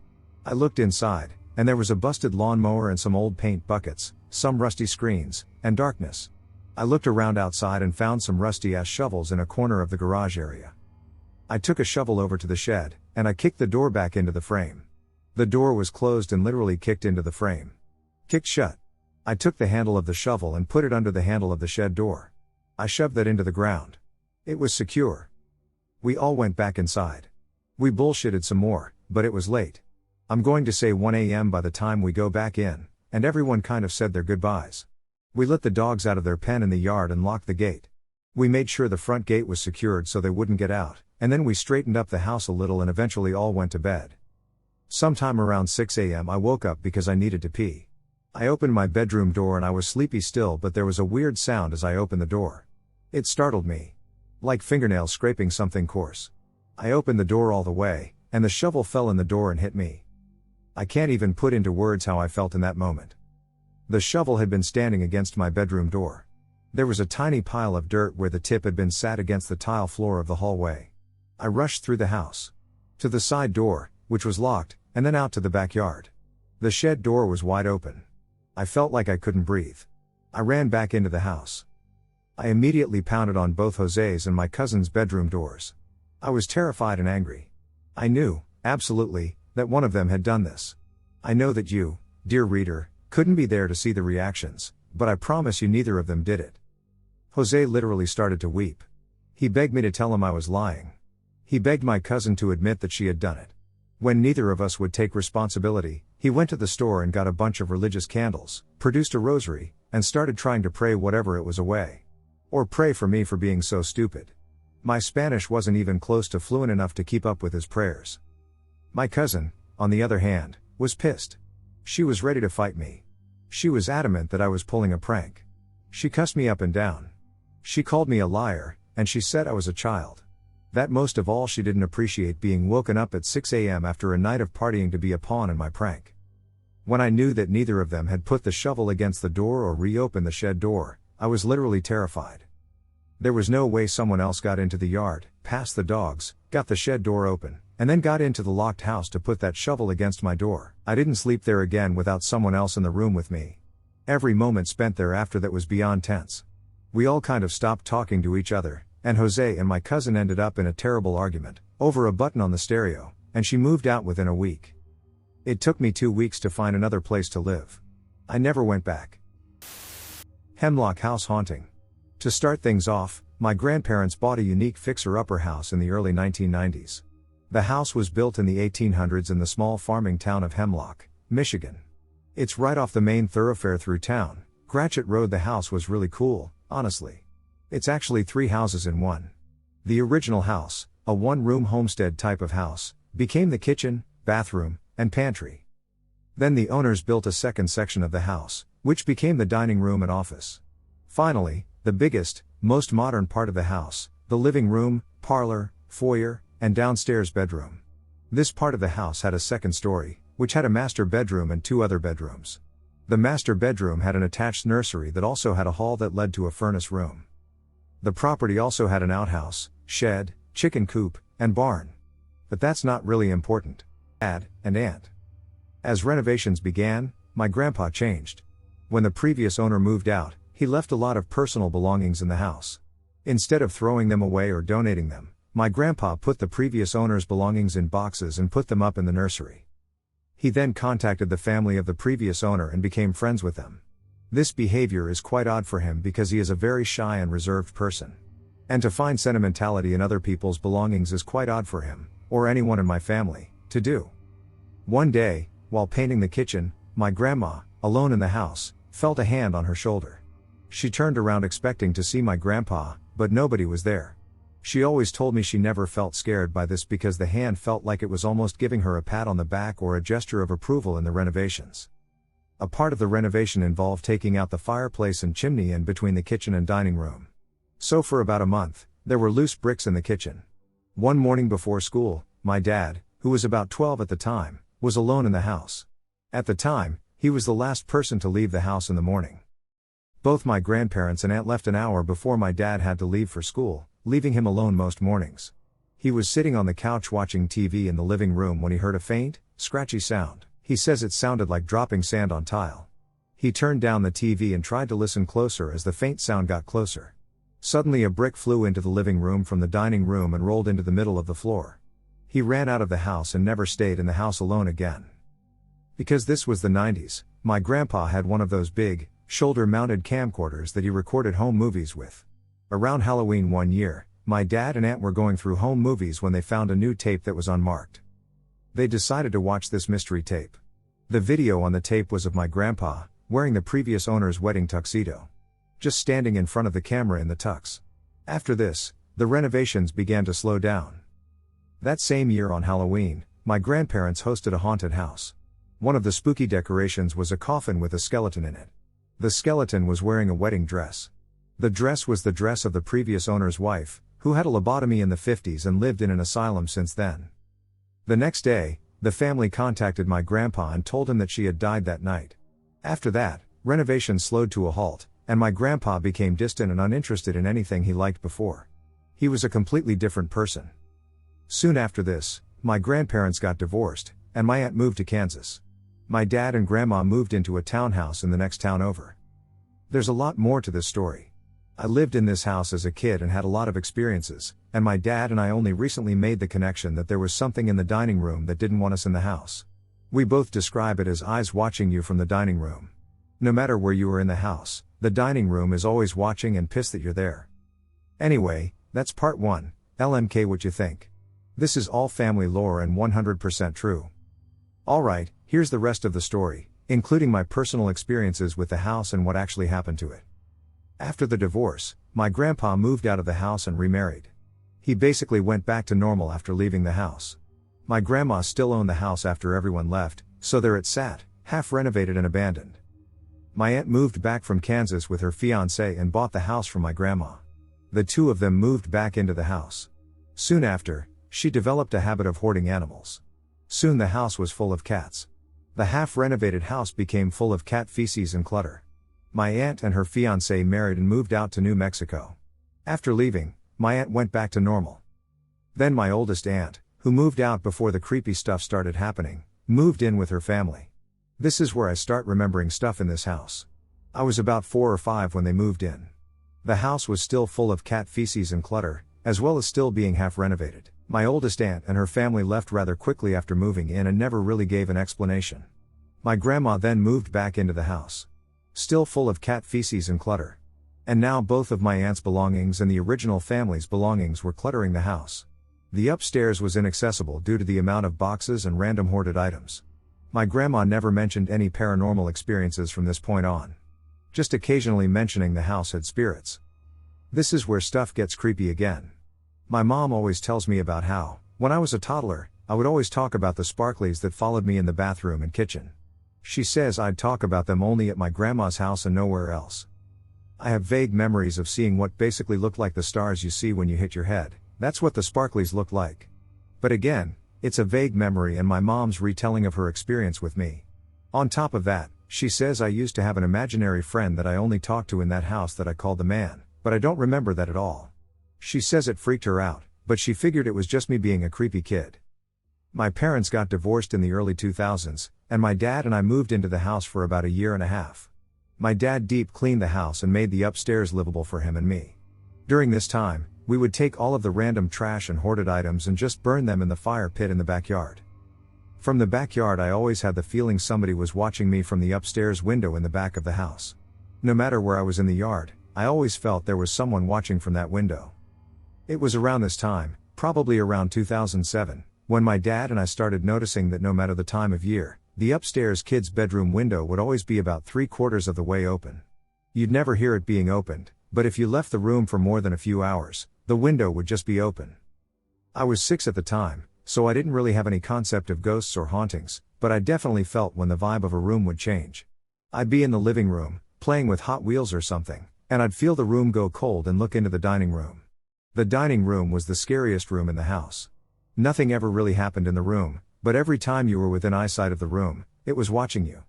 I looked inside, and there was a busted lawnmower and some old paint buckets, some rusty screens, and darkness. I looked around outside and found some rusty-ass shovels in a corner of the garage area. I took a shovel over to the shed, and I kicked the door back into the frame. The door was closed and literally kicked into the frame. Kicked shut. I took the handle of the shovel and put it under the handle of the shed door. I shoved that into the ground. It was secure. We all went back inside. We bullshitted some more, but it was late. I'm going to say 1 a.m. by the time we go back in, and everyone kind of said their goodbyes. We let the dogs out of their pen in the yard and locked the gate. We made sure the front gate was secured so they wouldn't get out, and then we straightened up the house a little and eventually all went to bed. Sometime around 6 a.m. I woke up because I needed to pee. I opened my bedroom door and I was sleepy still, but there was a weird sound as I opened the door. It startled me. like fingernails scraping something coarse. I opened the door all the way, and the shovel fell in the door and hit me. I can't even put into words how I felt in that moment. The shovel had been standing against my bedroom door. There was a tiny pile of dirt where the tip had been sat against the tile floor of the hallway. I rushed through the house. To the side door, which was locked, and then out to the backyard. The shed door was wide open. I felt like I couldn't breathe. I ran back into the house. I immediately pounded on both Jose's and my cousin's bedroom doors. I was terrified and angry. I knew, absolutely, that one of them had done this. I know that you, dear reader, couldn't be there to see the reactions, but I promise you neither of them did it. Jose literally started to weep. He begged me to tell him I was lying. He begged my cousin to admit that she had done it. When neither of us would take responsibility, he went to the store and got a bunch of religious candles, produced a rosary, and started trying to pray whatever it was away. Or pray for me for being so stupid. My Spanish wasn't even close to fluent enough to keep up with his prayers. My cousin, on the other hand, was pissed. She was ready to fight me. She was adamant that I was pulling a prank. She cussed me up and down. She called me a liar, and she said I was a child. That most of all, she didn't appreciate being woken up at 6 a.m. after a night of partying to be a pawn in my prank. When I knew that neither of them had put the shovel against the door or reopened the shed door, I was literally terrified. There was no way someone else got into the yard, past the dogs, got the shed door open, and then got into the locked house to put that shovel against my door. I didn't sleep there again without someone else in the room with me. Every moment spent thereafter that was beyond tense. We all kind of stopped talking to each other, and Jose and my cousin ended up in a terrible argument, over a button on the stereo, and she moved out within a week. It took me 2 weeks to find another place to live. I never went back. Hemlock house haunting. To start things off, my grandparents bought a unique fixer-upper house in the early 1990s. The house was built in the 1800s in the small farming town of Hemlock, Michigan. It's right off the main thoroughfare through town, Gratiot Road. The house was really cool, honestly. It's actually 3 houses in one. The original house, a one-room homestead type of house, became the kitchen, bathroom, and pantry. Then the owners built a second section of the house, which became the dining room and office. Finally, the biggest, most modern part of the house, the living room, parlor, foyer, and downstairs bedroom. This part of the house had a second story, which had a master bedroom and 2 other bedrooms. The master bedroom had an attached nursery that also had a hall that led to a furnace room. The property also had an outhouse, shed, chicken coop, and barn. But that's not really important. Dad and aunt. As renovations began, my grandpa changed. When the previous owner moved out, he left a lot of personal belongings in the house. Instead of throwing them away or donating them, my grandpa put the previous owner's belongings in boxes and put them up in the nursery. He then contacted the family of the previous owner and became friends with them. This behavior is quite odd for him because he is a very shy and reserved person. And to find sentimentality in other people's belongings is quite odd for him, or anyone in my family, to do. One day, while painting the kitchen, my grandma, alone in the house, felt a hand on her shoulder. She turned around expecting to see my grandpa, but nobody was there. She always told me she never felt scared by this because the hand felt like it was almost giving her a pat on the back or a gesture of approval in the renovations. A part of the renovation involved taking out the fireplace and chimney in between the kitchen and dining room. So for about a month, there were loose bricks in the kitchen. One morning before school, my dad, who was about 12 at the time, was alone in the house. At the time, he was the last person to leave the house in the morning. Both my grandparents and aunt left an hour before my dad had to leave for school, leaving him alone most mornings. He was sitting on the couch watching TV in the living room when he heard a faint, scratchy sound. He says it sounded like dropping sand on tile. He turned down the TV and tried to listen closer as the faint sound got closer. Suddenly a brick flew into the living room from the dining room and rolled into the middle of the floor. He ran out of the house and never stayed in the house alone again. Because this was the 90s, my grandpa had one of those big, shoulder-mounted camcorders that he recorded home movies with. Around Halloween one year, my dad and aunt were going through home movies when they found a new tape that was unmarked. They decided to watch this mystery tape. The video on the tape was of my grandpa, wearing the previous owner's wedding tuxedo. Just standing in front of the camera in the tux. After this, the renovations began to slow down. That same year on Halloween, my grandparents hosted a haunted house. One of the spooky decorations was a coffin with a skeleton in it. The skeleton was wearing a wedding dress. The dress was the dress of the previous owner's wife, who had a lobotomy in the 50s and lived in an asylum since then. The next day, the family contacted my grandpa and told him that she had died that night. After that, renovations slowed to a halt, and my grandpa became distant and uninterested in anything he liked before. He was a completely different person. Soon after this, my grandparents got divorced, and my aunt moved to Kansas. My dad and grandma moved into a townhouse in the next town over. There's a lot more to this story. I lived in this house as a kid and had a lot of experiences, and my dad and I only recently made the connection that there was something in the dining room that didn't want us in the house. We both describe it as eyes watching you from the dining room. No matter where you are in the house, the dining room is always watching and pissed that you're there. Anyway, that's part 1, LMK what you think. This is all family lore and 100% true. Alright, here's the rest of the story, including my personal experiences with the house and what actually happened to it. After the divorce, my grandpa moved out of the house and remarried. He basically went back to normal after leaving the house. My grandma still owned the house after everyone left, so there it sat, half renovated and abandoned. My aunt moved back from Kansas with her fiancé and bought the house from my grandma. The two of them moved back into the house. Soon after, she developed a habit of hoarding animals. Soon the house was full of cats. The half-renovated house became full of cat feces and clutter. My aunt and her fiancé married and moved out to New Mexico. After leaving, my aunt went back to normal. Then my oldest aunt, who moved out before the creepy stuff started happening, moved in with her family. This is where I start remembering stuff in this house. I was about 4 or 5 when they moved in. The house was still full of cat feces and clutter, as well as still being half renovated. My oldest aunt and her family left rather quickly after moving in and never really gave an explanation. My grandma then moved back into the house. Still full of cat feces and clutter. And now both of my aunt's belongings and the original family's belongings were cluttering the house. The upstairs was inaccessible due to the amount of boxes and random hoarded items. My grandma never mentioned any paranormal experiences from this point on. Just occasionally mentioning the house had spirits. This is where stuff gets creepy again. My mom always tells me about how, when I was a toddler, I would always talk about the sparklies that followed me in the bathroom and kitchen. She says I'd talk about them only at my grandma's house and nowhere else. I have vague memories of seeing what basically looked like the stars you see when you hit your head. That's what the sparklies looked like. But again, it's a vague memory and my mom's retelling of her experience with me. On top of that, she says I used to have an imaginary friend that I only talked to in that house that I called the man, but I don't remember that at all. She says it freaked her out, but she figured it was just me being a creepy kid. My parents got divorced in the early 2000s, and my dad and I moved into the house for about a year and a half. My dad deep cleaned the house and made the upstairs livable for him and me. During this time, we would take all of the random trash and hoarded items and just burn them in the fire pit in the backyard. From the backyard I always had the feeling somebody was watching me from the upstairs window in the back of the house. No matter where I was in the yard, I always felt there was someone watching from that window. It was around this time, probably around 2007, when my dad and I started noticing that no matter the time of year, the upstairs kids' bedroom window would always be about 3/4 of the way open. You'd never hear it being opened, but if you left the room for more than a few hours, the window would just be open. I was 6 at the time, so I didn't really have any concept of ghosts or hauntings, but I definitely felt when the vibe of a room would change. I'd be in the living room, playing with Hot Wheels or something, and I'd feel the room go cold and look into the dining room. The dining room was the scariest room in the house. Nothing ever really happened in the room, but every time you were within eyesight of the room, it was watching you.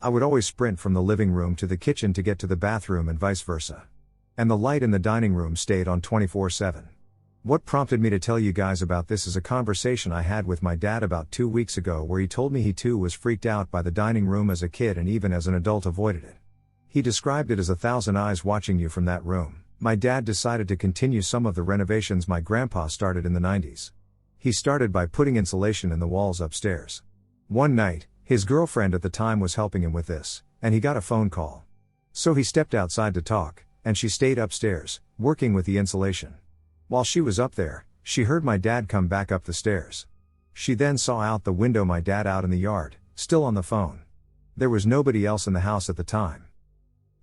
I would always sprint from the living room to the kitchen to get to the bathroom and vice versa. And the light in the dining room stayed on 24/7. What prompted me to tell you guys about this is a conversation I had with my dad about 2 weeks ago where he told me he too was freaked out by the dining room as a kid and even as an adult avoided it. He described it as 1,000 eyes watching you from that room. My dad decided to continue some of the renovations my grandpa started in the 90s. He started by putting insulation in the walls upstairs. One night, his girlfriend at the time was helping him with this, and he got a phone call. So he stepped outside to talk, and she stayed upstairs, working with the insulation. While she was up there, she heard my dad come back up the stairs. She then saw out the window my dad out in the yard, still on the phone. There was nobody else in the house at the time.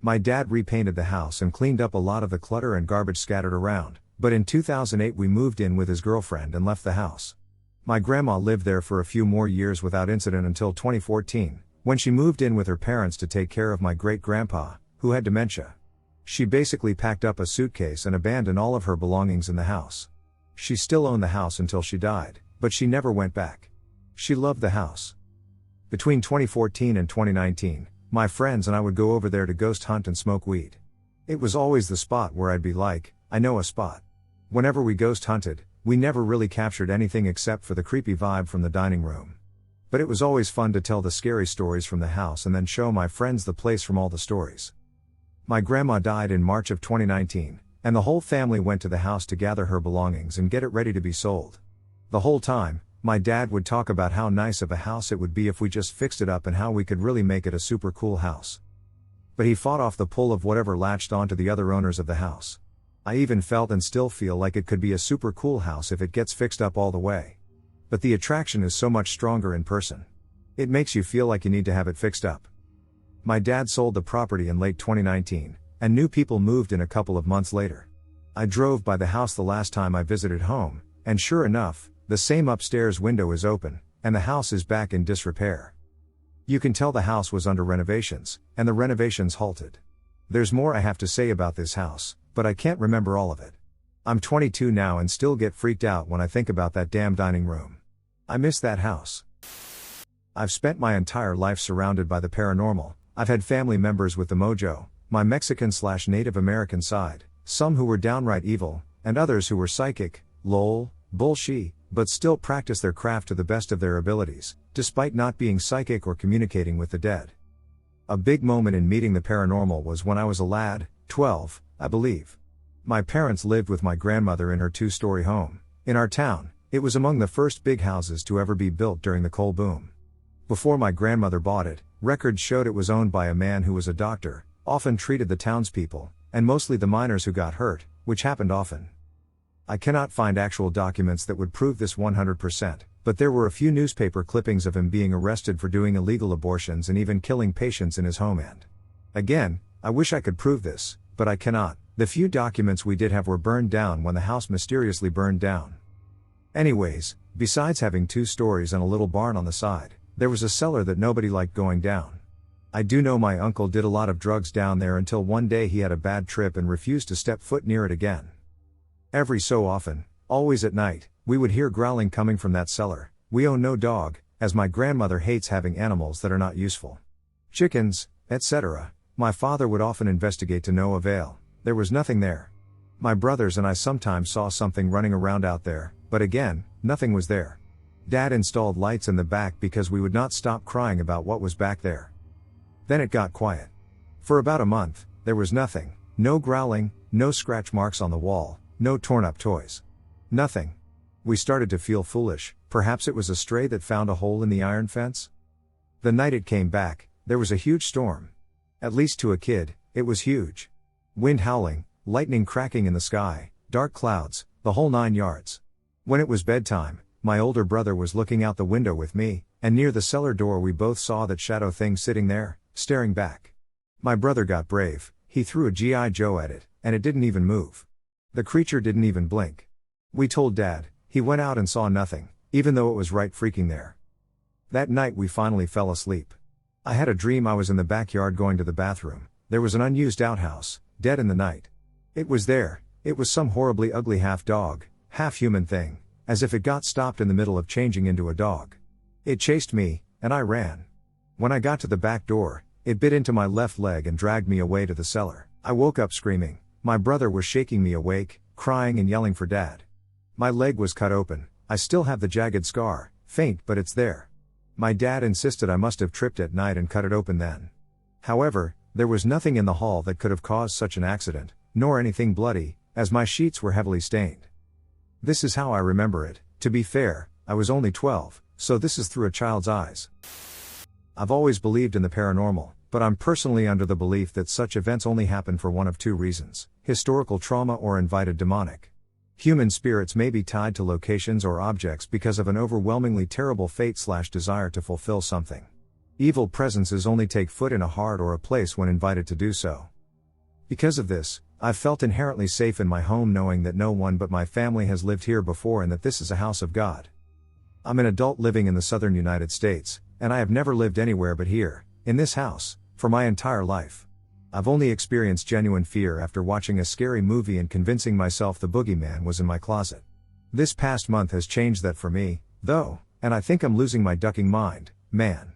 My dad repainted the house and cleaned up a lot of the clutter and garbage scattered around, but in 2008 we moved in with his girlfriend and left the house. My grandma lived there for a few more years without incident until 2014, when she moved in with her parents to take care of my great-grandpa, who had dementia. She basically packed up a suitcase and abandoned all of her belongings in the house. She still owned the house until she died, but she never went back. She loved the house. Between 2014 and 2019, my friends and I would go over there to ghost hunt and smoke weed. It was always the spot where I'd be like, I know a spot. Whenever we ghost hunted, we never really captured anything except for the creepy vibe from the dining room. But it was always fun to tell the scary stories from the house and then show my friends the place from all the stories. My grandma died in March of 2019, and the whole family went to the house to gather her belongings and get it ready to be sold. The whole time, my dad would talk about how nice of a house it would be if we just fixed it up and how we could really make it a super cool house. But he fought off the pull of whatever latched onto the other owners of the house. I even felt and still feel like it could be a super cool house if it gets fixed up all the way. But the attraction is so much stronger in person. It makes you feel like you need to have it fixed up. My dad sold the property in late 2019, and new people moved in a couple of months later. I drove by the house the last time I visited home, and sure enough, the same upstairs window is open, and the house is back in disrepair. You can tell the house was under renovations, and the renovations halted. There's more I have to say about this house, but I can't remember all of it. I'm 22 now and still get freaked out when I think about that damn dining room. I miss that house. I've spent my entire life surrounded by the paranormal. I've had family members with the mojo, my Mexican/Native American side, some who were downright evil, and others who were psychic, lol, bullshit, but still practice their craft to the best of their abilities, despite not being psychic or communicating with the dead. A big moment in meeting the paranormal was when I was a lad, 12, I believe. My parents lived with my grandmother in her 2-story home. In our town, it was among the first big houses to ever be built during the coal boom. Before my grandmother bought it, records showed it was owned by a man who was a doctor, often treated the townspeople, and mostly the miners who got hurt, which happened often. I cannot find actual documents that would prove this 100%, but there were a few newspaper clippings of him being arrested for doing illegal abortions and even killing patients in his home. And again, I wish I could prove this, but I cannot. The few documents we did have were burned down when the house mysteriously burned down. Anyways, besides having 2 stories and a little barn on the side, there was a cellar that nobody liked going down. I do know my uncle did a lot of drugs down there until one day he had a bad trip and refused to step foot near it again. Every so often, always at night, we would hear growling coming from that cellar. We own no dog, as my grandmother hates having animals that are not useful. Chickens, etc. My father would often investigate to no avail. There was nothing there. My brothers and I sometimes saw something running around out there, but again, nothing was there. Dad installed lights in the back because we would not stop crying about what was back there. Then it got quiet. For about a month, there was nothing. No growling, no scratch marks on the wall, no torn up toys. Nothing. We started to feel foolish. Perhaps it was a stray that found a hole in the iron fence? The night it came back, there was a huge storm. At least to a kid, it was huge. Wind howling, lightning cracking in the sky, dark clouds, the whole 9 yards. When it was bedtime, my older brother was looking out the window with me, and near the cellar door we both saw that shadow thing sitting there, staring back. My brother got brave. He threw a G.I. Joe at it, and it didn't even move. The creature didn't even blink. We told Dad. He went out and saw nothing, even though it was right freaking there. That night we finally fell asleep. I had a dream I was in the backyard going to the bathroom. There was an unused outhouse, dead in the night. It was there. It was some horribly ugly half-dog, half-human thing, as if it got stopped in the middle of changing into a dog. It chased me, and I ran. When I got to the back door, it bit into my left leg and dragged me away to the cellar. I woke up screaming. My brother was shaking me awake, crying and yelling for Dad. My leg was cut open. I still have the jagged scar, faint but it's there. My dad insisted I must have tripped at night and cut it open then. However, there was nothing in the hall that could have caused such an accident, nor anything bloody, as my sheets were heavily stained. This is how I remember it. To be fair, I was only 12, so this is through a child's eyes. I've always believed in the paranormal, but I'm personally under the belief that such events only happen for one of 2 reasons: historical trauma or invited demonic. Human spirits may be tied to locations or objects because of an overwhelmingly terrible fate/desire to fulfill something. Evil presences only take foot in a heart or a place when invited to do so. Because of this, I've felt inherently safe in my home knowing that no one but my family has lived here before and that this is a house of God. I'm an adult living in the southern United States, and I have never lived anywhere but here, in this house, for my entire life. I've only experienced genuine fear after watching a scary movie and convincing myself the boogeyman was in my closet. This past month has changed that for me, though, and I think I'm losing my ducking mind, man.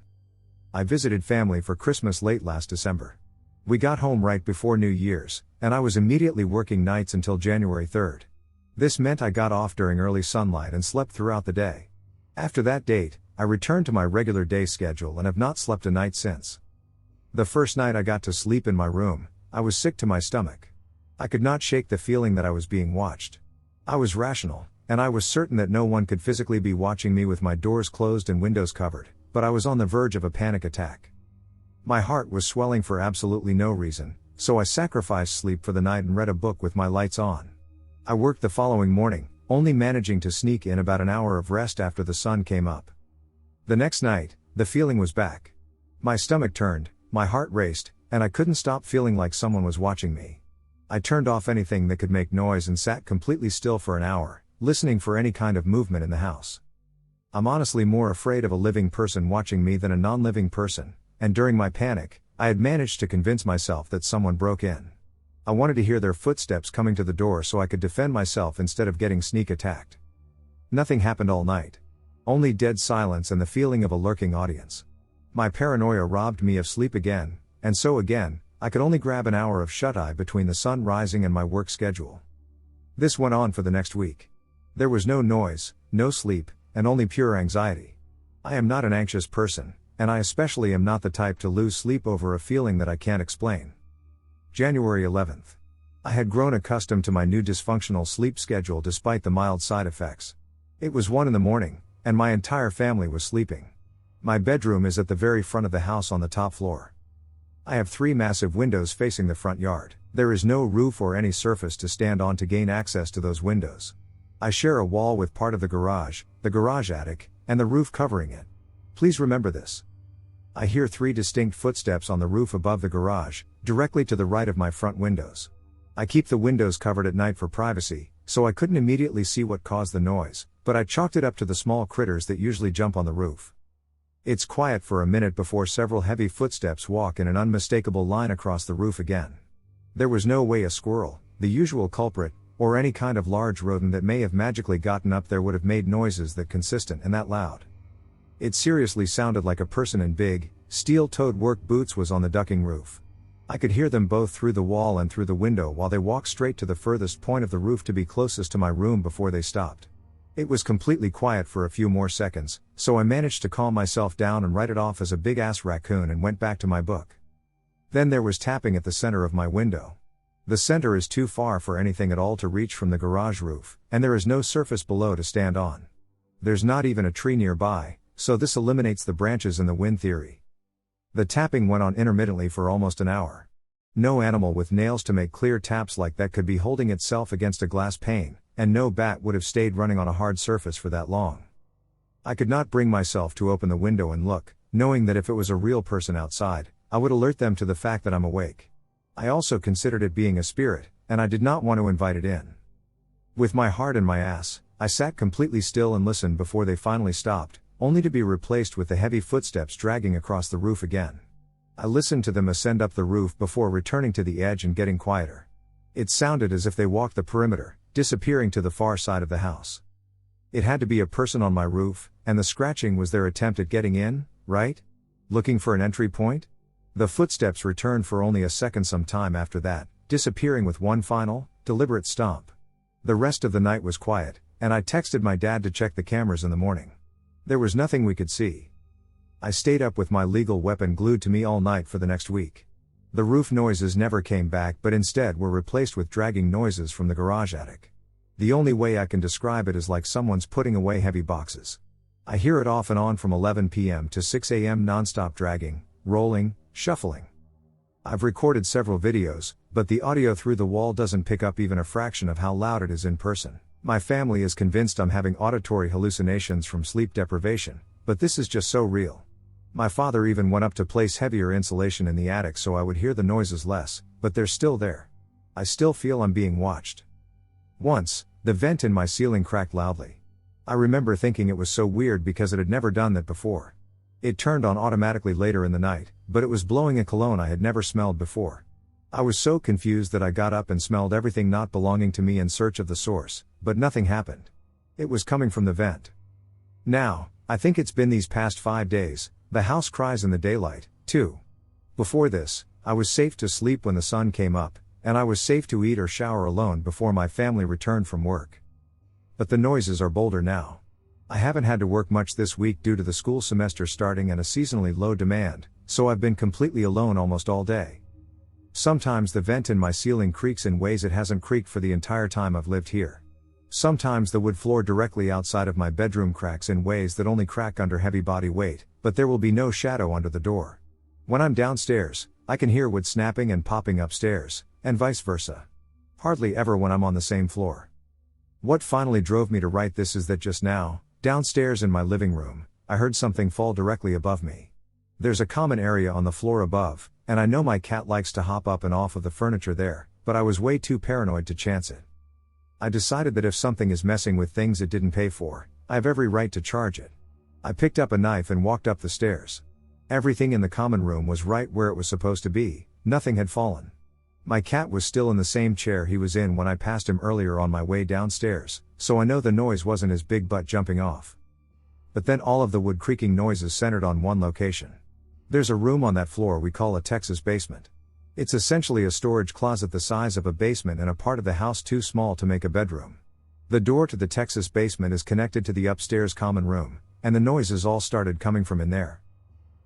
I visited family for Christmas late last December. We got home right before New Year's, and I was immediately working nights until January 3rd. This meant I got off during early sunlight and slept throughout the day. After that date, I returned to my regular day schedule and have not slept a night since. The first night I got to sleep in my room, I was sick to my stomach. I could not shake the feeling that I was being watched. I was rational, and I was certain that no one could physically be watching me with my doors closed and windows covered, but I was on the verge of a panic attack. My heart was swelling for absolutely no reason, so I sacrificed sleep for the night and read a book with my lights on. I worked the following morning, only managing to sneak in about an hour of rest after the sun came up. The next night, the feeling was back. My stomach turned, my heart raced, and I couldn't stop feeling like someone was watching me. I turned off anything that could make noise and sat completely still for an hour, listening for any kind of movement in the house. I'm honestly more afraid of a living person watching me than a non-living person, and during my panic, I had managed to convince myself that someone broke in. I wanted to hear their footsteps coming to the door so I could defend myself instead of getting sneak attacked. Nothing happened all night. Only dead silence and the feeling of a lurking audience. My paranoia robbed me of sleep again, and so again, I could only grab an hour of shut-eye between the sun rising and my work schedule. This went on for the next week. There was no noise, no sleep, and only pure anxiety. I am not an anxious person, and I especially am not the type to lose sleep over a feeling that I can't explain. January 11th. I had grown accustomed to my new dysfunctional sleep schedule despite the mild side effects. It was 1 a.m, and my entire family was sleeping. My bedroom is at the very front of the house on the top floor. I have 3 massive windows facing the front yard. There is no roof or any surface to stand on to gain access to those windows. I share a wall with part of the garage attic, and the roof covering it. Please remember this. I hear 3 distinct footsteps on the roof above the garage, directly to the right of my front windows. I keep the windows covered at night for privacy, so I couldn't immediately see what caused the noise, but I chalked it up to the small critters that usually jump on the roof. It's quiet for a minute before several heavy footsteps walk in an unmistakable line across the roof again. There was no way a squirrel, the usual culprit, or any kind of large rodent that may have magically gotten up there would have made noises that consistent and that loud. It seriously sounded like a person in big, steel-toed work boots was on the ducking roof. I could hear them both through the wall and through the window while they walked straight to the furthest point of the roof to be closest to my room before they stopped. It was completely quiet for a few more seconds, so I managed to calm myself down and write it off as a big-ass raccoon and went back to my book. Then there was tapping at the center of my window. The center is too far for anything at all to reach from the garage roof, and there is no surface below to stand on. There's not even a tree nearby, so this eliminates the branches and the wind theory. The tapping went on intermittently for almost an hour. No animal with nails to make clear taps like that could be holding itself against a glass pane, and no bat would have stayed running on a hard surface for that long. I could not bring myself to open the window and look, knowing that if it was a real person outside, I would alert them to the fact that I'm awake. I also considered it being a spirit, and I did not want to invite it in. With my heart in my ass, I sat completely still and listened before they finally stopped, only to be replaced with the heavy footsteps dragging across the roof again. I listened to them ascend up the roof before returning to the edge and getting quieter. It sounded as if they walked the perimeter, disappearing to the far side of the house. It had to be a person on my roof, and the scratching was their attempt at getting in, right? Looking for an entry point? The footsteps returned for only a second some time after that, disappearing with one final, deliberate stomp. The rest of the night was quiet, and I texted my dad to check the cameras in the morning. There was nothing we could see. I stayed up with my legal weapon glued to me all night for the next week. The roof noises never came back but instead were replaced with dragging noises from the garage attic. The only way I can describe it is like someone's putting away heavy boxes. I hear it off and on from 11 p.m. to 6 a.m. non-stop dragging, rolling, shuffling. I've recorded several videos, but the audio through the wall doesn't pick up even a fraction of how loud it is in person. My family is convinced I'm having auditory hallucinations from sleep deprivation, but this is just so real. My father even went up to place heavier insulation in the attic so I would hear the noises less, but they're still there. I still feel I'm being watched. Once, the vent in my ceiling cracked loudly. I remember thinking it was so weird because it had never done that before. It turned on automatically later in the night, but it was blowing a cologne I had never smelled before. I was so confused that I got up and smelled everything not belonging to me in search of the source, but nothing happened. It was coming from the vent. Now, I think it's been these past 5 days, the house cries in the daylight, too. Before this, I was safe to sleep when the sun came up, and I was safe to eat or shower alone before my family returned from work. But the noises are bolder now. I haven't had to work much this week due to the school semester starting and a seasonally low demand, so I've been completely alone almost all day. Sometimes the vent in my ceiling creaks in ways it hasn't creaked for the entire time I've lived here. Sometimes the wood floor directly outside of my bedroom cracks in ways that only crack under heavy body weight, but there will be no shadow under the door. When I'm downstairs, I can hear wood snapping and popping upstairs, and vice versa. Hardly ever when I'm on the same floor. What finally drove me to write this is that just now, downstairs in my living room, I heard something fall directly above me. There's a common area on the floor above, and I know my cat likes to hop up and off of the furniture there, but I was way too paranoid to chance it. I decided that if something is messing with things it didn't pay for, I have every right to charge it. I picked up a knife and walked up the stairs. Everything in the common room was right where it was supposed to be, nothing had fallen. My cat was still in the same chair he was in when I passed him earlier on my way downstairs, so I know the noise wasn't his big butt jumping off. But then all of the wood creaking noises centered on one location. There's a room on that floor we call a Texas basement. It's essentially a storage closet the size of a basement and a part of the house too small to make a bedroom. The door to the Texas basement is connected to the upstairs common room, and the noises all started coming from in there.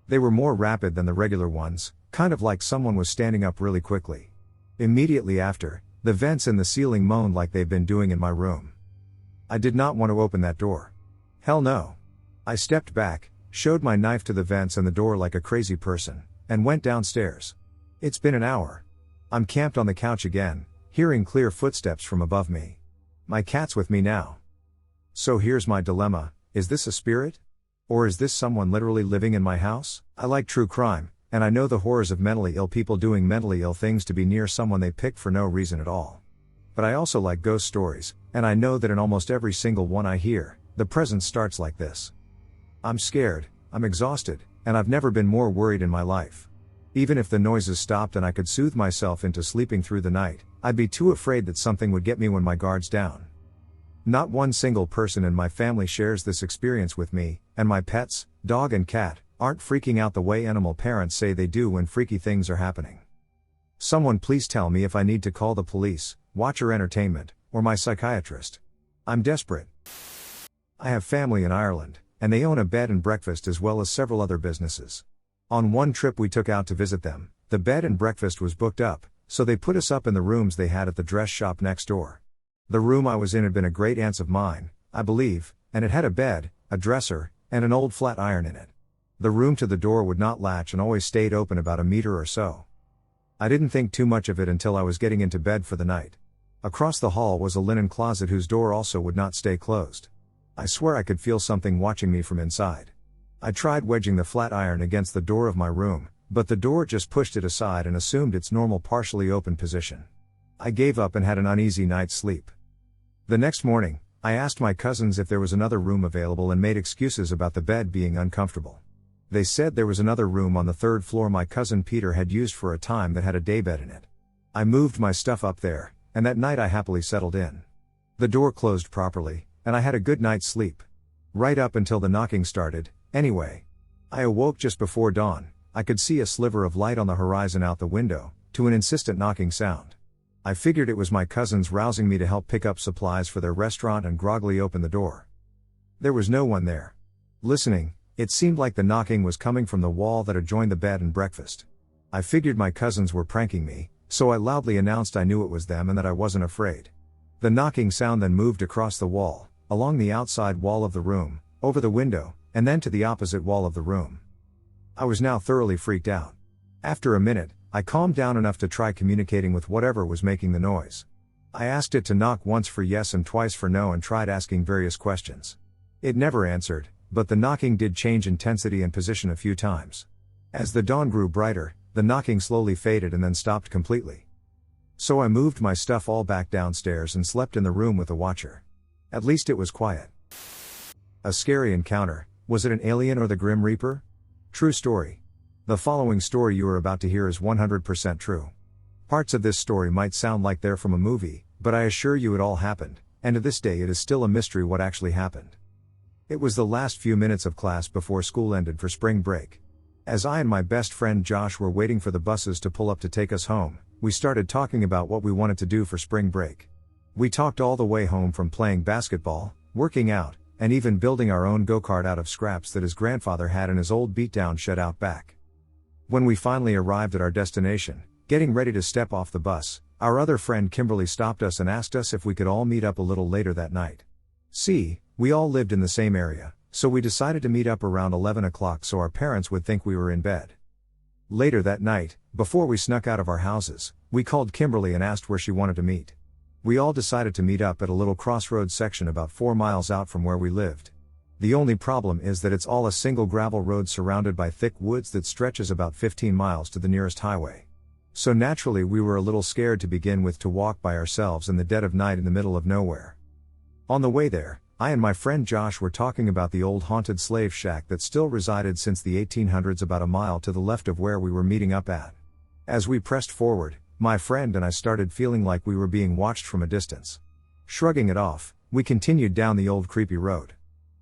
They were more rapid than the regular ones, kind of like someone was standing up really quickly. Immediately after, the vents in the ceiling moaned like they've been doing in my room. I did not want to open that door. Hell no. I stepped back, showed my knife to the vents and the door like a crazy person, and went downstairs. It's been an hour. I'm camped on the couch again, hearing clear footsteps from above me. My cat's with me now. So here's my dilemma, is this a spirit? Or is this someone literally living in my house? I like true crime, and I know the horrors of mentally ill people doing mentally ill things to be near someone they picked for no reason at all. But I also like ghost stories, and I know that in almost every single one I hear, the presence starts like this. I'm scared, I'm exhausted, and I've never been more worried in my life. Even if the noises stopped and I could soothe myself into sleeping through the night, I'd be too afraid that something would get me when my guard's down. Not one single person in my family shares this experience with me, and my pets, dog and cat, aren't freaking out the way animal parents say they do when freaky things are happening. Someone please tell me if I need to call the police, Watcher Entertainment, or my psychiatrist. I'm desperate. I have family in Ireland, and they own a bed and breakfast as well as several other businesses. On one trip we took out to visit them, the bed and breakfast was booked up, so they put us up in the rooms they had at the dress shop next door. The room I was in had been a great aunt's of mine, I believe, and it had a bed, a dresser, and an old flat iron in it. The room to the door would not latch and always stayed open about a meter or so. I didn't think too much of it until I was getting into bed for the night. Across the hall was a linen closet whose door also would not stay closed. I swear I could feel something watching me from inside. I tried wedging the flat iron against the door of my room, but the door just pushed it aside and assumed its normal partially open position. I gave up and had an uneasy night's sleep. The next morning, I asked my cousins if there was another room available and made excuses about the bed being uncomfortable. They said there was another room on the 3rd floor my cousin Peter had used for a time that had a daybed in it. I moved my stuff up there, and that night I happily settled in. The door closed properly, and I had a good night's sleep. Right up until the knocking started, anyway. I awoke just before dawn. I could see a sliver of light on the horizon out the window, to an insistent knocking sound. I figured it was my cousins rousing me to help pick up supplies for their restaurant and groggily opened the door. There was no one there. Listening, it seemed like the knocking was coming from the wall that adjoined the bed and breakfast. I figured my cousins were pranking me, so I loudly announced I knew it was them and that I wasn't afraid. The knocking sound then moved across the wall, along the outside wall of the room, over the window, and then to the opposite wall of the room. I was now thoroughly freaked out. After a minute, I calmed down enough to try communicating with whatever was making the noise. I asked it to knock once for yes and twice for no and tried asking various questions. It never answered, but the knocking did change intensity and position a few times. As the dawn grew brighter, the knocking slowly faded and then stopped completely. So I moved my stuff all back downstairs and slept in the room with the watcher. At least it was quiet. A scary encounter. Was it an alien or the Grim Reaper? True story. The following story you are about to hear is 100% true. Parts of this story might sound like they're from a movie, but I assure you it all happened, and to this day it is still a mystery what actually happened. It was the last few minutes of class before school ended for spring break. As I and my best friend Josh were waiting for the buses to pull up to take us home, we started talking about what we wanted to do for spring break. We talked all the way home from playing basketball, working out, and even building our own go-kart out of scraps that his grandfather had in his old beat-down shed out back. When we finally arrived at our destination, getting ready to step off the bus, our other friend Kimberly stopped us and asked us if we could all meet up a little later that night. See, we all lived in the same area, so we decided to meet up around 11 o'clock so our parents would think we were in bed. Later that night, before we snuck out of our houses, we called Kimberly and asked where she wanted to meet. We all decided to meet up at a little crossroads section about 4 miles out from where we lived. The only problem is that it's all a single gravel road surrounded by thick woods that stretches about 15 miles to the nearest highway. So naturally we were a little scared to begin with to walk by ourselves in the dead of night in the middle of nowhere. On the way there, I and my friend Josh were talking about the old haunted slave shack that still resided since the 1800s about a mile to the left of where we were meeting up at. As we pressed forward, my friend and I started feeling like we were being watched from a distance. Shrugging it off, we continued down the old creepy road.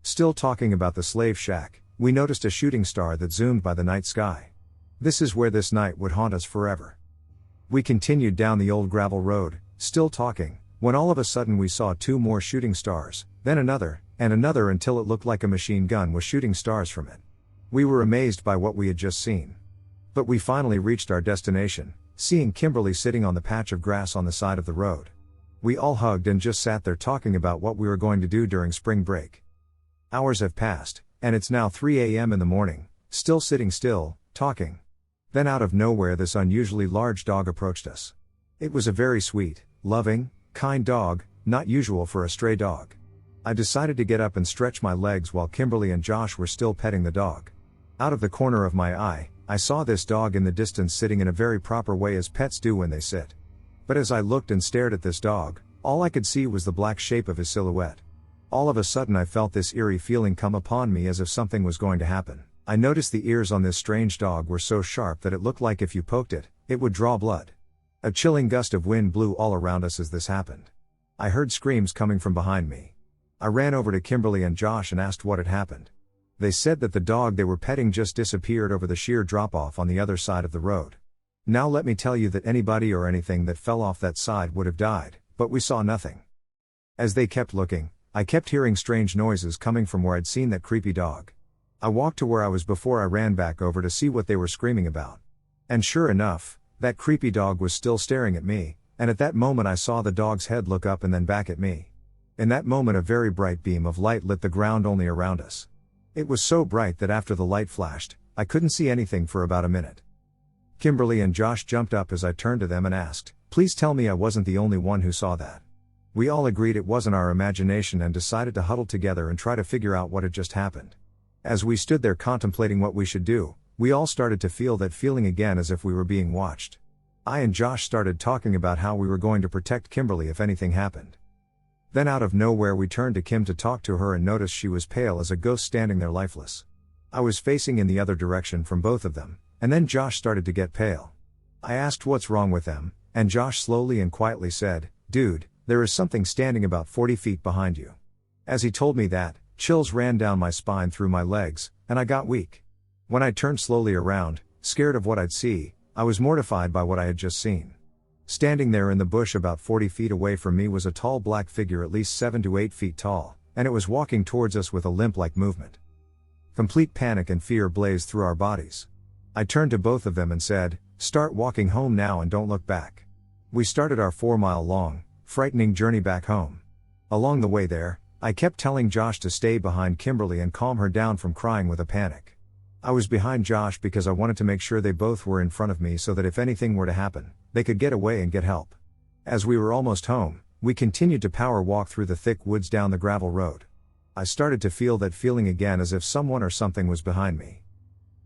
Still talking about the slave shack, we noticed a shooting star that zoomed by the night sky. This is where this night would haunt us forever. We continued down the old gravel road, still talking, when all of a sudden we saw 2 more shooting stars, then another, and another until it looked like a machine gun was shooting stars from it. We were amazed by what we had just seen. But we finally reached our destination, seeing Kimberly sitting on the patch of grass on the side of the road. We all hugged and just sat there talking about what we were going to do during spring break. Hours have passed, and it's now 3 a.m. in the morning, still sitting still, talking. Then out of nowhere this unusually large dog approached us. It was a very sweet, loving, kind dog, not usual for a stray dog. I decided to get up and stretch my legs while Kimberly and Josh were still petting the dog. Out of the corner of my eye, I saw this dog in the distance sitting in a very proper way as pets do when they sit. But as I looked and stared at this dog, all I could see was the black shape of his silhouette. All of a sudden I felt this eerie feeling come upon me as if something was going to happen. I noticed the ears on this strange dog were so sharp that it looked like if you poked it, it would draw blood. A chilling gust of wind blew all around us as this happened. I heard screams coming from behind me. I ran over to Kimberly and Josh and asked what had happened. They said that the dog they were petting just disappeared over the sheer drop-off on the other side of the road. Now let me tell you that anybody or anything that fell off that side would have died, but we saw nothing. As they kept looking, I kept hearing strange noises coming from where I'd seen that creepy dog. I walked to where I was before I ran back over to see what they were screaming about. And sure enough, that creepy dog was still staring at me, and at that moment I saw the dog's head look up and then back at me. In that moment a very bright beam of light lit the ground only around us. It was so bright that after the light flashed, I couldn't see anything for about a minute. Kimberly and Josh jumped up as I turned to them and asked, "Please tell me I wasn't the only one who saw that." We all agreed it wasn't our imagination and decided to huddle together and try to figure out what had just happened. As we stood there contemplating what we should do, we all started to feel that feeling again as if we were being watched. I and Josh started talking about how we were going to protect Kimberly if anything happened. Then out of nowhere we turned to Kim to talk to her and noticed she was pale as a ghost standing there lifeless. I was facing in the other direction from both of them, and then Josh started to get pale. I asked what's wrong with them, and Josh slowly and quietly said, "Dude, there is something standing about 40 feet behind you." As he told me that, chills ran down my spine through my legs, and I got weak. When I turned slowly around, scared of what I'd see, I was mortified by what I had just seen. Standing there in the bush about 40 feet away from me was a tall black figure at least 7 to 8 feet tall, and it was walking towards us with a limp-like movement. Complete panic and fear blazed through our bodies. I turned to both of them and said, "Start walking home now and don't look back." We started our 4-mile-long, frightening journey back home. Along the way there, I kept telling Josh to stay behind Kimberly and calm her down from crying with a panic. I was behind Josh because I wanted to make sure they both were in front of me so that if anything were to happen, they could get away and get help. As we were almost home, we continued to power walk through the thick woods down the gravel road. I started to feel that feeling again as if someone or something was behind me.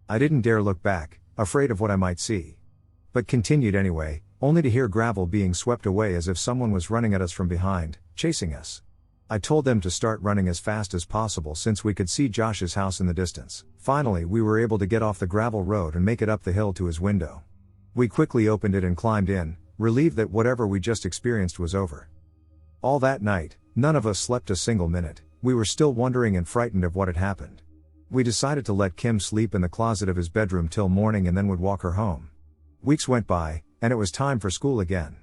I didn't dare look back, afraid of what I might see. But continued anyway, only to hear gravel being swept away as if someone was running at us from behind, chasing us. I told them to start running as fast as possible since we could see Josh's house in the distance. Finally we were able to get off the gravel road and make it up the hill to his window. We quickly opened it and climbed in, relieved that whatever we just experienced was over. All that night, none of us slept a single minute. We were still wondering and frightened of what had happened. We decided to let Kim sleep in the closet of his bedroom till morning and then would walk her home. Weeks went by, and it was time for school again.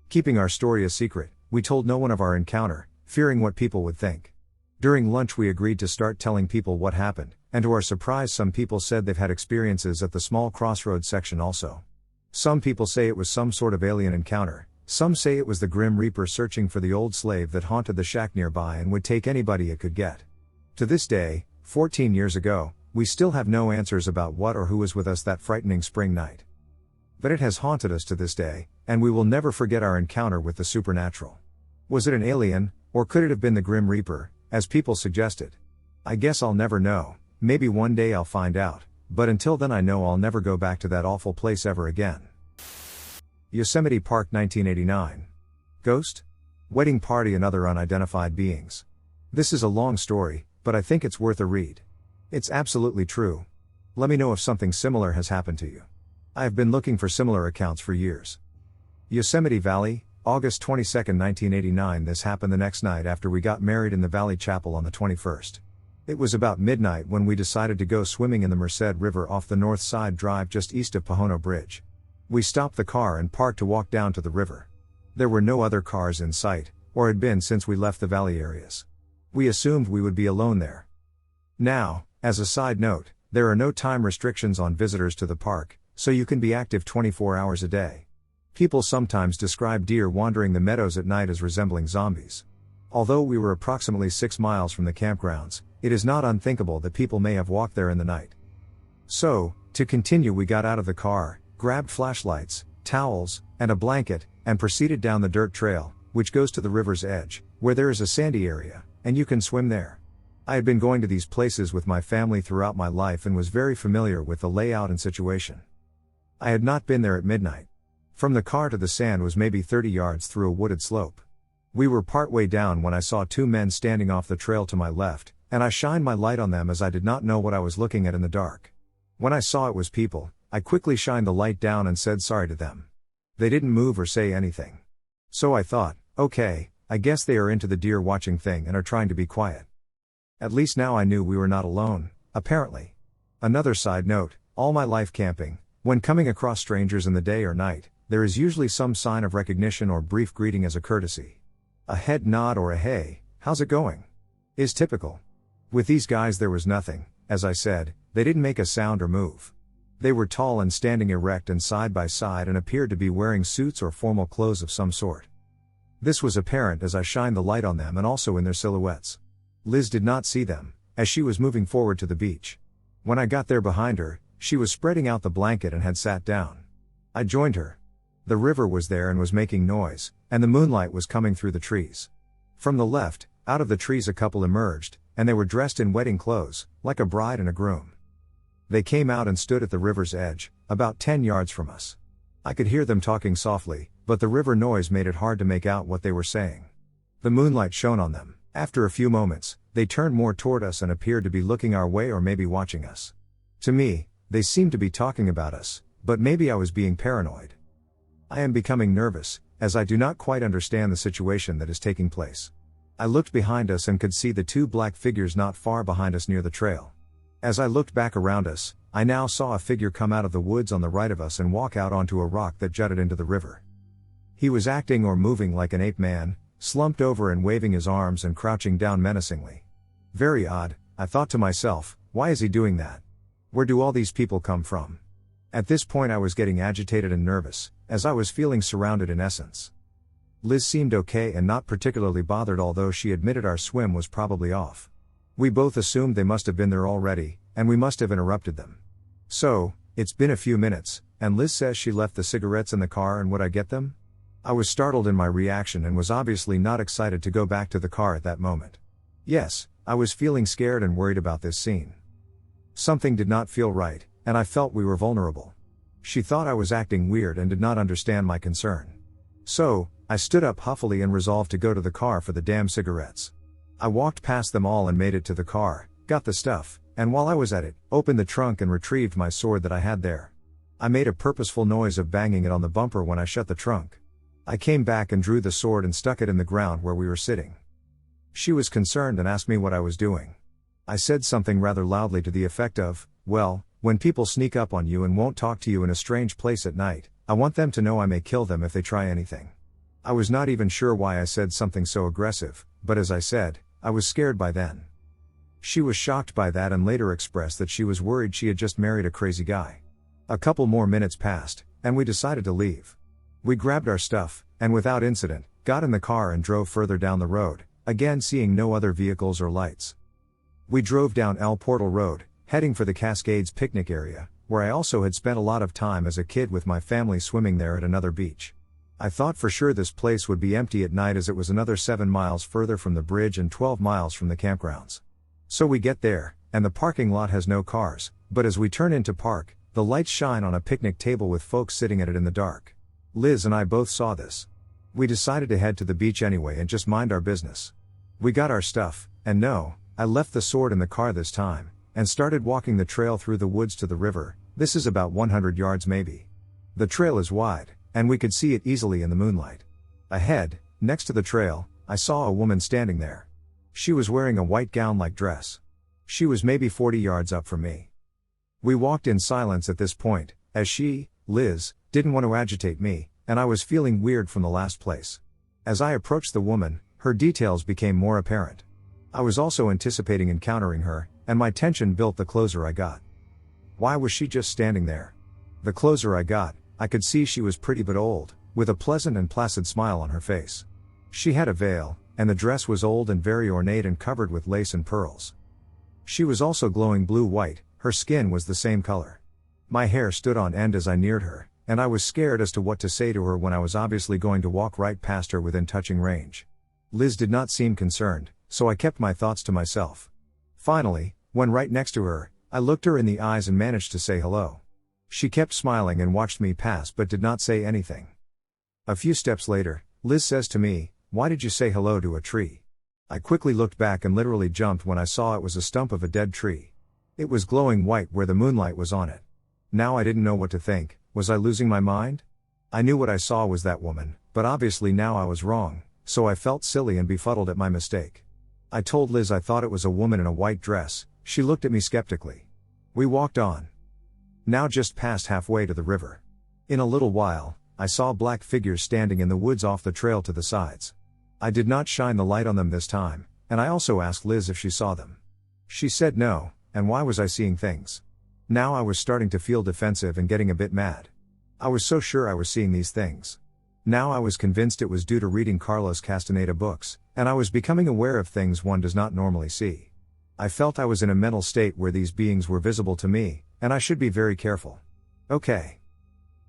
Keeping our story a secret, we told no one of our encounter, fearing what people would think. During lunch we agreed to start telling people what happened, and to our surprise some people said they've had experiences at the small crossroads section also. Some people say it was some sort of alien encounter, some say it was the Grim Reaper searching for the old slave that haunted the shack nearby and would take anybody it could get. To this day, 14 years ago, we still have no answers about what or who was with us that frightening spring night. But it has haunted us to this day, and we will never forget our encounter with the supernatural. Was it an alien, or could it have been the Grim Reaper, as people suggested? I guess I'll never know, maybe one day I'll find out, but until then I know I'll never go back to that awful place ever again. Yosemite Park 1989. Ghost? Wedding party and other unidentified beings. This is a long story, but I think it's worth a read. It's absolutely true. Let me know if something similar has happened to you. I have been looking for similar accounts for years. Yosemite Valley, August 22, 1989. This happened the next night after we got married in the Valley Chapel on the 21st. It was about midnight when we decided to go swimming in the Merced River off the North Side Drive just east of Pohono Bridge. We stopped the car and parked to walk down to the river. There were no other cars in sight, or had been since we left the valley areas. We assumed we would be alone there. Now, as a side note, there are no time restrictions on visitors to the park, so you can be active 24 hours a day. People sometimes describe deer wandering the meadows at night as resembling zombies. Although we were approximately 6 miles from the campgrounds, it is not unthinkable that people may have walked there in the night. So, to continue, we got out of the car, grabbed flashlights, towels, and a blanket, and proceeded down the dirt trail, which goes to the river's edge, where there is a sandy area, and you can swim there. I had been going to these places with my family throughout my life and was very familiar with the layout and situation. I had not been there at midnight. From the car to the sand was maybe 30 yards through a wooded slope. We were partway down when I saw 2 men standing off the trail to my left, and I shined my light on them as I did not know what I was looking at in the dark. When I saw it was people, I quickly shined the light down and said sorry to them. They didn't move or say anything. So I thought, okay, I guess they are into the deer watching thing and are trying to be quiet. At least now I knew we were not alone, apparently. Another side note, all my life camping, when coming across strangers in the day or night, there is usually some sign of recognition or brief greeting as a courtesy. A head nod or a hey, how's it going? Is typical. With these guys there was nothing. As I said, they didn't make a sound or move. They were tall and standing erect and side by side and appeared to be wearing suits or formal clothes of some sort. This was apparent as I shined the light on them and also in their silhouettes. Liz did not see them, as she was moving forward to the beach. When I got there behind her, she was spreading out the blanket and had sat down. I joined her. The river was there and was making noise, and the moonlight was coming through the trees. From the left, out of the trees a couple emerged, and they were dressed in wedding clothes, like a bride and a groom. They came out and stood at the river's edge, about 10 yards from us. I could hear them talking softly, but the river noise made it hard to make out what they were saying. The moonlight shone on them. After a few moments, they turned more toward us and appeared to be looking our way or maybe watching us. To me, they seemed to be talking about us, but maybe I was being paranoid. I am becoming nervous, as I do not quite understand the situation that is taking place. I looked behind us and could see the 2 black figures not far behind us near the trail. As I looked back around us, I now saw a figure come out of the woods on the right of us and walk out onto a rock that jutted into the river. He was acting or moving like an ape man, slumped over and waving his arms and crouching down menacingly. Very odd, I thought to myself, why is he doing that? Where do all these people come from? At this point I was getting agitated and nervous, as I was feeling surrounded in essence. Liz seemed okay and not particularly bothered, although she admitted our swim was probably off. We both assumed they must have been there already, and we must have interrupted them. So, it's been a few minutes, and Liz says she left the cigarettes in the car and would I get them? I was startled in my reaction and was obviously not excited to go back to the car at that moment. Yes, I was feeling scared and worried about this scene. Something did not feel right, and I felt we were vulnerable. She thought I was acting weird and did not understand my concern. So, I stood up huffily and resolved to go to the car for the damn cigarettes. I walked past them all and made it to the car, got the stuff, and while I was at it, opened the trunk and retrieved my sword that I had there. I made a purposeful noise of banging it on the bumper when I shut the trunk. I came back and drew the sword and stuck it in the ground where we were sitting. She was concerned and asked me what I was doing. I said something rather loudly to the effect of, well, when people sneak up on you and won't talk to you in a strange place at night, I want them to know I may kill them if they try anything. I was not even sure why I said something so aggressive, but as I said, I was scared by then. She was shocked by that and later expressed that she was worried she had just married a crazy guy. A couple more minutes passed, and we decided to leave. We grabbed our stuff, and without incident, got in the car and drove further down the road, again seeing no other vehicles or lights. We drove down El Portal Road, heading for the Cascades picnic area, where I also had spent a lot of time as a kid with my family swimming there at another beach. I thought for sure this place would be empty at night as it was another 7 miles further from the bridge and 12 miles from the campgrounds. So we get there, and the parking lot has no cars, but as we turn into park, the lights shine on a picnic table with folks sitting at it in the dark. Liz and I both saw this. We decided to head to the beach anyway and just mind our business. We got our stuff, and no, I left the sword in the car this time, and started walking the trail through the woods to the river. This is about 100 yards maybe. The trail is wide, and we could see it easily in the moonlight. Ahead, next to the trail, I saw a woman standing there. She was wearing a white gown-like dress. She was maybe 40 yards up from me. We walked in silence at this point, as she, Liz, didn't want to agitate me, and I was feeling weird from the last place. As I approached the woman, her details became more apparent. I was also anticipating encountering her, and my tension built the closer I got. Why was she just standing there? The closer I got, I could see she was pretty but old, with a pleasant and placid smile on her face. She had a veil, and the dress was old and very ornate and covered with lace and pearls. She was also glowing blue-white, her skin was the same color. My hair stood on end as I neared her, and I was scared as to what to say to her when I was obviously going to walk right past her within touching range. Liz did not seem concerned, so I kept my thoughts to myself. Finally, when right next to her, I looked her in the eyes and managed to say hello. She kept smiling and watched me pass but did not say anything. A few steps later, Liz says to me, "Why did you say hello to a tree?" I quickly looked back and literally jumped when I saw it was a stump of a dead tree. It was glowing white where the moonlight was on it. Now I didn't know what to think. Was I losing my mind? I knew what I saw was that woman, but obviously now I was wrong, so I felt silly and befuddled at my mistake. I told Liz I thought it was a woman in a white dress. She looked at me skeptically. We walked on. Now just past halfway to the river. In a little while, I saw black figures standing in the woods off the trail to the sides. I did not shine the light on them this time, and I also asked Liz if she saw them. She said no, and why was I seeing things? Now I was starting to feel defensive and getting a bit mad. I was so sure I was seeing these things. Now I was convinced it was due to reading Carlos Castaneda books, and I was becoming aware of things one does not normally see. I felt I was in a mental state where these beings were visible to me, and I should be very careful. Okay.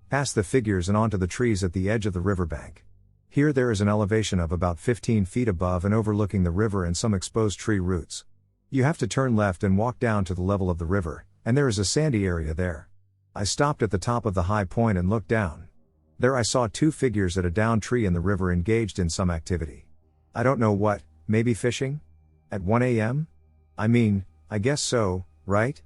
Past the figures and onto the trees at the edge of the riverbank. Here there is an elevation of about 15 feet above and overlooking the river and some exposed tree roots. You have to turn left and walk down to the level of the river, and there is a sandy area there. I stopped at the top of the high point and looked down. There I saw two figures at a downed tree in the river engaged in some activity. I don't know what, maybe fishing? At 1 a.m.? I mean, I guess so, right?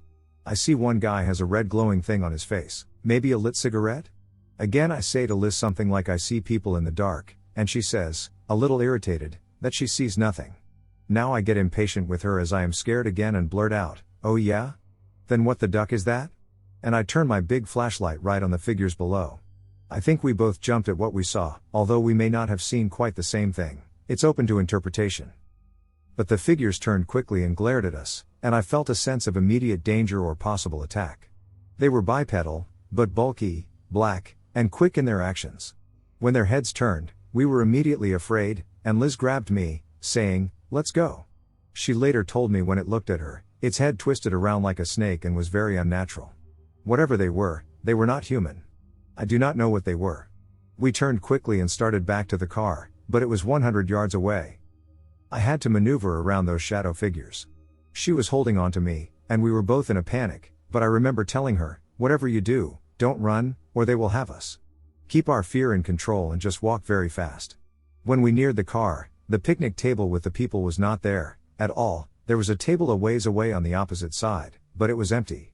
I see one guy has a red glowing thing on his face, maybe a lit cigarette? Again I say to Liz something like I see people in the dark, and she says, a little irritated, that she sees nothing. Now I get impatient with her as I am scared again and blurt out, "Oh yeah? Then what the duck is that?" And I turn my big flashlight right on the figures below. I think we both jumped at what we saw, although we may not have seen quite the same thing. It's open to interpretation. But the figures turned quickly and glared at us, and I felt a sense of immediate danger or possible attack. They were bipedal, but bulky, black, and quick in their actions. When their heads turned, we were immediately afraid, and Liz grabbed me, saying, "Let's go." She later told me when it looked at her, its head twisted around like a snake and was very unnatural. Whatever they were not human. I do not know what they were. We turned quickly and started back to the car, but it was 100 yards away. I had to maneuver around those shadow figures. She was holding on to me, and we were both in a panic, but I remember telling her, "Whatever you do, don't run, or they will have us. Keep our fear in control and just walk very fast." When we neared the car, the picnic table with the people was not there, at all. There was a table a ways away on the opposite side, but it was empty.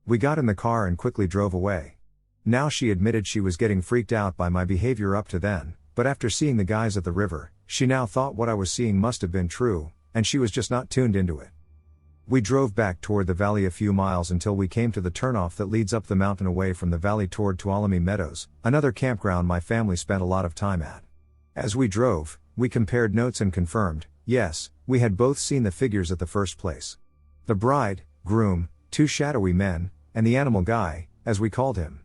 We got in the car and quickly drove away. Now she admitted she was getting freaked out by my behavior up to then, but after seeing the guys at the river, she now thought what I was seeing must have been true, and she was just not tuned into it. We drove back toward the valley a few miles until we came to the turnoff that leads up the mountain away from the valley toward Tuolumne Meadows, another campground my family spent a lot of time at. As we drove, we compared notes and confirmed, yes, we had both seen the figures at the first place. The bride, groom, two shadowy men, and the animal guy, as we called him.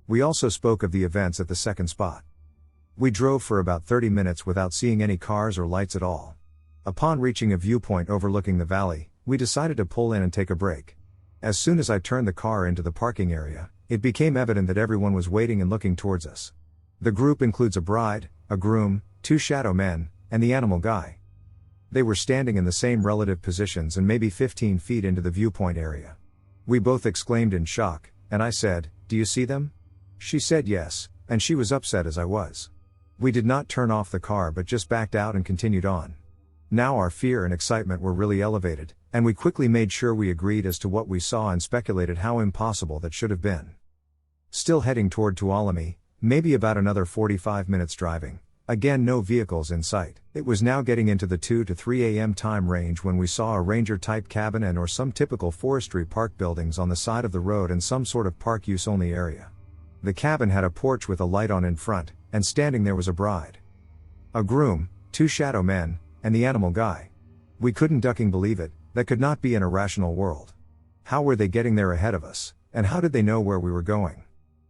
We also spoke of the events at the second spot. We drove for about 30 minutes without seeing any cars or lights at all. Upon reaching a viewpoint overlooking the valley, we decided to pull in and take a break. As soon as I turned the car into the parking area, it became evident that everyone was waiting and looking towards us. The group includes a bride, a groom, two shadow men, and the animal guy. They were standing in the same relative positions and maybe 15 feet into the viewpoint area. We both exclaimed in shock, and I said, "Do you see them?" She said yes, and she was upset as I was. We did not turn off the car but just backed out and continued on. Now our fear and excitement were really elevated, and we quickly made sure we agreed as to what we saw and speculated how impossible that should have been. Still heading toward Tuolumne, maybe about another 45 minutes driving. Again, no vehicles in sight. It was now getting into the 2 to 3 a.m. time range when we saw a ranger-type cabin and or some typical forestry park buildings on the side of the road and some sort of park use only area. The cabin had a porch with a light on in front, and standing there was a bride, a groom, two shadow men, and the animal guy. We couldn't ducking believe it. That could not be an irrational world. How were they getting there ahead of us, and how did they know where we were going?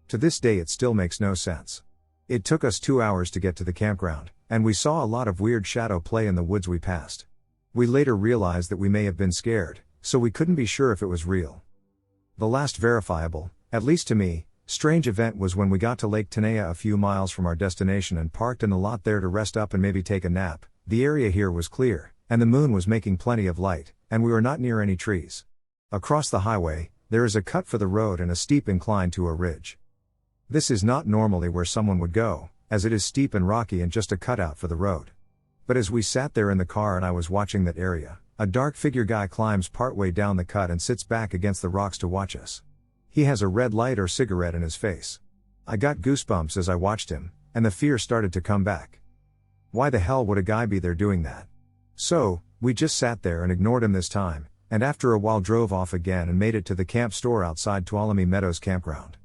To this day it still makes no sense. It took us 2 hours to get to the campground, and we saw a lot of weird shadow play in the woods we passed. We later realized that we may have been scared, so we couldn't be sure if it was real. The last verifiable, at least to me, strange event was when we got to Lake Tenaya a few miles from our destination and parked in the lot there to rest up and maybe take a nap. The area here was clear, and the moon was making plenty of light, and we were not near any trees. Across the highway, there is a cut for the road and a steep incline to a ridge. This is not normally where someone would go, as it is steep and rocky and just a cutout for the road. But as we sat there in the car and I was watching that area, a dark figure guy climbs partway down the cut and sits back against the rocks to watch us. He has a red light or cigarette in his face. I got goosebumps as I watched him, and the fear started to come back. Why the hell would a guy be there doing that? So, we just sat there and ignored him this time, and after a while drove off again and made it to the camp store outside Tuolumne Meadows campground.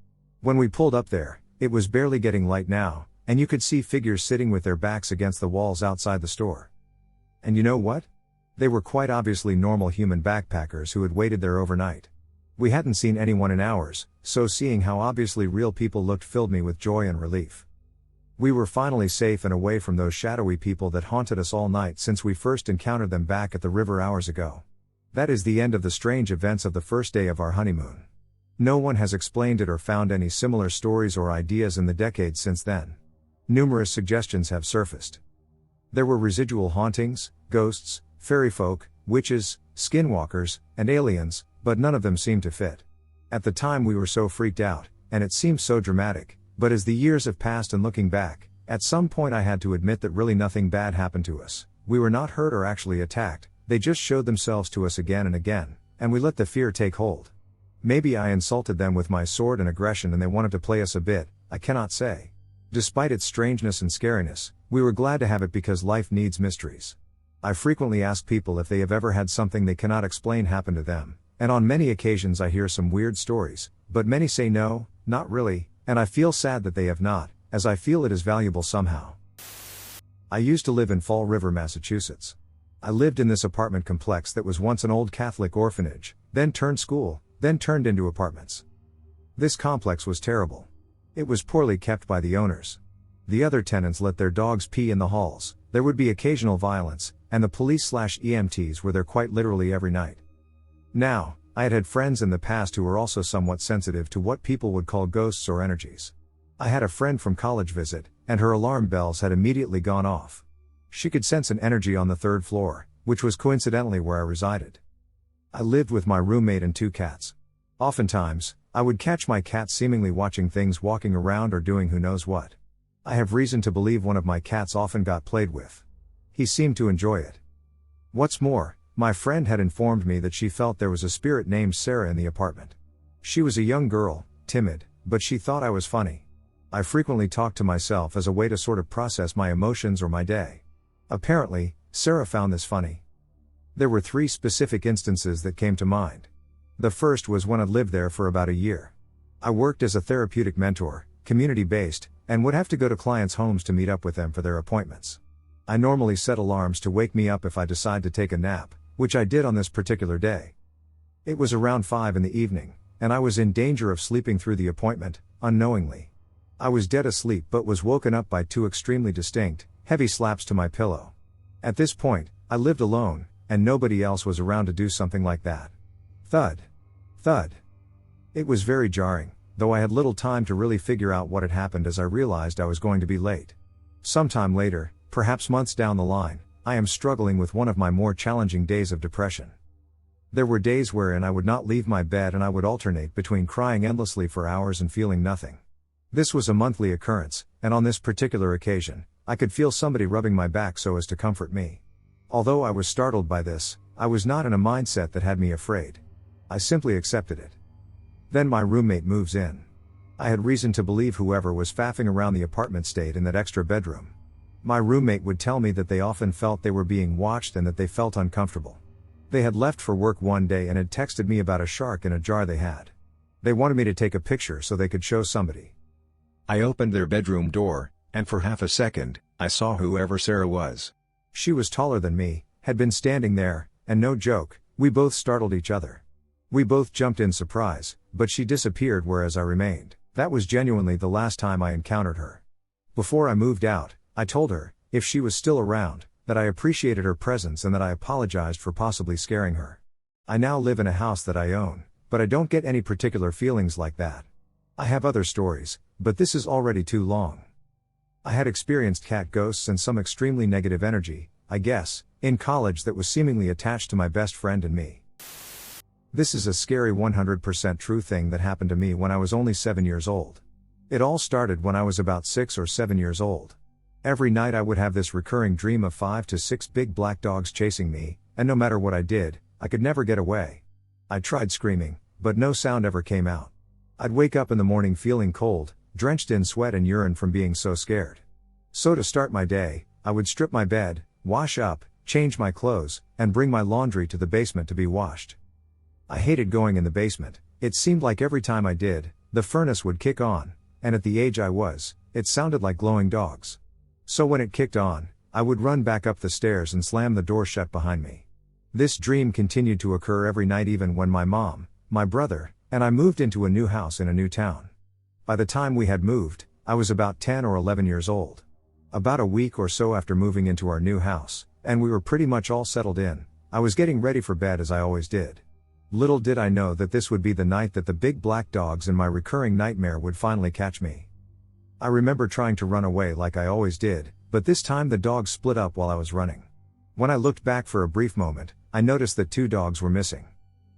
When we pulled up there, it was barely getting light now, and you could see figures sitting with their backs against the walls outside the store. And you know what? They were quite obviously normal human backpackers who had waited there overnight. We hadn't seen anyone in hours, so seeing how obviously real people looked filled me with joy and relief. We were finally safe and away from those shadowy people that haunted us all night since we first encountered them back at the river hours ago. That is the end of the strange events of the first day of our honeymoon. No one has explained it or found any similar stories or ideas in the decades since then. Numerous suggestions have surfaced. There were residual hauntings, ghosts, fairy folk, witches, skinwalkers, and aliens, but none of them seemed to fit. At the time we were so freaked out, and it seemed so dramatic. But as the years have passed and looking back, at some point I had to admit that really nothing bad happened to us. We were not hurt or actually attacked, they just showed themselves to us again and again, and we let the fear take hold. Maybe I insulted them with my sword and aggression and they wanted to play us a bit, I cannot say. Despite its strangeness and scariness, we were glad to have it because life needs mysteries. I frequently ask people if they have ever had something they cannot explain happen to them, and on many occasions I hear some weird stories, but many say no, not really. And I feel sad that they have not, as I feel it is valuable somehow. I used to live in Fall River, Massachusetts. I lived in this apartment complex that was once an old Catholic orphanage, then turned school, then turned into apartments. This complex was terrible. It was poorly kept by the owners. The other tenants let their dogs pee in the halls, there would be occasional violence, and the police/EMTs were there quite literally every night. Now, I had had friends in the past who were also somewhat sensitive to what people would call ghosts or energies. I had a friend from college visit, and her alarm bells had immediately gone off. She could sense an energy on the 3rd floor, which was coincidentally where I resided. I lived with my roommate and 2 cats. Oftentimes, I would catch my cats seemingly watching things walking around or doing who knows what. I have reason to believe one of my cats often got played with. He seemed to enjoy it. What's more, my friend had informed me that she felt there was a spirit named Sarah in the apartment. She was a young girl, timid, but she thought I was funny. I frequently talked to myself as a way to sort of process my emotions or my day. Apparently, Sarah found this funny. There were 3 specific instances that came to mind. The first was when I lived there for about a year. I worked as a therapeutic mentor, community-based, and would have to go to clients' homes to meet up with them for their appointments. I normally set alarms to wake me up if I decide to take a nap, which I did on this particular day. It was around 5 in the evening, and I was in danger of sleeping through the appointment, unknowingly. I was dead asleep but was woken up by 2 extremely distinct, heavy slaps to my pillow. At this point, I lived alone, and nobody else was around to do something like that. Thud. Thud. It was very jarring, though I had little time to really figure out what had happened as I realized I was going to be late. Sometime later, perhaps months down the line, I am struggling with one of my more challenging days of depression. There were days wherein I would not leave my bed and I would alternate between crying endlessly for hours and feeling nothing. This was a monthly occurrence, and on this particular occasion, I could feel somebody rubbing my back so as to comfort me. Although I was startled by this, I was not in a mindset that had me afraid. I simply accepted it. Then my roommate moves in. I had reason to believe whoever was faffing around the apartment stayed in that extra bedroom. My roommate would tell me that they often felt they were being watched and that they felt uncomfortable. They had left for work one day and had texted me about a shark in a jar they had. They wanted me to take a picture so they could show somebody. I opened their bedroom door, and for half a second, I saw whoever Sarah was. She was taller than me, had been standing there, and no joke, we both startled each other. We both jumped in surprise, but she disappeared whereas I remained. That was genuinely the last time I encountered her. Before I moved out, I told her, if she was still around, that I appreciated her presence and that I apologized for possibly scaring her. I now live in a house that I own, but I don't get any particular feelings like that. I have other stories, but this is already too long. I had experienced cat ghosts and some extremely negative energy, I guess, in college that was seemingly attached to my best friend and me. This is a scary 100% true thing that happened to me when I was only 7 years old. It all started when I was about 6 or 7 years old. Every night I would have this recurring dream of 5 to 6 big black dogs chasing me, and no matter what I did, I could never get away. I tried screaming, but no sound ever came out. I'd wake up in the morning feeling cold, drenched in sweat and urine from being so scared. So to start my day, I would strip my bed, wash up, change my clothes, and bring my laundry to the basement to be washed. I hated going in the basement. It seemed like every time I did, the furnace would kick on, and at the age I was, it sounded like glowing dogs. So when it kicked on, I would run back up the stairs and slam the door shut behind me. This dream continued to occur every night even when my mom, my brother, and I moved into a new house in a new town. By the time we had moved, I was about 10 or 11 years old. About a week or so after moving into our new house, and we were pretty much all settled in, I was getting ready for bed as I always did. Little did I know that this would be the night that the big black dogs in my recurring nightmare would finally catch me. I remember trying to run away like I always did, but this time the dogs split up while I was running. When I looked back for a brief moment, I noticed that 2 dogs were missing.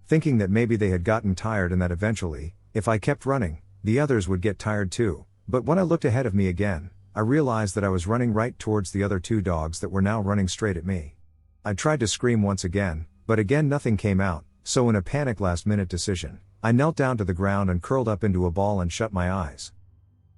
Thinking that maybe they had gotten tired and that eventually, if I kept running, the others would get tired too, but when I looked ahead of me again, I realized that I was running right towards the other 2 dogs that were now running straight at me. I tried to scream once again, but again nothing came out, so in a panic last-minute decision, I knelt down to the ground and curled up into a ball and shut my eyes.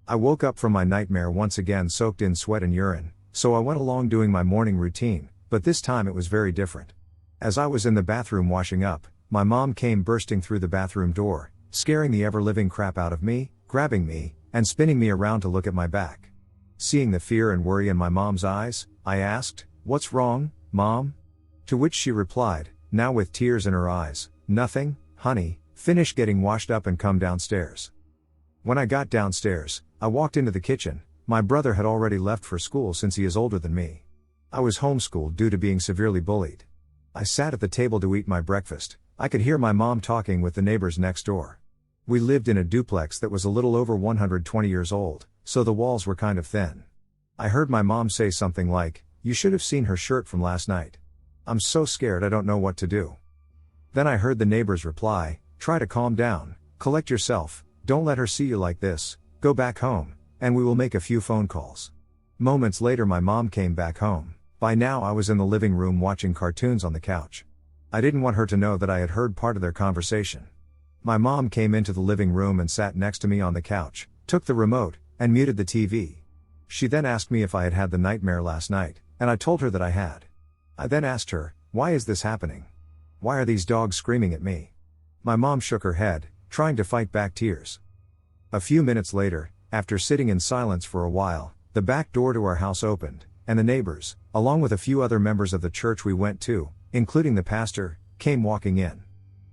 I woke up from my nightmare once again soaked in sweat and urine, so I went along doing my morning routine, but this time it was very different. As I was in the bathroom washing up, my mom came bursting through the bathroom door, scaring the ever-living crap out of me, grabbing me, and spinning me around to look at my back. Seeing the fear and worry in my mom's eyes, I asked, "What's wrong, Mom?" To which she replied, now with tears in her eyes, "Nothing, honey, finish getting washed up and come downstairs." When I got downstairs, I walked into the kitchen. My brother had already left for school since he is older than me. I was homeschooled due to being severely bullied. I sat at the table to eat my breakfast. I could hear my mom talking with the neighbors next door. We lived in a duplex that was a little over 120 years old, so the walls were kind of thin. I heard my mom say something like, "You should have seen her shirt from last night. I'm so scared I don't know what to do." Then I heard the neighbors reply, "Try to calm down, collect yourself, don't let her see you like this, go back home, and we will make a few phone calls." Moments later my mom came back home. By now I was in the living room watching cartoons on the couch. I didn't want her to know that I had heard part of their conversation. My mom came into the living room and sat next to me on the couch, took the remote, and muted the TV. She then asked me if I had had the nightmare last night, and I told her that I had. I then asked her, "Why is this happening? Why are these dogs screaming at me?" My mom shook her head, trying to fight back tears. A few minutes later, after sitting in silence for a while, the back door to our house opened, and the neighbors, along with a few other members of the church we went to, including the pastor, came walking in.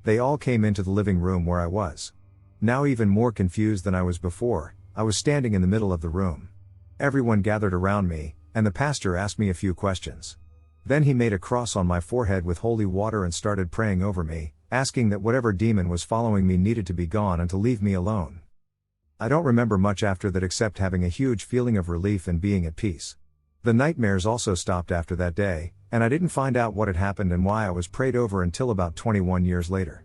They all came into the living room where I was. Now even more confused than I was before, I was standing in the middle of the room. Everyone gathered around me, and the pastor asked me a few questions. Then he made a cross on my forehead with holy water and started praying over me, asking that whatever demon was following me needed to be gone and to leave me alone. I don't remember much after that except having a huge feeling of relief and being at peace. The nightmares also stopped after that day, and I didn't find out what had happened and why I was prayed over until about 21 years later.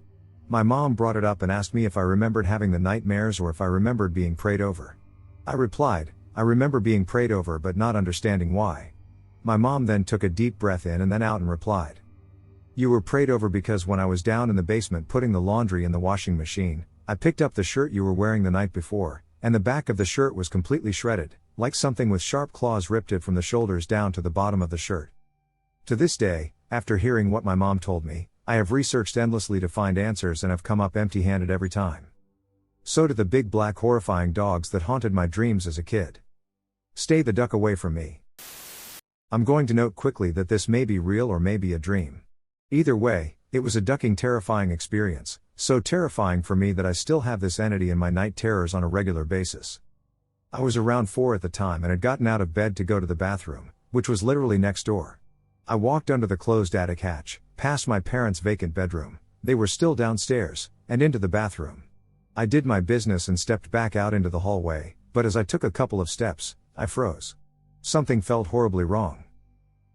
My mom brought it up and asked me if I remembered having the nightmares or if I remembered being prayed over. I replied, I remember being prayed over but not understanding why. My mom then took a deep breath in and then out and replied, "You were prayed over because when I was down in the basement putting the laundry in the washing machine, I picked up the shirt you were wearing the night before, and the back of the shirt was completely shredded, like something with sharp claws ripped it from the shoulders down to the bottom of the shirt." To this day, after hearing what my mom told me, I have researched endlessly to find answers and have come up empty-handed every time. So did the big black horrifying dogs that haunted my dreams as a kid. Stay the duck away from me. I'm going to note quickly that this may be real or may be a dream. Either way, it was a ducking terrifying experience, so terrifying for me that I still have this entity in my night terrors on a regular basis. I was around 4 at the time and had gotten out of bed to go to the bathroom, which was literally next door. I walked under the closed attic hatch, past my parents' vacant bedroom, they were still downstairs, and into the bathroom. I did my business and stepped back out into the hallway, but as I took a couple of steps, I froze. Something felt horribly wrong.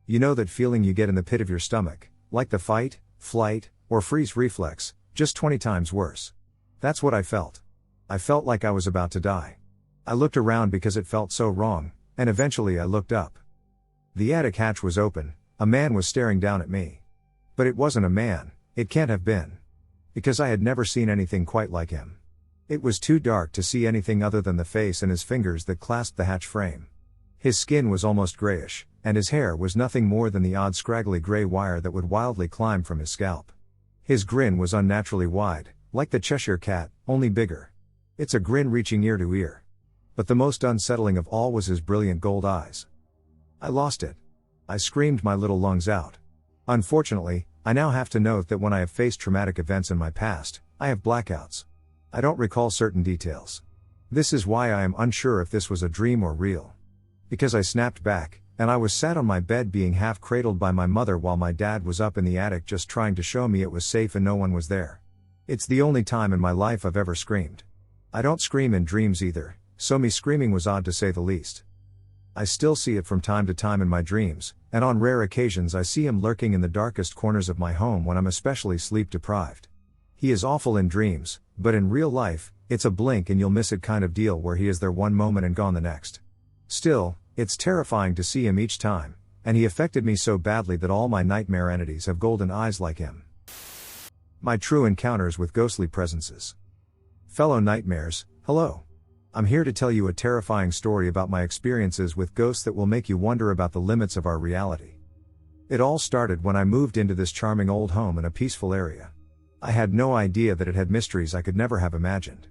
You know that feeling you get in the pit of your stomach, like the fight, flight, or freeze reflex, just 20 times worse. That's what I felt. I felt like I was about to die. I looked around because it felt so wrong, and eventually I looked up. The attic hatch was open, a man was staring down at me. But it wasn't a man, it can't have been. Because I had never seen anything quite like him. It was too dark to see anything other than the face and his fingers that clasped the hatch frame. His skin was almost grayish, and his hair was nothing more than the odd scraggly gray wire that would wildly climb from his scalp. His grin was unnaturally wide, like the Cheshire Cat, only bigger. It's a grin reaching ear to ear. But the most unsettling of all was his brilliant gold eyes. I lost it. I screamed my little lungs out. Unfortunately, I now have to note that when I have faced traumatic events in my past, I have blackouts. I don't recall certain details. This is why I am unsure if this was a dream or real. Because I snapped back, and I was sat on my bed being half cradled by my mother while my dad was up in the attic just trying to show me it was safe and no one was there. It's the only time in my life I've ever screamed. I don't scream in dreams either, so me screaming was odd to say the least. I still see it from time to time in my dreams, and on rare occasions I see him lurking in the darkest corners of my home when I'm especially sleep deprived. He is awful in dreams, but in real life, it's a blink and you'll miss it kind of deal where he is there one moment and gone the next. Still, it's terrifying to see him each time, and he affected me so badly that all my nightmare entities have golden eyes like him. My true encounters with ghostly presences. Fellow nightmares, hello. I'm here to tell you a terrifying story about my experiences with ghosts that will make you wonder about the limits of our reality. It all started when I moved into this charming old home in a peaceful area. I had no idea that it had mysteries I could never have imagined.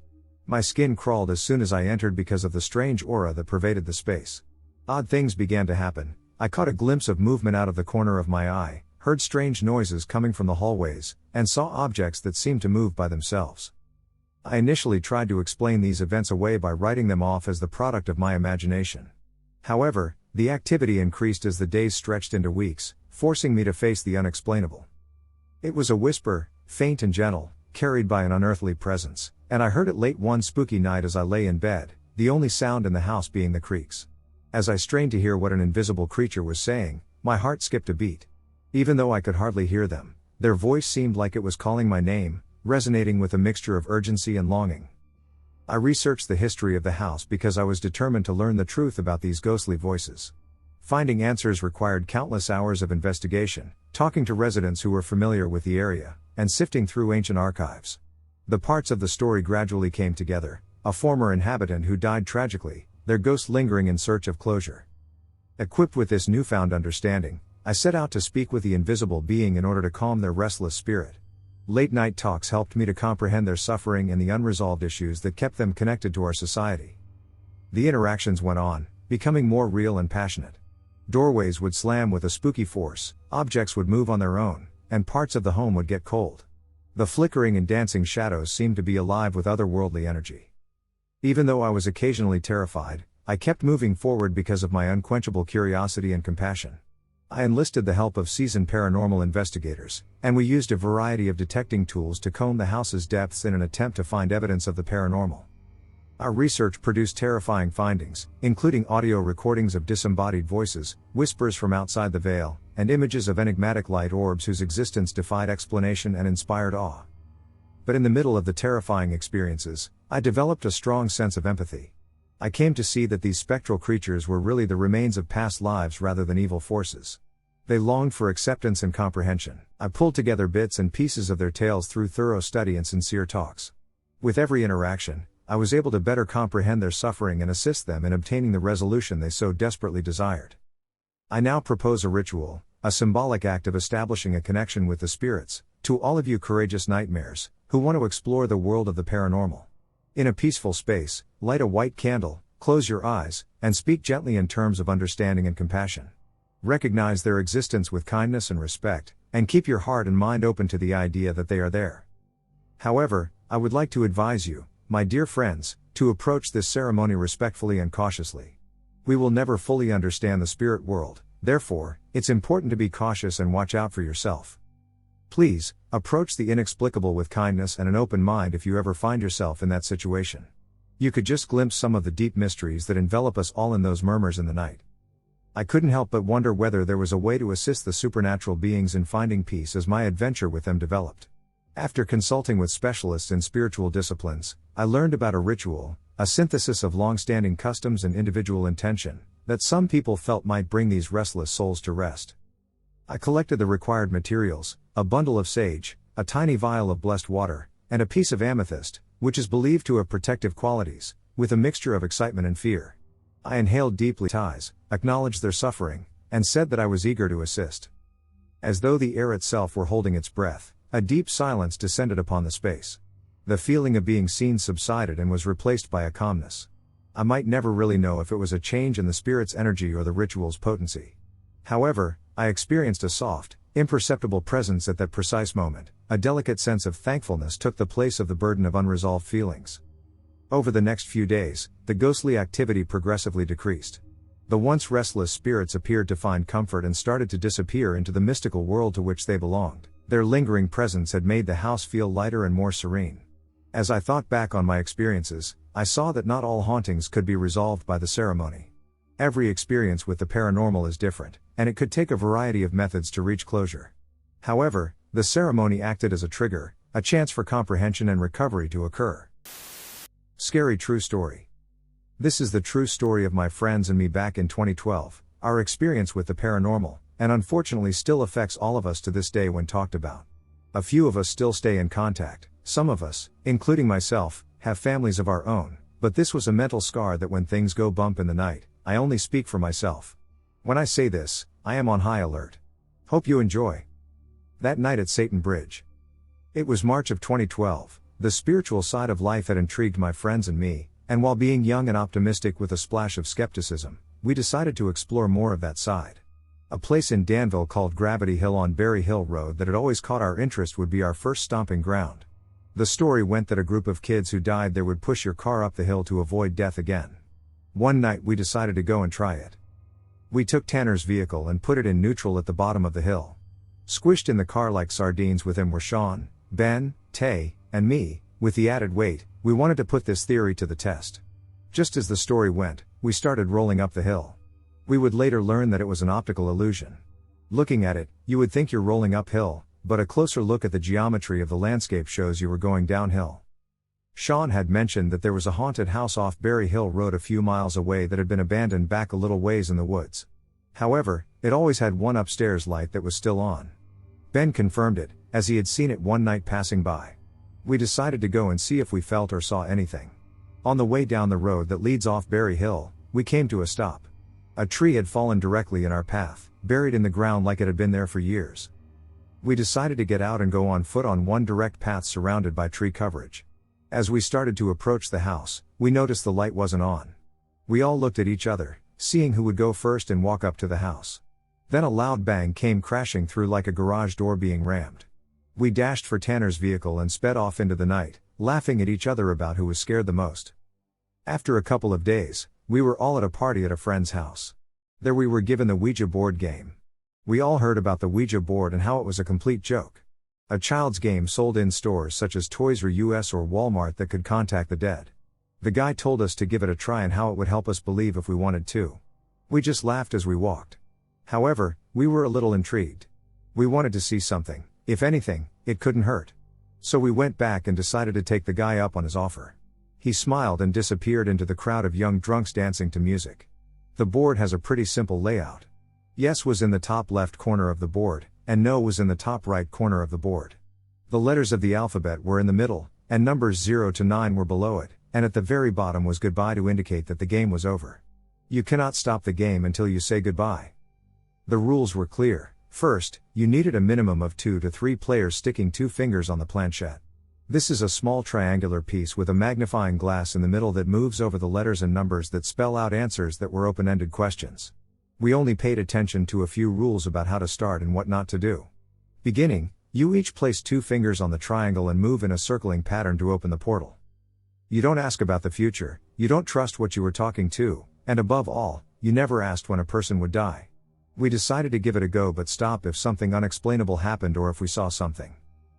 My skin crawled as soon as I entered because of the strange aura that pervaded the space. Odd things began to happen. I caught a glimpse of movement out of the corner of my eye, heard strange noises coming from the hallways, and saw objects that seemed to move by themselves. I initially tried to explain these events away by writing them off as the product of my imagination. However, the activity increased as the days stretched into weeks, forcing me to face the unexplainable. It was a whisper, faint and gentle, carried by an unearthly presence, and I heard it late one spooky night as I lay in bed, the only sound in the house being the creaks. As I strained to hear what an invisible creature was saying, my heart skipped a beat. Even though I could hardly hear them, their voice seemed like it was calling my name, resonating with a mixture of urgency and longing. I researched the history of the house because I was determined to learn the truth about these ghostly voices. Finding answers required countless hours of investigation, talking to residents who were familiar with the area, and sifting through ancient archives. The parts of the story gradually came together: a former inhabitant who died tragically, their ghost lingering in search of closure. Equipped with this newfound understanding, I set out to speak with the invisible being in order to calm their restless spirit. Late-night talks helped me to comprehend their suffering and the unresolved issues that kept them connected to our society. The interactions went on, becoming more real and passionate. Doorways would slam with a spooky force, objects would move on their own, and parts of the home would get cold. The flickering and dancing shadows seemed to be alive with otherworldly energy. Even though I was occasionally terrified, I kept moving forward because of my unquenchable curiosity and compassion. I enlisted the help of seasoned paranormal investigators, and we used a variety of detecting tools to comb the house's depths in an attempt to find evidence of the paranormal. Our research produced terrifying findings, including audio recordings of disembodied voices, whispers from outside the veil, and images of enigmatic light orbs whose existence defied explanation and inspired awe. But in the middle of the terrifying experiences, I developed a strong sense of empathy. I came to see that these spectral creatures were really the remains of past lives rather than evil forces. They longed for acceptance and comprehension. I pulled together bits and pieces of their tales through thorough study and sincere talks. With every interaction, I was able to better comprehend their suffering and assist them in obtaining the resolution they so desperately desired. I now propose a ritual, a symbolic act of establishing a connection with the spirits, to all of you courageous nightmares, who want to explore the world of the paranormal. In a peaceful space, light a white candle, close your eyes, and speak gently in terms of understanding and compassion. Recognize their existence with kindness and respect, and keep your heart and mind open to the idea that they are there. However, I would like to advise you, my dear friends, to approach this ceremony respectfully and cautiously. We will never fully understand the spirit world, therefore, it's important to be cautious and watch out for yourself. Please, approach the inexplicable with kindness and an open mind if you ever find yourself in that situation. You could just glimpse some of the deep mysteries that envelop us all in those murmurs in the night. I couldn't help but wonder whether there was a way to assist the supernatural beings in finding peace as my adventure with them developed. After consulting with specialists in spiritual disciplines, I learned about a ritual, a synthesis of long-standing customs and individual intention, that some people felt might bring these restless souls to rest. I collected the required materials, a bundle of sage, a tiny vial of blessed water, and a piece of amethyst, which is believed to have protective qualities, with a mixture of excitement and fear. I inhaled deeply, acknowledged their suffering, and said that I was eager to assist. As though the air itself were holding its breath, a deep silence descended upon the space. The feeling of being seen subsided and was replaced by a calmness. I might never really know if it was a change in the spirit's energy or the ritual's potency. However, I experienced a soft, imperceptible presence at that precise moment. A delicate sense of thankfulness took the place of the burden of unresolved feelings. Over the next few days, the ghostly activity progressively decreased. The once restless spirits appeared to find comfort and started to disappear into the mystical world to which they belonged. Their lingering presence had made the house feel lighter and more serene. As I thought back on my experiences, I saw that not all hauntings could be resolved by the ceremony. Every experience with the paranormal is different, and it could take a variety of methods to reach closure. However, the ceremony acted as a trigger, a chance for comprehension and recovery to occur. Scary true story. This is the true story of my friends and me back in 2012, our experience with the paranormal, and unfortunately still affects all of us to this day when talked about. A few of us still stay in contact, some of us, including myself, have families of our own, but this was a mental scar that when things go bump in the night, I only speak for myself. When I say this, I am on high alert. Hope you enjoy. That night at Satan Bridge. It was March of 2012. The spiritual side of life had intrigued my friends and me, and while being young and optimistic with a splash of skepticism, we decided to explore more of that side. A place in Danville called Gravity Hill on Berry Hill Road that had always caught our interest would be our first stomping ground. The story went that a group of kids who died there would push your car up the hill to avoid death again. One night we decided to go and try it. We took Tanner's vehicle and put it in neutral at the bottom of the hill. Squished in the car like sardines with him were Sean, Ben, Tay, and me. With the added weight, we wanted to put this theory to the test. Just as the story went, we started rolling up the hill. We would later learn that it was an optical illusion. Looking at it, you would think you're rolling uphill, but a closer look at the geometry of the landscape shows you were going downhill. Sean had mentioned that there was a haunted house off Berry Hill Road a few miles away that had been abandoned back a little ways in the woods. However, it always had one upstairs light that was still on. Ben confirmed it, as he had seen it one night passing by. We decided to go and see if we felt or saw anything. On the way down the road that leads off Berry Hill, we came to a stop. A tree had fallen directly in our path, buried in the ground like it had been there for years. We decided to get out and go on foot on one direct path surrounded by tree coverage. As we started to approach the house, we noticed the light wasn't on. We all looked at each other, seeing who would go first and walk up to the house. Then a loud bang came crashing through like a garage door being rammed. We dashed for Tanner's vehicle and sped off into the night, laughing at each other about who was scared the most. After a couple of days, we were all at a party at a friend's house. There we were given the Ouija board game. We all heard about the Ouija board and how it was a complete joke. A child's game sold in stores such as Toys R Us or Walmart that could contact the dead. The guy told us to give it a try and how it would help us believe if we wanted to. We just laughed as we walked. However, we were a little intrigued. We wanted to see something. If anything, it couldn't hurt. So we went back and decided to take the guy up on his offer. He smiled and disappeared into the crowd of young drunks dancing to music. The board has a pretty simple layout. Yes was in the top left corner of the board, and no was in the top right corner of the board. The letters of the alphabet were in the middle, and numbers 0 to 9 were below it, and at the very bottom was goodbye to indicate that the game was over. You cannot stop the game until you say goodbye. The rules were clear. First, you needed a minimum of 2 to 3 players sticking 2 fingers on the planchette. This is a small triangular piece with a magnifying glass in the middle that moves over the letters and numbers that spell out answers that were open-ended questions. We only paid attention to a few rules about how to start and what not to do. Beginning, you each place 2 fingers on the triangle and move in a circling pattern to open the portal. You don't ask about the future, you don't trust what you were talking to, and above all, you never asked when a person would die. We decided to give it a go but stop if something unexplainable happened or if we saw something.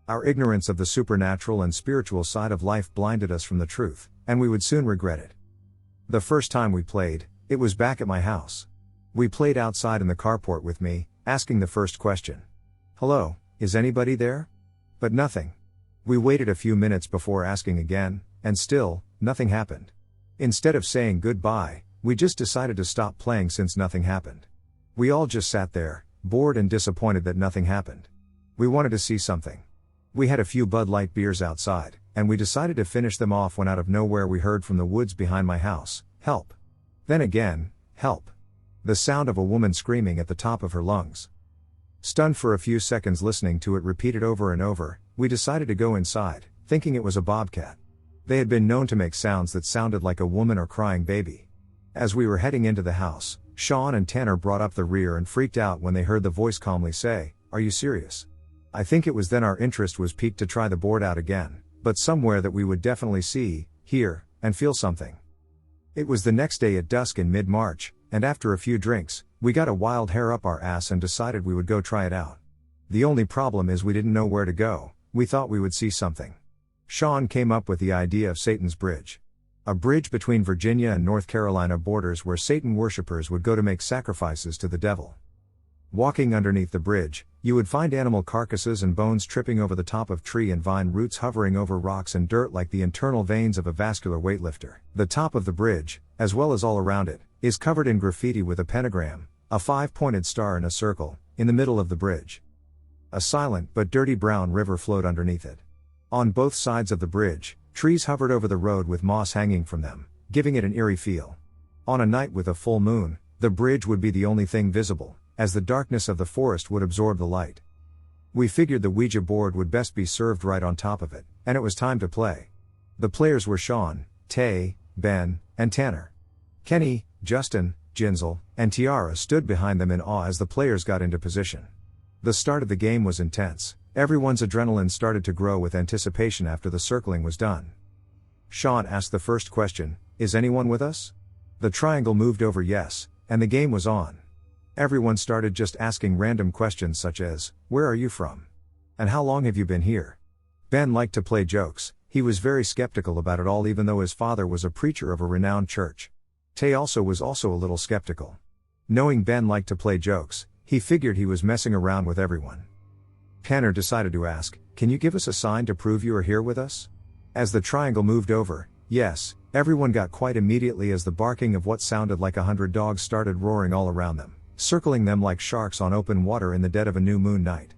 Our ignorance of the supernatural and spiritual side of life blinded us from the truth, and we would soon regret it. The first time we played, it was back at my house. We played outside in the carport with me, asking the first question. "Hello, is anybody there?" But nothing. We waited a few minutes before asking again, and still, nothing happened. Instead of saying goodbye, we just decided to stop playing since nothing happened. We all just sat there, bored and disappointed that nothing happened. We wanted to see something. We had a few Bud Light beers outside, and we decided to finish them off when out of nowhere we heard from the woods behind my house, "Help." Then again, "Help." The sound of a woman screaming at the top of her lungs. Stunned for a few seconds listening to it repeated over and over, we decided to go inside, thinking it was a bobcat. They had been known to make sounds that sounded like a woman or crying baby. As we were heading into the house, Sean and Tanner brought up the rear and freaked out when they heard the voice calmly say, "Are you serious?" I think it was then our interest was piqued to try the board out again, but somewhere that we would definitely see, hear, and feel something. It was the next day at dusk in mid-March, and after a few drinks, we got a wild hair up our ass and decided we would go try it out. The only problem is we didn't know where to go. We thought we would see something. Sean came up with the idea of Satan's Bridge. A bridge between Virginia and North Carolina borders where Satan worshippers would go to make sacrifices to the devil. Walking underneath the bridge, you would find animal carcasses and bones tripping over the top of tree and vine roots hovering over rocks and dirt like the internal veins of a vascular weightlifter. The top of the bridge, as well as all around it, is covered in graffiti with a pentagram, a 5-pointed star in a circle, in the middle of the bridge. A silent but dirty brown river flowed underneath it. On both sides of the bridge, trees hovered over the road with moss hanging from them, giving it an eerie feel. On a night with a full moon, the bridge would be the only thing visible, as the darkness of the forest would absorb the light. We figured the Ouija board would best be served right on top of it, and it was time to play. The players were Sean, Tay, Ben, and Tanner. Kenny, Justin, Ginzel, and Tiara stood behind them in awe as the players got into position. The start of the game was intense. Everyone's adrenaline started to grow with anticipation after the circling was done. Sean asked the first question, "Is anyone with us?" The triangle moved over yes, and the game was on. Everyone started just asking random questions such as, "Where are you from?" and "How long have you been here?" Ben liked to play jokes. He was very skeptical about it all even though his father was a preacher of a renowned church. Tay was also a little skeptical. Knowing Ben liked to play jokes, he figured he was messing around with everyone. Tanner decided to ask, "Can you give us a sign to prove you are here with us?" As the triangle moved over, yes, everyone got quiet immediately as the barking of what sounded like 100 dogs started roaring all around them, circling them like sharks on open water in the dead of a new moon night.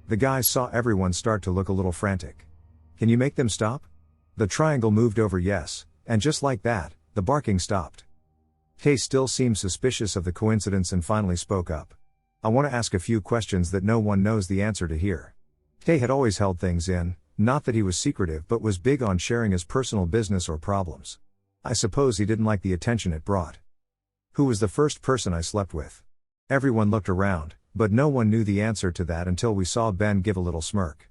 The guys saw everyone start to look a little frantic. Can you make them stop? The triangle moved over yes, and just like that, the barking stopped. Tay still seemed suspicious of the coincidence and finally spoke up. I want to ask a few questions that no one knows the answer to here. Tay had always held things in, not that he was secretive but was big on sharing his personal business or problems. I suppose he didn't like the attention it brought. Who was the first person I slept with? Everyone looked around, but no one knew the answer to that until we saw Ben give a little smirk.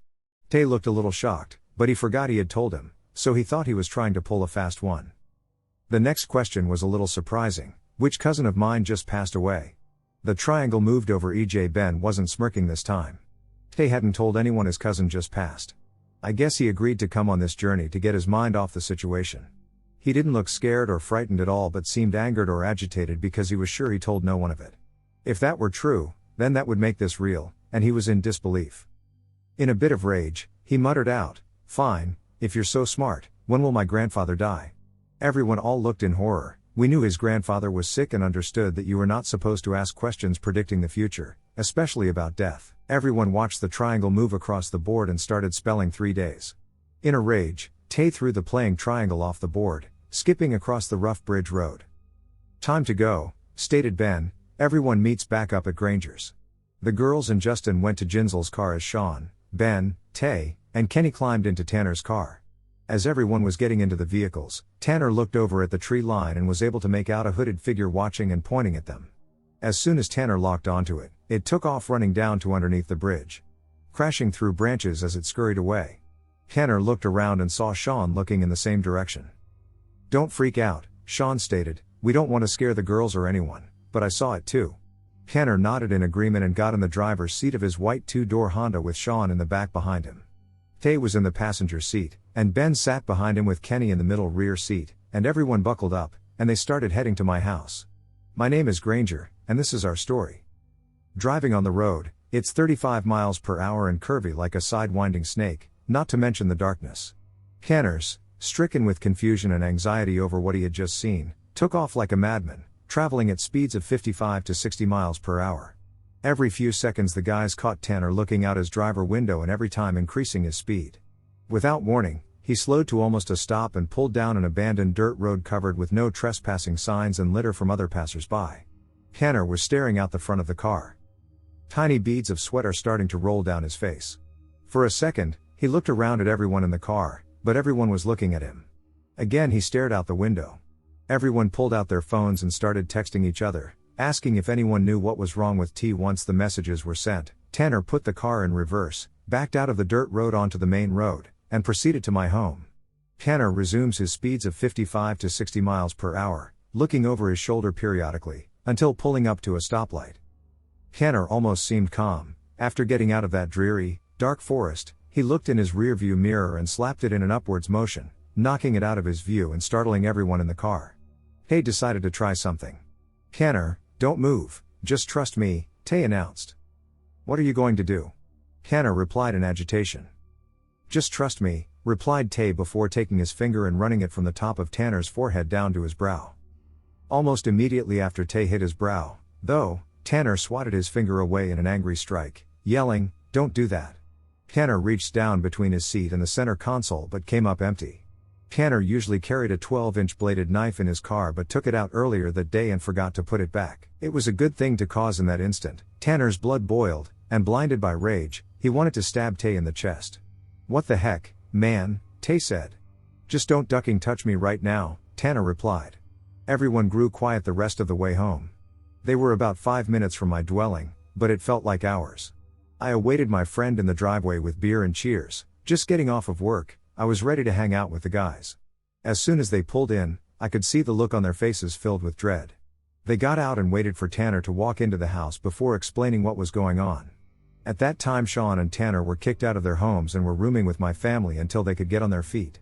Tay looked a little shocked, but he forgot he had told him, so he thought he was trying to pull a fast one. The next question was a little surprising. Which cousin of mine just passed away? The triangle moved over EJ. Ben wasn't smirking this time. Tay hadn't told anyone his cousin just passed. I guess he agreed to come on this journey to get his mind off the situation. He didn't look scared or frightened at all but seemed angered or agitated because he was sure he told no one of it. If that were true, then that would make this real, and he was in disbelief. In a bit of rage, he muttered out, "Fine, if you're so smart, when will my grandfather die?" Everyone all looked in horror. We knew his grandfather was sick and understood that you were not supposed to ask questions predicting the future, especially about death. Everyone watched the triangle move across the board and started spelling 3 days. In a rage, Tay threw the playing triangle off the board, skipping across the rough bridge road. "Time to go," stated Ben. "Everyone meets back up at Granger's." The girls and Justin went to Ginzel's car as Sean, Ben, Tay, and Kenny climbed into Tanner's car. As everyone was getting into the vehicles, Tanner looked over at the tree line and was able to make out a hooded figure watching and pointing at them. As soon as Tanner locked onto it, it took off running down to underneath the bridge, crashing through branches as it scurried away. Tanner looked around and saw Sean looking in the same direction. "Don't freak out," Sean stated. "We don't want to scare the girls or anyone, but I saw it too." Tanner nodded in agreement and got in the driver's seat of his white 2-door Honda with Sean in the back behind him. Tay was in the passenger seat, and Ben sat behind him with Kenny in the middle rear seat, and everyone buckled up, and they started heading to my house. My name is Granger, and this is our story. Driving on the road, it's 35 miles per hour and curvy like a side-winding snake, not to mention the darkness. Canners, stricken with confusion and anxiety over what he had just seen, took off like a madman, traveling at speeds of 55 to 60 miles per hour. Every few seconds the guys caught Tanner looking out his driver window and every time increasing his speed. Without warning, he slowed to almost a stop and pulled down an abandoned dirt road covered with no trespassing signs and litter from other passers-by. Tanner was staring out the front of the car. Tiny beads of sweat are starting to roll down his face. For a second, he looked around at everyone in the car, but everyone was looking at him. Again he stared out the window. Everyone pulled out their phones and started texting each other, asking if anyone knew what was wrong with T. Once the messages were sent, Tanner put the car in reverse, backed out of the dirt road onto the main road, and proceeded to my home. Tanner resumes his speeds of 55 to 60 miles per hour, looking over his shoulder periodically, until pulling up to a stoplight. Tanner almost seemed calm. After getting out of that dreary, dark forest, he looked in his rearview mirror and slapped it in an upwards motion, knocking it out of his view and startling everyone in the car. Tay decided to try something. "Tanner, don't move, just trust me," Tay announced. "What are you going to do?" Tanner replied in agitation. "Just trust me," replied Tay before taking his finger and running it from the top of Tanner's forehead down to his brow. Almost immediately after Tay hit his brow, though, Tanner swatted his finger away in an angry strike, yelling, "Don't do that." Tanner reached down between his seat and the center console but came up empty. Tanner usually carried a 12-inch bladed knife in his car but took it out earlier that day and forgot to put it back. It was a good thing to cause in that instant. Tanner's blood boiled, and blinded by rage, he wanted to stab Tay in the chest. "What the heck, man," Tay said. "Just don't ducking touch me right now," Tanner replied. Everyone grew quiet the rest of the way home. They were about 5 minutes from my dwelling, but it felt like hours. I awaited my friend in the driveway with beer and cheers. Just getting off of work, I was ready to hang out with the guys. As soon as they pulled in, I could see the look on their faces filled with dread. They got out and waited for Tanner to walk into the house before explaining what was going on. At that time Sean and Tanner were kicked out of their homes and were rooming with my family until they could get on their feet.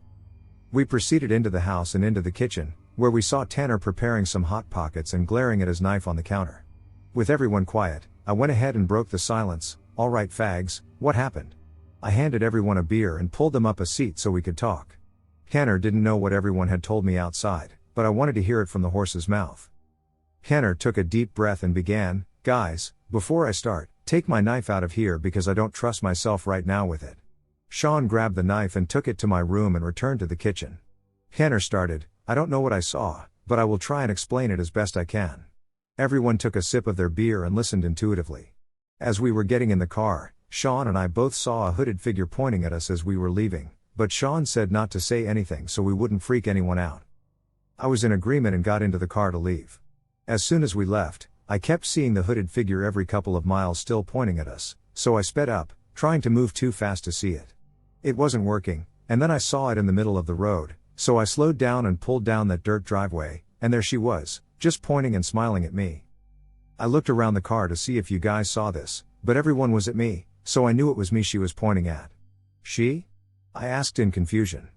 We proceeded into the house and into the kitchen, where we saw Tanner preparing some Hot Pockets and glaring at his knife on the counter. With everyone quiet, I went ahead and broke the silence. "All right fags, what happened?" I handed everyone a beer and pulled them up a seat so we could talk. Tanner didn't know what everyone had told me outside, but I wanted to hear it from the horse's mouth. Tanner took a deep breath and began, "Guys, before I start, take my knife out of here because I don't trust myself right now with it." Sean grabbed the knife and took it to my room and returned to the kitchen. Tanner started, I don't know what I saw, but I will try and explain it as best I can. Everyone took a sip of their beer and listened intuitively. As we were getting in the car, Sean and I both saw a hooded figure pointing at us as we were leaving, but Sean said not to say anything so we wouldn't freak anyone out. I was in agreement and got into the car to leave. As soon as we left, I kept seeing the hooded figure every couple of miles still pointing at us, so I sped up, trying to move too fast to see it. It wasn't working, and then I saw it in the middle of the road, so I slowed down and pulled down that dirt driveway, and there she was, just pointing and smiling at me. I looked around the car to see if you guys saw this, but everyone was at me, so I knew it was me she was pointing at. She? I asked in confusion.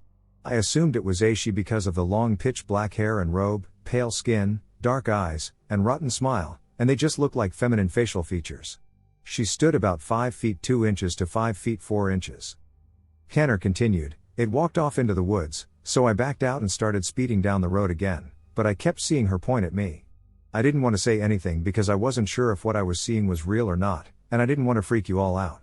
I assumed it was a she because of the long pitch black hair and robe, pale skin, dark eyes, and rotten smile, and they just looked like feminine facial features. She stood about 5 feet 2 inches to 5 feet 4 inches. Tanner continued, it walked off into the woods, so I backed out and started speeding down the road again, but I kept seeing her point at me. I didn't want to say anything because I wasn't sure if what I was seeing was real or not, and I didn't want to freak you all out.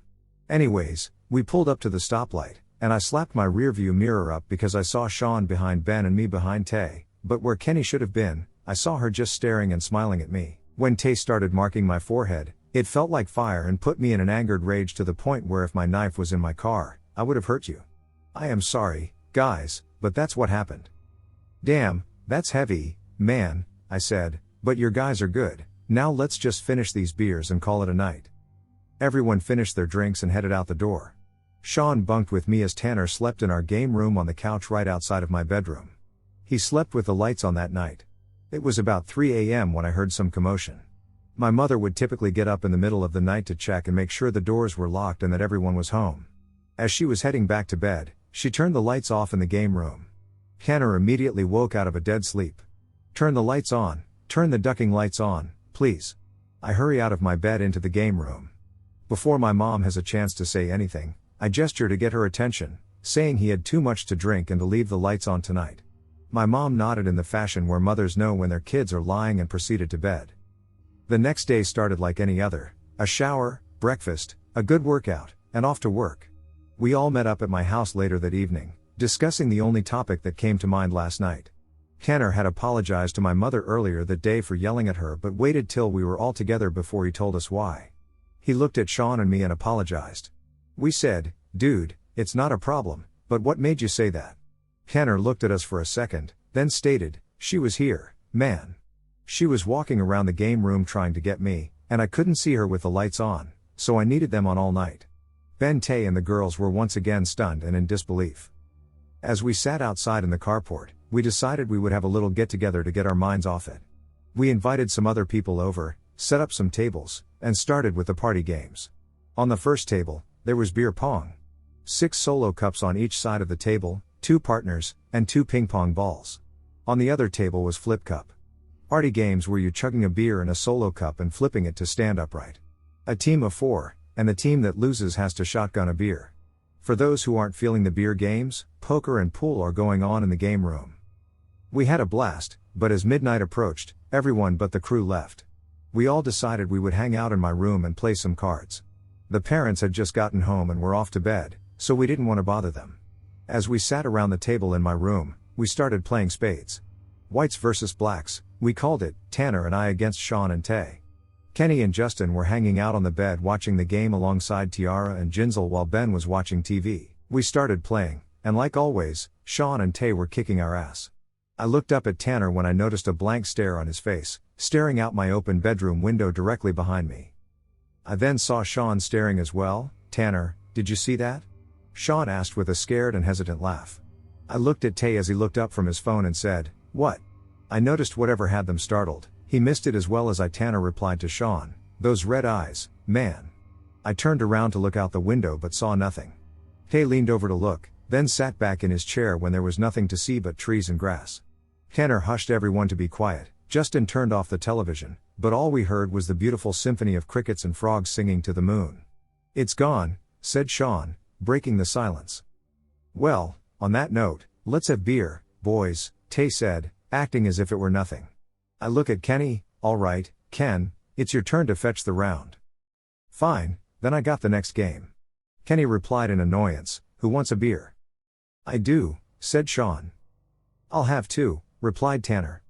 Anyways, we pulled up to the stoplight, and I slapped my rearview mirror up because I saw Sean behind Ben and me behind Tay, but where Kenny should have been, I saw her just staring and smiling at me. When Tay started marking my forehead, it felt like fire and put me in an angered rage to the point where if my knife was in my car, I would have hurt you. I am sorry, guys, but that's what happened. Damn, that's heavy, man, I said, but your guys are good, now let's just finish these beers and call it a night. Everyone finished their drinks and headed out the door. Sean bunked with me as Tanner slept in our game room on the couch right outside of my bedroom. He slept with the lights on that night. It was about 3 a.m. when I heard some commotion. My mother would typically get up in the middle of the night to check and make sure the doors were locked and that everyone was home. As she was heading back to bed, she turned the lights off in the game room. Tanner immediately woke out of a dead sleep. Turn the lights on, turn the ducking lights on, please. I hurry out of my bed into the game room. Before my mom has a chance to say anything, I gesture to get her attention, saying he had too much to drink and to leave the lights on tonight. My mom nodded in the fashion where mothers know when their kids are lying and proceeded to bed. The next day started like any other, a shower, breakfast, a good workout, and off to work. We all met up at my house later that evening, discussing the only topic that came to mind last night. Tanner had apologized to my mother earlier that day for yelling at her but waited till we were all together before he told us why. He looked at Sean and me and apologized. We said, dude, it's not a problem, but what made you say that? Tanner looked at us for a second, then stated, she was here, man. She was walking around the game room trying to get me, and I couldn't see her with the lights on, so I needed them on all night. Ben, Tay and the girls were once again stunned and in disbelief. As we sat outside in the carport, we decided we would have a little get-together to get our minds off it. We invited some other people over, set up some tables, and started with the party games. On the first table, there was beer pong. 6 solo cups on each side of the table, 2 partners, and 2 ping pong balls. On the other table was flip cup. Party games were you chugging a beer in a solo cup and flipping it to stand upright. A team of 4, and the team that loses has to shotgun a beer. For those who aren't feeling the beer games, poker and pool are going on in the game room. We had a blast, but as midnight approached, everyone but the crew left. We all decided we would hang out in my room and play some cards. The parents had just gotten home and were off to bed, so we didn't want to bother them. As we sat around the table in my room, we started playing spades. Whites versus blacks, we called it, Tanner and I against Sean and Tay. Kenny and Justin were hanging out on the bed watching the game alongside Tiara and Ginzel while Ben was watching TV. We started playing, and like always, Sean and Tay were kicking our ass. I looked up at Tanner when I noticed a blank stare on his face, staring out my open bedroom window directly behind me. I then saw Sean staring as well. Tanner, did you see that? Sean asked with a scared and hesitant laugh. I looked at Tay as he looked up from his phone and said, what? I noticed whatever had them startled, he missed it as well as I. Tanner replied to Sean, those red eyes, man. I turned around to look out the window but saw nothing. Tay leaned over to look, then sat back in his chair when there was nothing to see but trees and grass. Tanner hushed everyone to be quiet. Justin turned off the television, but all we heard was the beautiful symphony of crickets and frogs singing to the moon. It's gone, said Sean, breaking the silence. Well, on that note, let's have beer, boys, Tay said, acting as if it were nothing. I look at Kenny, all right, Ken, it's your turn to fetch the round. Fine, then I got the next game. Kenny replied in annoyance, Who wants a beer? I do, said Sean. I'll have 2, replied Tanner.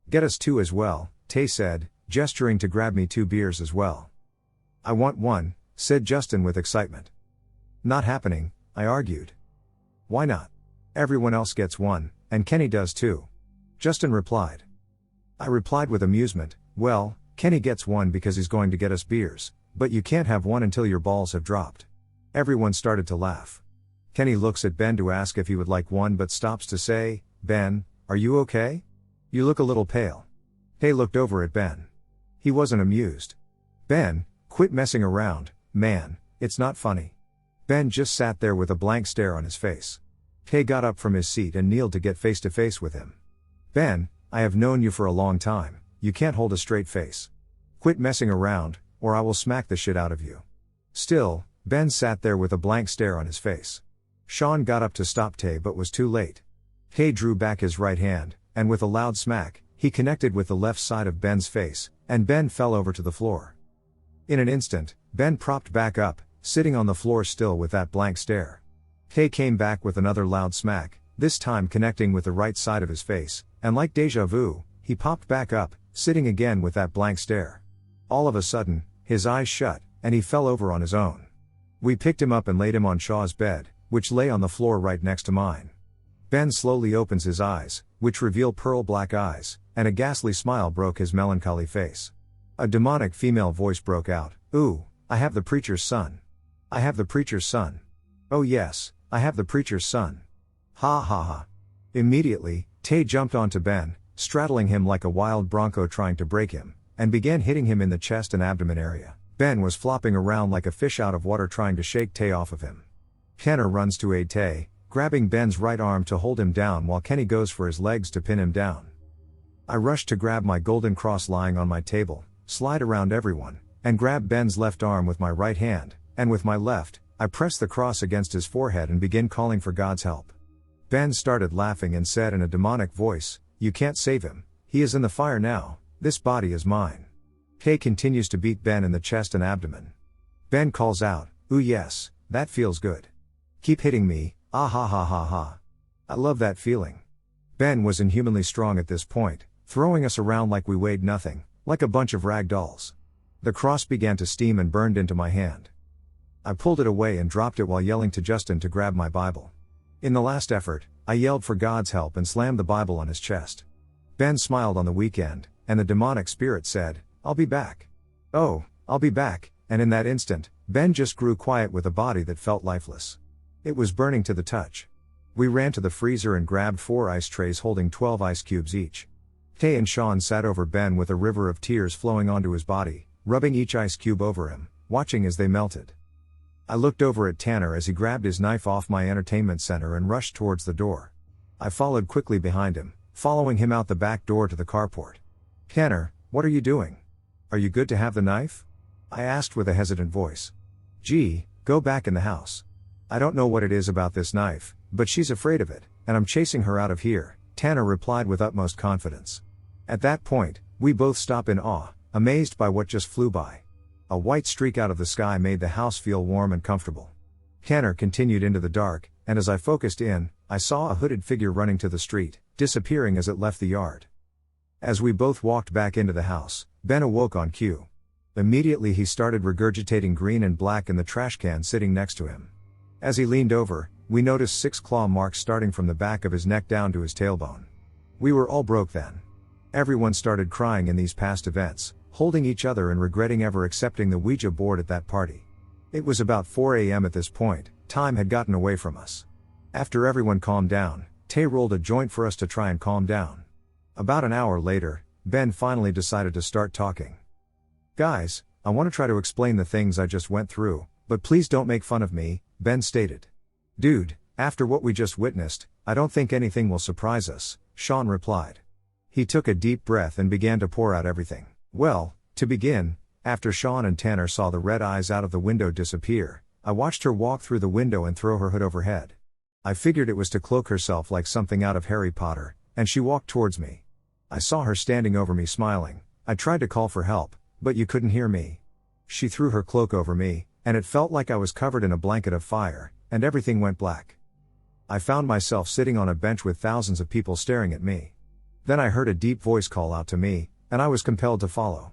Get us 2 as well, Tay said, gesturing to grab me 2 beers as well. I want 1, said Justin with excitement. Not happening, I argued. Why not? Everyone else gets 1, and Kenny does too. Justin replied. I replied with amusement, well, Kenny gets 1 because he's going to get us beers, but you can't have 1 until your balls have dropped. Everyone started to laugh. Kenny looks at Ben to ask if he would like 1 but stops to say, Ben, are you okay? You look a little pale. Tay looked over at Ben. He wasn't amused. Ben, quit messing around, man, it's not funny. Ben just sat there with a blank stare on his face. Tay got up from his seat and kneeled to get face to face with him. Ben, I have known you for a long time, you can't hold a straight face. Quit messing around, or I will smack the shit out of you. Still, Ben sat there with a blank stare on his face. Sean got up to stop Tay but was too late. Tay drew back his right hand, and with a loud smack, he connected with the left side of Ben's face, and Ben fell over to the floor. In an instant, Ben propped back up, sitting on the floor still with that blank stare. Tay came back with another loud smack, this time connecting with the right side of his face, and like deja vu, he popped back up, sitting again with that blank stare. All of a sudden, his eyes shut, and he fell over on his own. We picked him up and laid him on Shaw's bed, which lay on the floor right next to mine. Ben slowly opens his eyes, which reveal pearl black eyes, and a ghastly smile broke his melancholy face. A demonic female voice broke out, "Ooh, I have the preacher's son. I have the preacher's son. Oh yes, I have the preacher's son. Ha ha ha." Immediately, Tay jumped onto Ben, straddling him like a wild bronco trying to break him, and began hitting him in the chest and abdomen area. Ben was flopping around like a fish out of water trying to shake Tay off of him. Tanner runs to aid Tay, grabbing Ben's right arm to hold him down while Kenny goes for his legs to pin him down. I rush to grab my golden cross lying on my table, slide around everyone, and grab Ben's left arm with my right hand, and with my left, I press the cross against his forehead and begin calling for God's help. Ben started laughing and said in a demonic voice, "You can't save him, he is in the fire now, this body is mine." Tay continues to beat Ben in the chest and abdomen. Ben calls out, "Ooh yes, that feels good. Keep hitting me, ah ha ha ha ha. I love that feeling." Ben was inhumanly strong at this point, throwing us around like we weighed nothing, like a bunch of rag dolls. The cross began to steam and burned into my hand. I pulled it away and dropped it while yelling to Justin to grab my Bible. In the last effort, I yelled for God's help and slammed the Bible on his chest. Ben smiled on the weekend, and the demonic spirit said, "I'll be back." "Oh, I'll be back," and in that instant, Ben just grew quiet with a body that felt lifeless. It was burning to the touch. We ran to the freezer and grabbed 4 ice trays holding 12 ice cubes each. Tay and Sean sat over Ben with a river of tears flowing onto his body, rubbing each ice cube over him, watching as they melted. I looked over at Tanner as he grabbed his knife off my entertainment center and rushed towards the door. I followed quickly behind him, following him out the back door to the carport. "Tanner, what are you doing? Are you good to have the knife?" I asked with a hesitant voice. "Gee, go back in the house. I don't know what it is about this knife, but she's afraid of it, and I'm chasing her out of here," Tanner replied with utmost confidence. At that point, we both stopped in awe, amazed by what just flew by. A white streak out of the sky made the house feel warm and comfortable. Tanner continued into the dark, and as I focused in, I saw a hooded figure running to the street, disappearing as it left the yard. As we both walked back into the house, Ben awoke on cue. Immediately he started regurgitating green and black in the trash can sitting next to him. As he leaned over, we noticed 6 claw marks starting from the back of his neck down to his tailbone. We were all broke then. Everyone started crying in these past events, holding each other and regretting ever accepting the Ouija board at that party. It was about 4 a.m. at this point, time had gotten away from us. After everyone calmed down, Tay rolled a joint for us to try and calm down. About an hour later, Ben finally decided to start talking. "Guys, I want to try to explain the things I just went through, but please don't make fun of me," Ben stated. "Dude, after what we just witnessed, I don't think anything will surprise us," Sean replied. He took a deep breath and began to pour out everything. "Well, to begin, after Sean and Tanner saw the red eyes out of the window disappear, I watched her walk through the window and throw her hood overhead. I figured it was to cloak herself like something out of Harry Potter, and she walked towards me. I saw her standing over me smiling. I tried to call for help, but you couldn't hear me. She threw her cloak over me, and it felt like I was covered in a blanket of fire, and everything went black. I found myself sitting on a bench with thousands of people staring at me. Then I heard a deep voice call out to me, and I was compelled to follow.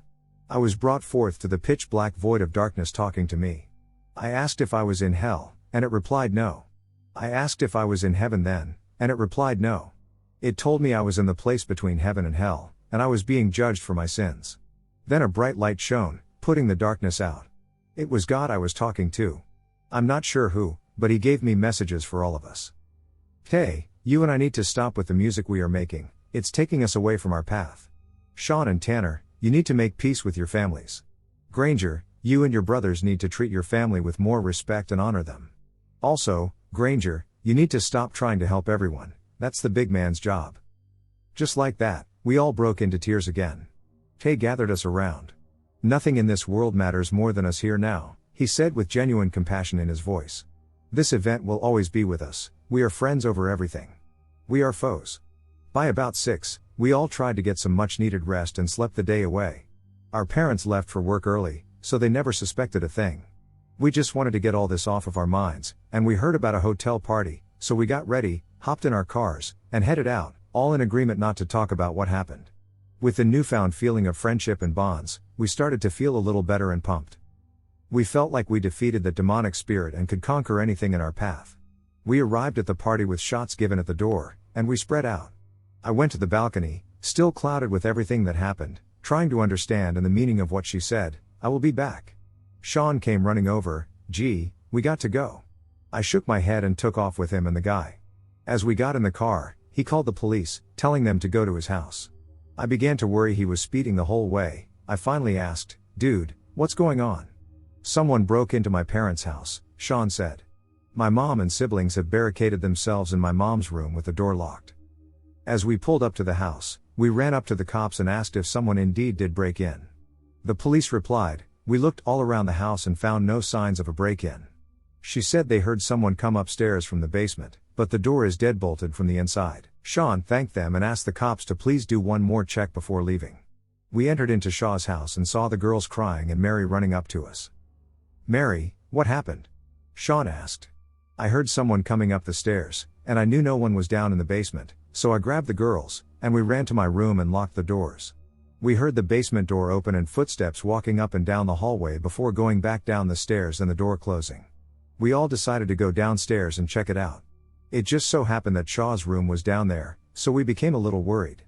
I was brought forth to the pitch black void of darkness talking to me. I asked if I was in hell, and it replied no. I asked if I was in heaven then, and it replied no. It told me I was in the place between heaven and hell, and I was being judged for my sins. Then a bright light shone, putting the darkness out. It was God I was talking to. I'm not sure who, but he gave me messages for all of us. Hey, you and I need to stop with the music we are making, it's taking us away from our path. Sean and Tanner, you need to make peace with your families. Granger, you and your brothers need to treat your family with more respect and honor them. Also, Granger, you need to stop trying to help everyone, that's the big man's job. Just like that, we all broke into tears again. Tay gathered us around. Nothing in this world matters more than us here now, he said with genuine compassion in his voice. This event will always be with us, we are friends over everything. We are foes. By about 6, we all tried to get some much needed rest and slept the day away. Our parents left for work early, so they never suspected a thing. We just wanted to get all this off of our minds, and we heard about a hotel party, so we got ready, hopped in our cars, and headed out, all in agreement not to talk about what happened. With the newfound feeling of friendship and bonds, we started to feel a little better and pumped. We felt like we defeated the demonic spirit and could conquer anything in our path. We arrived at the party with shots given at the door, and we spread out. I went to the balcony, still clouded with everything that happened, trying to understand and the meaning of what she said, I will be back. Sean came running over, gee, we got to go. I shook my head and took off with him and the guy. As we got in the car, he called the police, telling them to go to his house. I began to worry he was speeding the whole way. I finally asked, dude, what's going on? Someone broke into my parents' house, Sean said. My mom and siblings have barricaded themselves in my mom's room with the door locked. As we pulled up to the house, we ran up to the cops and asked if someone indeed did break in. The police replied, we looked all around the house and found no signs of a break-in. She said they heard someone come upstairs from the basement, but the door is deadbolted from the inside. Sean thanked them and asked the cops to please do one more check before leaving. We entered into Shaw's house and saw the girls crying and Mary running up to us. Mary, what happened? Sean asked. I heard someone coming up the stairs, and I knew no one was down in the basement, so I grabbed the girls, and we ran to my room and locked the doors. We heard the basement door open and footsteps walking up and down the hallway before going back down the stairs and the door closing. We all decided to go downstairs and check it out. It just so happened that Shaw's room was down there, so we became a little worried.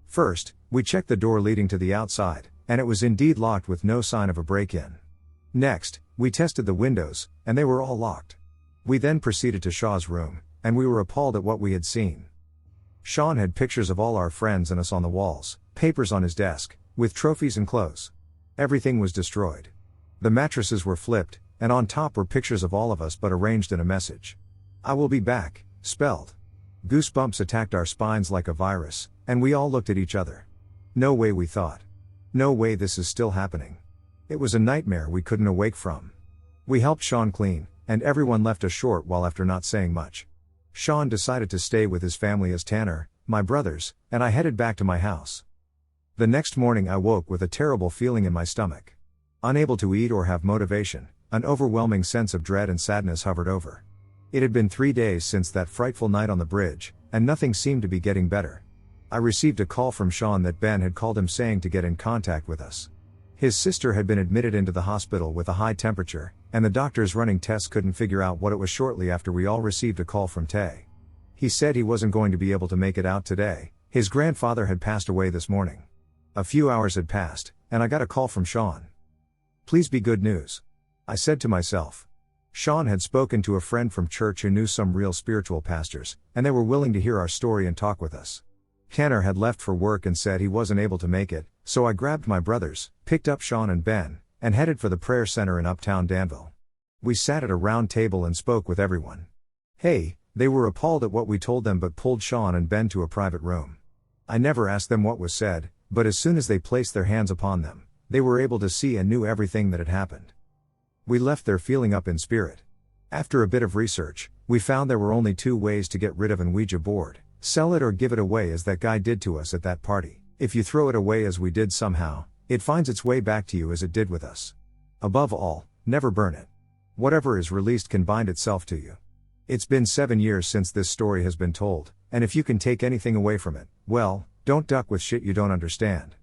First, we checked the door leading to the outside, and it was indeed locked with no sign of a break-in. Next, we tested the windows, and they were all locked. We then proceeded to Shaw's room, and we were appalled at what we had seen. Sean had pictures of all our friends and us on the walls, papers on his desk, with trophies and clothes. Everything was destroyed. The mattresses were flipped, and on top were pictures of all of us but arranged in a message. I will be back, spelled. Goosebumps attacked our spines like a virus, and we all looked at each other. No way, we thought. No way, this is still happening. It was a nightmare we couldn't awake from. We helped Sean clean, and everyone left a short while after not saying much. Sean decided to stay with his family as Tanner, my brothers, and I headed back to my house. The next morning I woke with a terrible feeling in my stomach. Unable to eat or have motivation, an overwhelming sense of dread and sadness hovered over. It had been 3 days since that frightful night on the bridge, and nothing seemed to be getting better. I received a call from Sean that Ben had called him saying to get in contact with us. His sister had been admitted into the hospital with a high temperature, and the doctors running tests couldn't figure out what it was shortly after we all received a call from Tay. He said he wasn't going to be able to make it out today. His grandfather had passed away this morning. A few hours had passed, and I got a call from Sean. Please be good news. I said to myself. Sean had spoken to a friend from church who knew some real spiritual pastors, and they were willing to hear our story and talk with us. Tanner had left for work and said he wasn't able to make it, so I grabbed my brothers, picked up Sean and Ben, and headed for the prayer center in uptown Danville. We sat at a round table and spoke with everyone. Hey, they were appalled at what we told them but pulled Sean and Ben to a private room. I never asked them what was said, but as soon as they placed their hands upon them, they were able to see and knew everything that had happened. We left there feeling up in spirit. After a bit of research, we found there were only 2 ways to get rid of an Ouija board: sell it or give it away as that guy did to us at that party. If you throw it away as we did somehow, it finds its way back to you as it did with us. Above all, never burn it. whatever is released can bind itself to you. It's been 7 years since this story has been told, and if you can take anything away from it, well, don't duck with shit you don't understand.